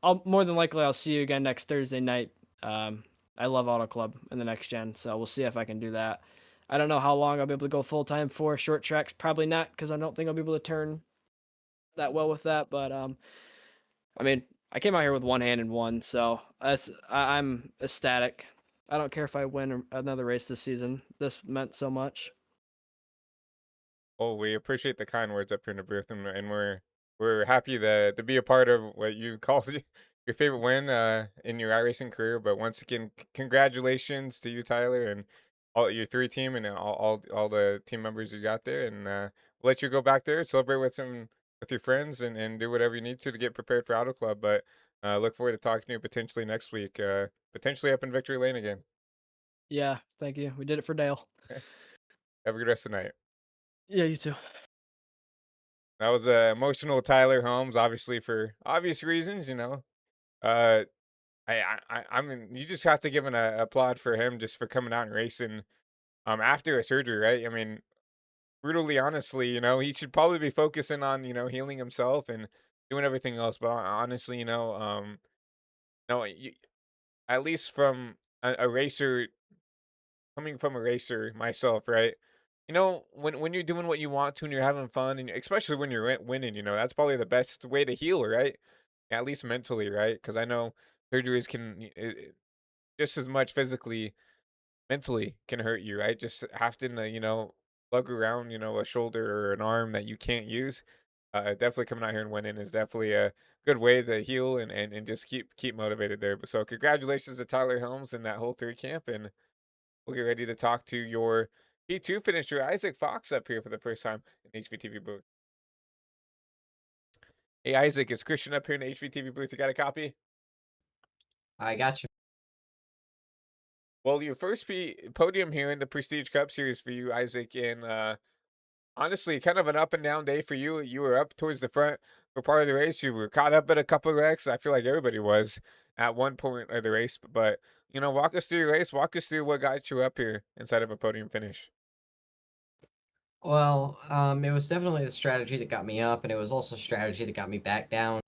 I'll more than likely I'll see you again next Thursday night. I love Auto Club in the next gen, so we'll see if I can do that. I don't know how long I'll be able to go full time for short tracks. Probably not, because I don't think I'll be able to turn that well with that. But I mean, I came out here with one hand and won, so I'm ecstatic. I don't care if I win another race this season. This meant so much. Well, we appreciate the kind words up here in the booth, and we're happy to be a part of what you call your favorite win in your iRacing career. But once again, congratulations to you, Tyler, and all your three team and all the team members you got there. And we'll let you go back there, celebrate with your friends, and do whatever you need to get prepared for Auto Club. But look forward to talking to you potentially next week, potentially up in Victory Lane again. Yeah, thank you. We did it for Dale. Have a good rest of the night. Yeah, you too. That was emotional Tyler Holmes, obviously for obvious reasons, you know. Uh, I mean, you just have to give an applaud for him just for coming out and racing after a surgery, right? I mean, brutally honestly, he should probably be focusing on healing himself and doing everything else. But honestly, no, at least from a racer coming from a racer myself, right? When you're doing what you want to and you're having fun, and especially when you're winning, that's probably the best way to heal, right? At least mentally, right? Because I know surgeries just as much physically, mentally can hurt you, right? Just having to, lug around, a shoulder or an arm that you can't use. Definitely coming out here and winning is definitely a good way to heal and just keep motivated there. But so congratulations to Tyler Helms and that whole three camp, and we'll get ready to talk to your P2 finisher, Isaac Fox, up here for the first time in HVTV booth. Hey, Isaac, it's Christian up here in the HVTV booth. You got a copy? I got you. Well, your first podium here in the Prestige Cup Series for you, Isaac, and honestly, kind of an up and down day for you. You were up towards the front for part of the race. You were caught up at a couple of wrecks. I feel like everybody was at one point of the race. But, walk us through your race. Walk us through what got you up here inside of a podium finish. Well, it was definitely the strategy that got me up, and it was also strategy that got me back down.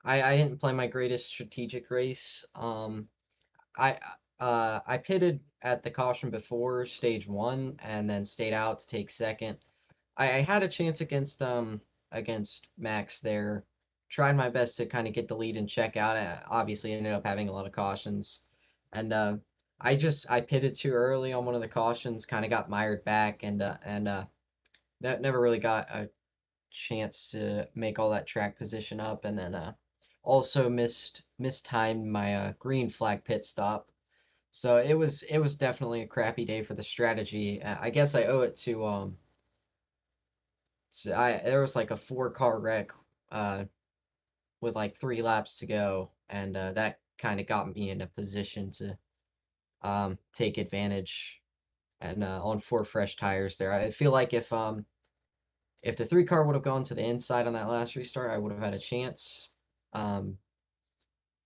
I didn't play my greatest strategic race. I I pitted at the caution before stage one, and then stayed out to take second. I had a chance against Max there. Tried my best to kind of get the lead and check out. Obviously, ended up having a lot of cautions, and I pitted too early on one of the cautions. Kind of got mired back, and never really got a chance to make all that track position up, and then also mistimed my green flag pit stop. So it was definitely a crappy day for the strategy. I guess I owe it to there was like a 4 car wreck uh with like 3 laps to go, and that kind of got me in a position to take advantage and on 4 fresh tires there. I feel like if the 3 car would have gone to the inside on that last restart, I would have had a chance. Um,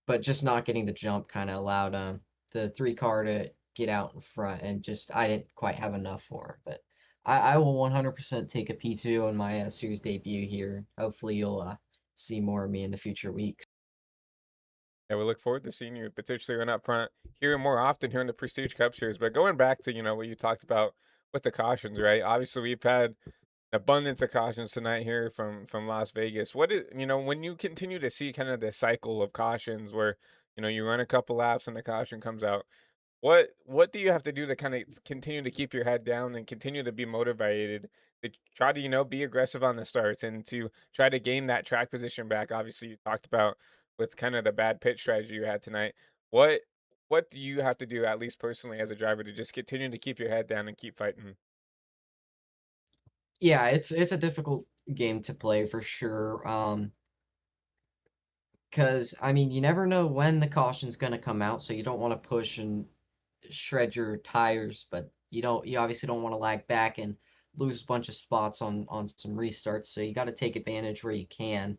but just not getting the jump kind of allowed the 3 car to get out in front, and just I didn't quite have enough for him. But I will 100% take a P2 on my series debut here. Hopefully, you'll see more of me in the future weeks. Yeah, we look forward to seeing you potentially run up front here more often here in the Prestige Cup Series. But going back to, what you talked about with the cautions, right? Obviously, we've had an abundance of cautions tonight here from Las Vegas. What is, when you continue to see kind of the cycle of cautions where, you run a couple laps and the caution comes out, what do you have to do to kind of continue to keep your head down and continue to be motivated to try to, be aggressive on the starts and to try to gain that track position back? Obviously, you talked about with kind of the bad pit strategy you had tonight. What what do you have to do, at least personally as a driver, to just continue to keep your head down and keep fighting? Yeah, it's a difficult game to play for sure. Because I mean, you never know when the caution's gonna come out, so you don't want to push and shred your tires, but you obviously don't want to lag back and lose a bunch of spots on some restarts. So you got to take advantage where you can.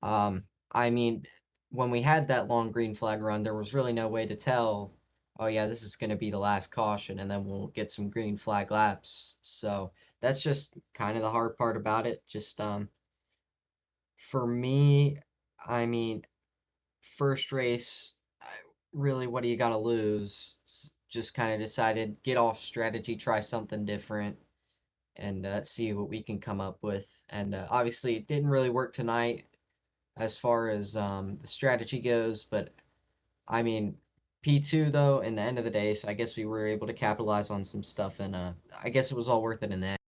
I mean, when we had that long green flag run, there was really no way to tell, oh yeah, this is going to be the last caution, and then we'll get some green flag laps. So that's just kind of the hard part about it. Just for me, I mean, first race, really, what do you got to lose? Just kind of decided, get off strategy, try something different, and see what we can come up with. And obviously, it didn't really work tonight as far as the strategy goes, but I mean, P2 though, in the end of the day, so I guess we were able to capitalize on some stuff, and I guess it was all worth it in the end.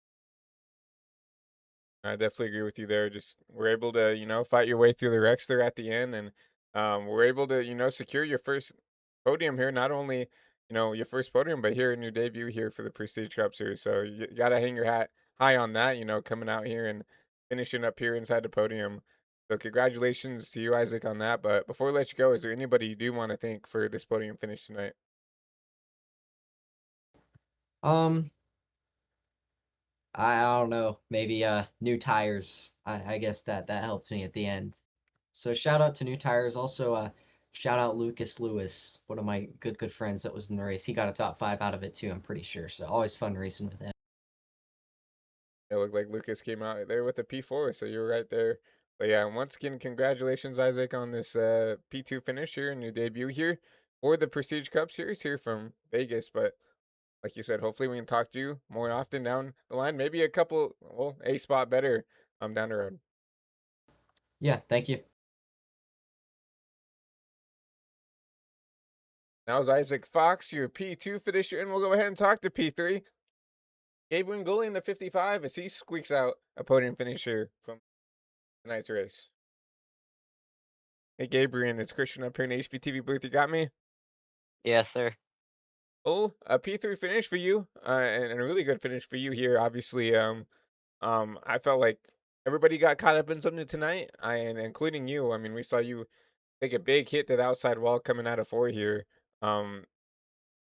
I definitely agree with you there. Just we're able to, fight your way through the wrecks there at the end, and we're able to, secure your first podium here. Not only, your first podium, but here in your debut here for the Prestige Cup Series. So you gotta hang your hat high on that. Coming out here and finishing up here inside the podium. So congratulations to you, Isaac, on that. But before we let you go, is there anybody you do want to thank for this podium finish tonight? Um, I don't know, maybe new tires. I guess that helped me at the end. So shout out to new tires. Also, shout out Lucas Lewis, one of my good friends that was in the race. He got a top 5 out of it too, I'm pretty sure. So always fun racing with him. It looked like Lucas came out there with a P4, so you were right there. But yeah, once again, congratulations, Isaac, on this P2 finish here and your debut here for the Prestige Cup Series here from Vegas. But like you said, hopefully we can talk to you more often down the line. Maybe a couple, well, a spot better down the road. Yeah, thank you. That was Isaac Fox, your P2 finisher, and we'll go ahead and talk to P3. Gabriel Gully in the 55 as he squeaks out a podium finisher from tonight's race. Hey, Gabriel, it's Christian up here in the HVTV booth. You got me? Yes, sir. Oh, a P3 finish for you, and a really good finish for you here. Obviously, I felt like everybody got caught up in something tonight, and including you. I mean, we saw you take a big hit to the outside wall coming out of 4 here. Um,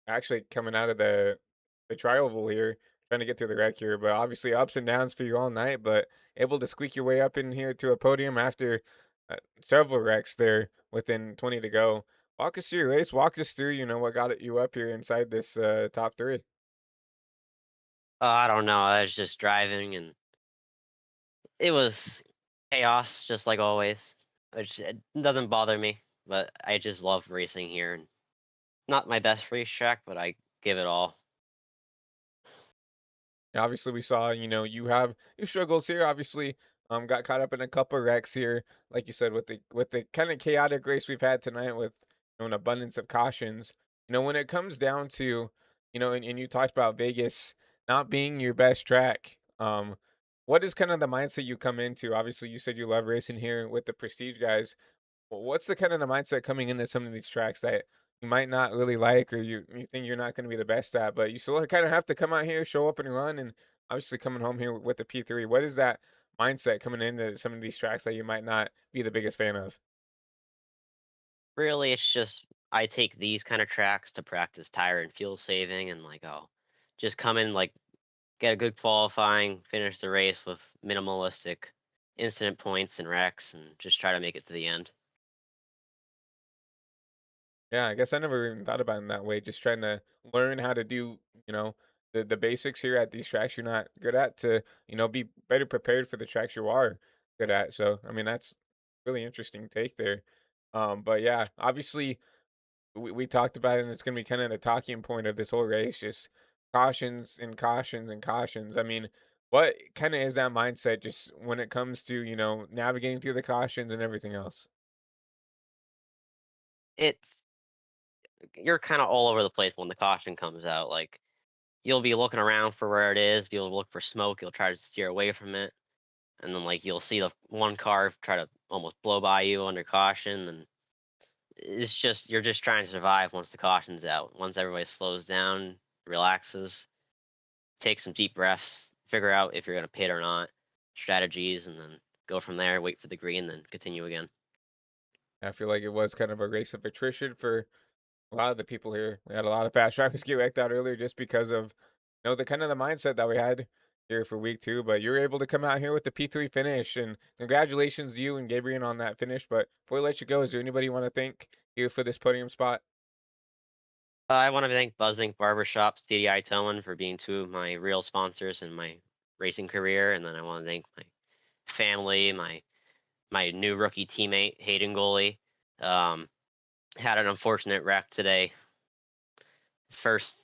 actually coming out of the tri-oval here, trying to get through the wreck here, but obviously ups and downs for you all night, but able to squeak your way up in here to a podium after several wrecks there within 20 to go. Walk us through your race. Walk us through, what got you up here inside this top 3. I don't know. I was just driving, and it was chaos, just like always. Which it doesn't bother me, but I just love racing here. And not my best racetrack, but I give it all. Obviously, we saw, you have your struggles here. Obviously, got caught up in a couple wrecks here, like you said, with the kind of chaotic race we've had tonight with an abundance of cautions. When it comes down to, and you talked about Vegas not being your best track. Um, what is kind of the mindset you come into? Obviously, you said you love racing here with the prestige guys. What's the kind of the mindset coming into some of these tracks that you might not really like, or you think you're not going to be the best at, but you still kind of have to come out here, show up and run, and obviously coming home here with the P3. What is that mindset coming into some of these tracks that you might not be the biggest fan of? Really, it's just I take these kind of tracks to practice tire and fuel saving, and like, oh, just come in, like, get a good qualifying, finish the race with minimalistic incident points and wrecks, and just try to make it to the end. Yeah, I guess I never even thought about it in that way. Just trying to learn how to do, you know, the basics here at these tracks you're not good at to, be better prepared for the tracks you are good at. So, I mean, that's really interesting take there. But yeah, obviously we talked about it and it's gonna be kind of the talking point of this whole race, just cautions and cautions and cautions. I mean, what kind of is that mindset just when it comes to, navigating through the cautions and everything else? It's you're kind of all over the place when the caution comes out. Like, you'll be looking around for where it is. You'll look for smoke. You'll try to steer away from it, and then like you'll see the one car try to almost blow by you under caution, and it's just you're just trying to survive once the caution's out. Once everybody slows down, relaxes, take some deep breaths, figure out if you're gonna pit or not, strategies, and then go from there. Wait for the green, then continue again. I feel like it was kind of a race of attrition for a lot of the people here. We had a lot of fast drivers get wrecked out earlier just because of, the kind of the mindset that we had here for week 2. But you were able to come out here with the P3 finish, and congratulations to you and Gabriel on that finish. But before we let you go, is there anybody you want to thank here for this podium spot? I want to thank Buzzing Barbershop, CDI Towing for being two of my real sponsors in my racing career, and then I want to thank my family, my new rookie teammate Hayden Goalie. Um, had an unfortunate wreck today. His first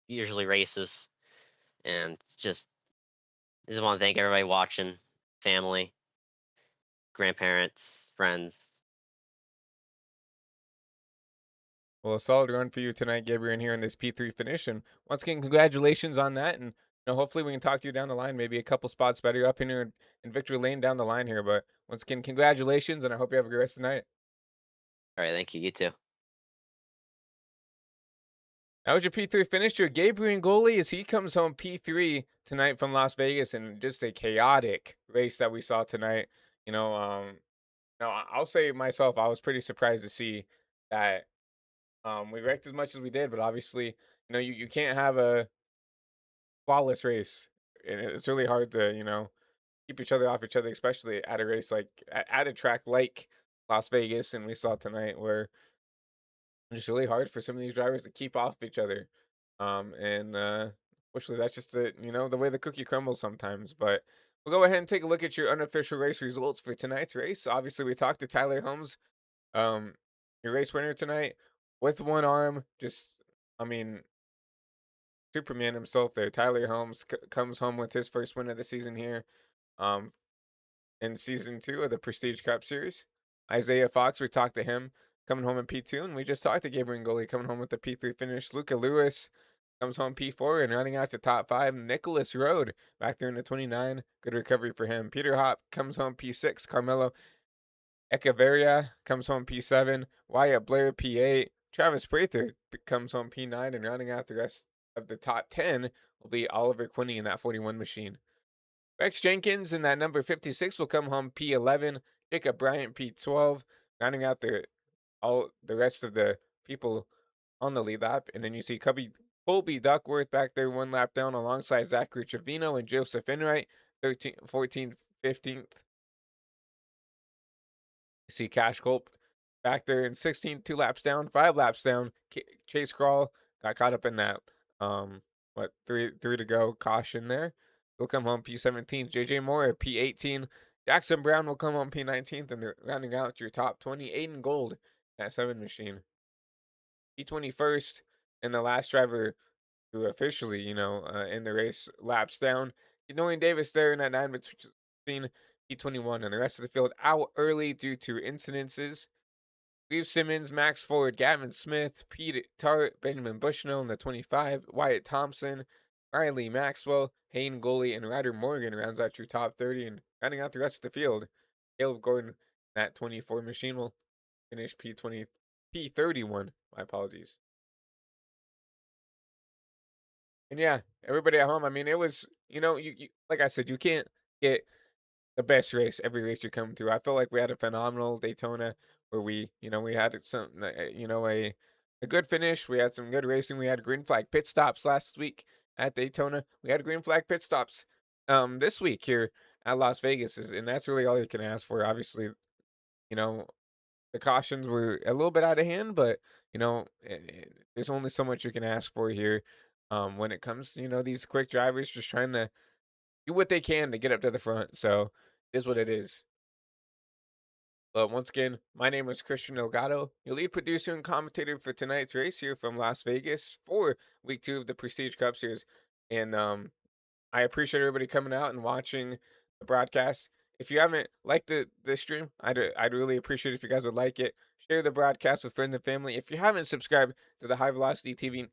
usually races, and just want to thank everybody watching, family, grandparents, friends. Well, a solid run for you tonight, Gabriel, here in this P3 finish. And once again, congratulations on that. And hopefully we can talk to you down the line, maybe a couple spots better up in here in Victory Lane down the line here. But once again, congratulations, and I hope you have a good rest of the night. All right, thank you. You too. That was your P3 finisher, Gabriel goalie, as he comes home P3 tonight from Las Vegas, and just a chaotic race that we saw tonight. Now I'll say myself, I was pretty surprised to see that we wrecked as much as we did, but obviously, you can't have a flawless race, and it's really hard to keep each other off each other, especially at a race like at a track like Las Vegas, and we saw tonight where it's really hard for some of these drivers to keep off each other. And Unfortunately, that's just the way the cookie crumbles sometimes. But we'll go ahead and take a look at your unofficial race results for tonight's race. Obviously, we talked to Tyler Holmes, um, your race winner tonight, with one arm. I mean, Superman himself there. Tyler Holmes comes home with his first win of the season here. Um, in season 2 of the Prestige Cup Series. Isaiah Fox, we talked to him coming home in P2, and we just talked to Gabriel Ngoli coming home with the P3 finish. Luca Lewis comes home P4 and running out the top 5. Nicholas Road back there in the 29. Good recovery for him. Peter Hop comes home P6. Carmelo Echeverria comes home P7. Wyatt Blair P8. Travis Prather comes home P9, and rounding out the rest of the top 10 will be Oliver Quinney in that 41 machine. Rex Jenkins in that number 56 will come home P11. Jacob Bryant P12, rounding out all the rest of the people on the lead lap. And then you see Colby Duckworth back there 1 lap down alongside Zachary Trevino and Joseph Enright, 13, 14th, 15th. You see Cash Culp back there in 16th, 2 laps down, 5 laps down. Chase Crawl got caught up in that, three to go caution there. He'll come home P17. JJ Moore P18. Jackson Brown will come home P19th, and they're rounding out your top 20. Aiden Gold, that 7 machine. P21st, and the last driver who officially, in the race, laps down. Dorian Davis there in that 9 between P21, and the rest of the field out early due to incidences. Reeve Simmons, Max Ford, Gavin Smith, Pete Tart, Benjamin Bushnell in the 25, Wyatt Thompson, Riley, Maxwell, Hayne, Goalie, and Ryder Morgan rounds out your top 30, and rounding out the rest of the field. Caleb Gordon, that 24 machine will finish P31. My apologies. And yeah, everybody at home, I mean, it was, you like I said, you can't get the best race every race you come to. I feel like we had a phenomenal Daytona where we had a good finish. We had some good racing. We had green flag pit stops last week at Daytona. We had green flag pit stops this week here at Las Vegas, and that's really all you can ask for. Obviously, you know, the cautions were a little bit out of hand, but there's only so much you can ask for here. When it comes to, these quick drivers just trying to do what they can to get up to the front. So it is what it is. But once again, my name is Christian Delgado, your lead producer and commentator for tonight's race here from Las Vegas for week 2 of the Prestige Cup Series. And I appreciate everybody coming out and watching the broadcast. If you haven't liked the stream, I'd really appreciate it if you guys would like it. Share the broadcast with friends and family. If you haven't subscribed to the High Velocity TV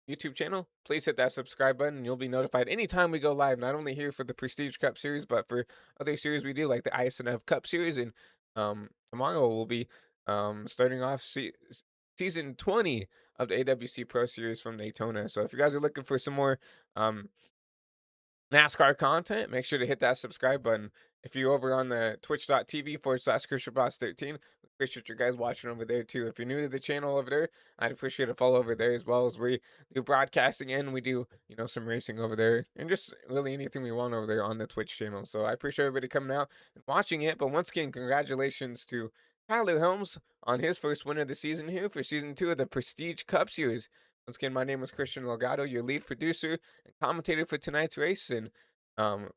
YouTube channel, please hit that subscribe button and you'll be notified anytime we go live, not only here for the Prestige Cup Series, but for other series we do, like the ISNF Cup Series. And tomorrow we'll be starting off season 20 of the AWC Pro Series from Daytona. So if you guys are looking for some more NASCAR content, make sure to hit that subscribe button. If you're over on the twitch.tv/ChristianBoss13, appreciate you guys watching over there too. If you're new to the channel over there, I'd appreciate a follow over there, as well as we do broadcasting and we do, some racing over there and just really anything we want over there on the Twitch channel. So I appreciate everybody coming out and watching it. But once again, congratulations to Tyler Helms on his first win of the season here for season 2 of the Prestige Cup Series. Once again, my name is Christian Delgado, your lead producer and commentator for tonight's race. And from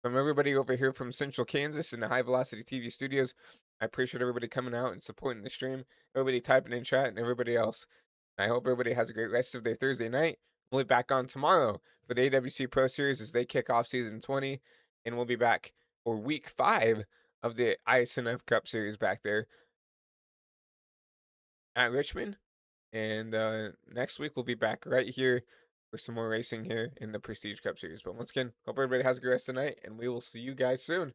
everybody over here from Central Kansas and the High Velocity TV studios, I appreciate everybody coming out and supporting the stream, everybody typing in chat, and everybody else. I hope everybody has a great rest of their Thursday night. We'll be back on tomorrow for the AWC Pro Series as they kick off season 20, and we'll be back for week 5 of the ISNF Cup Series back there at Richmond. And next week we'll be back right here for some more racing here in the Prestige Cup Series. But once again, hope everybody has a good rest of the night, and we will see you guys soon.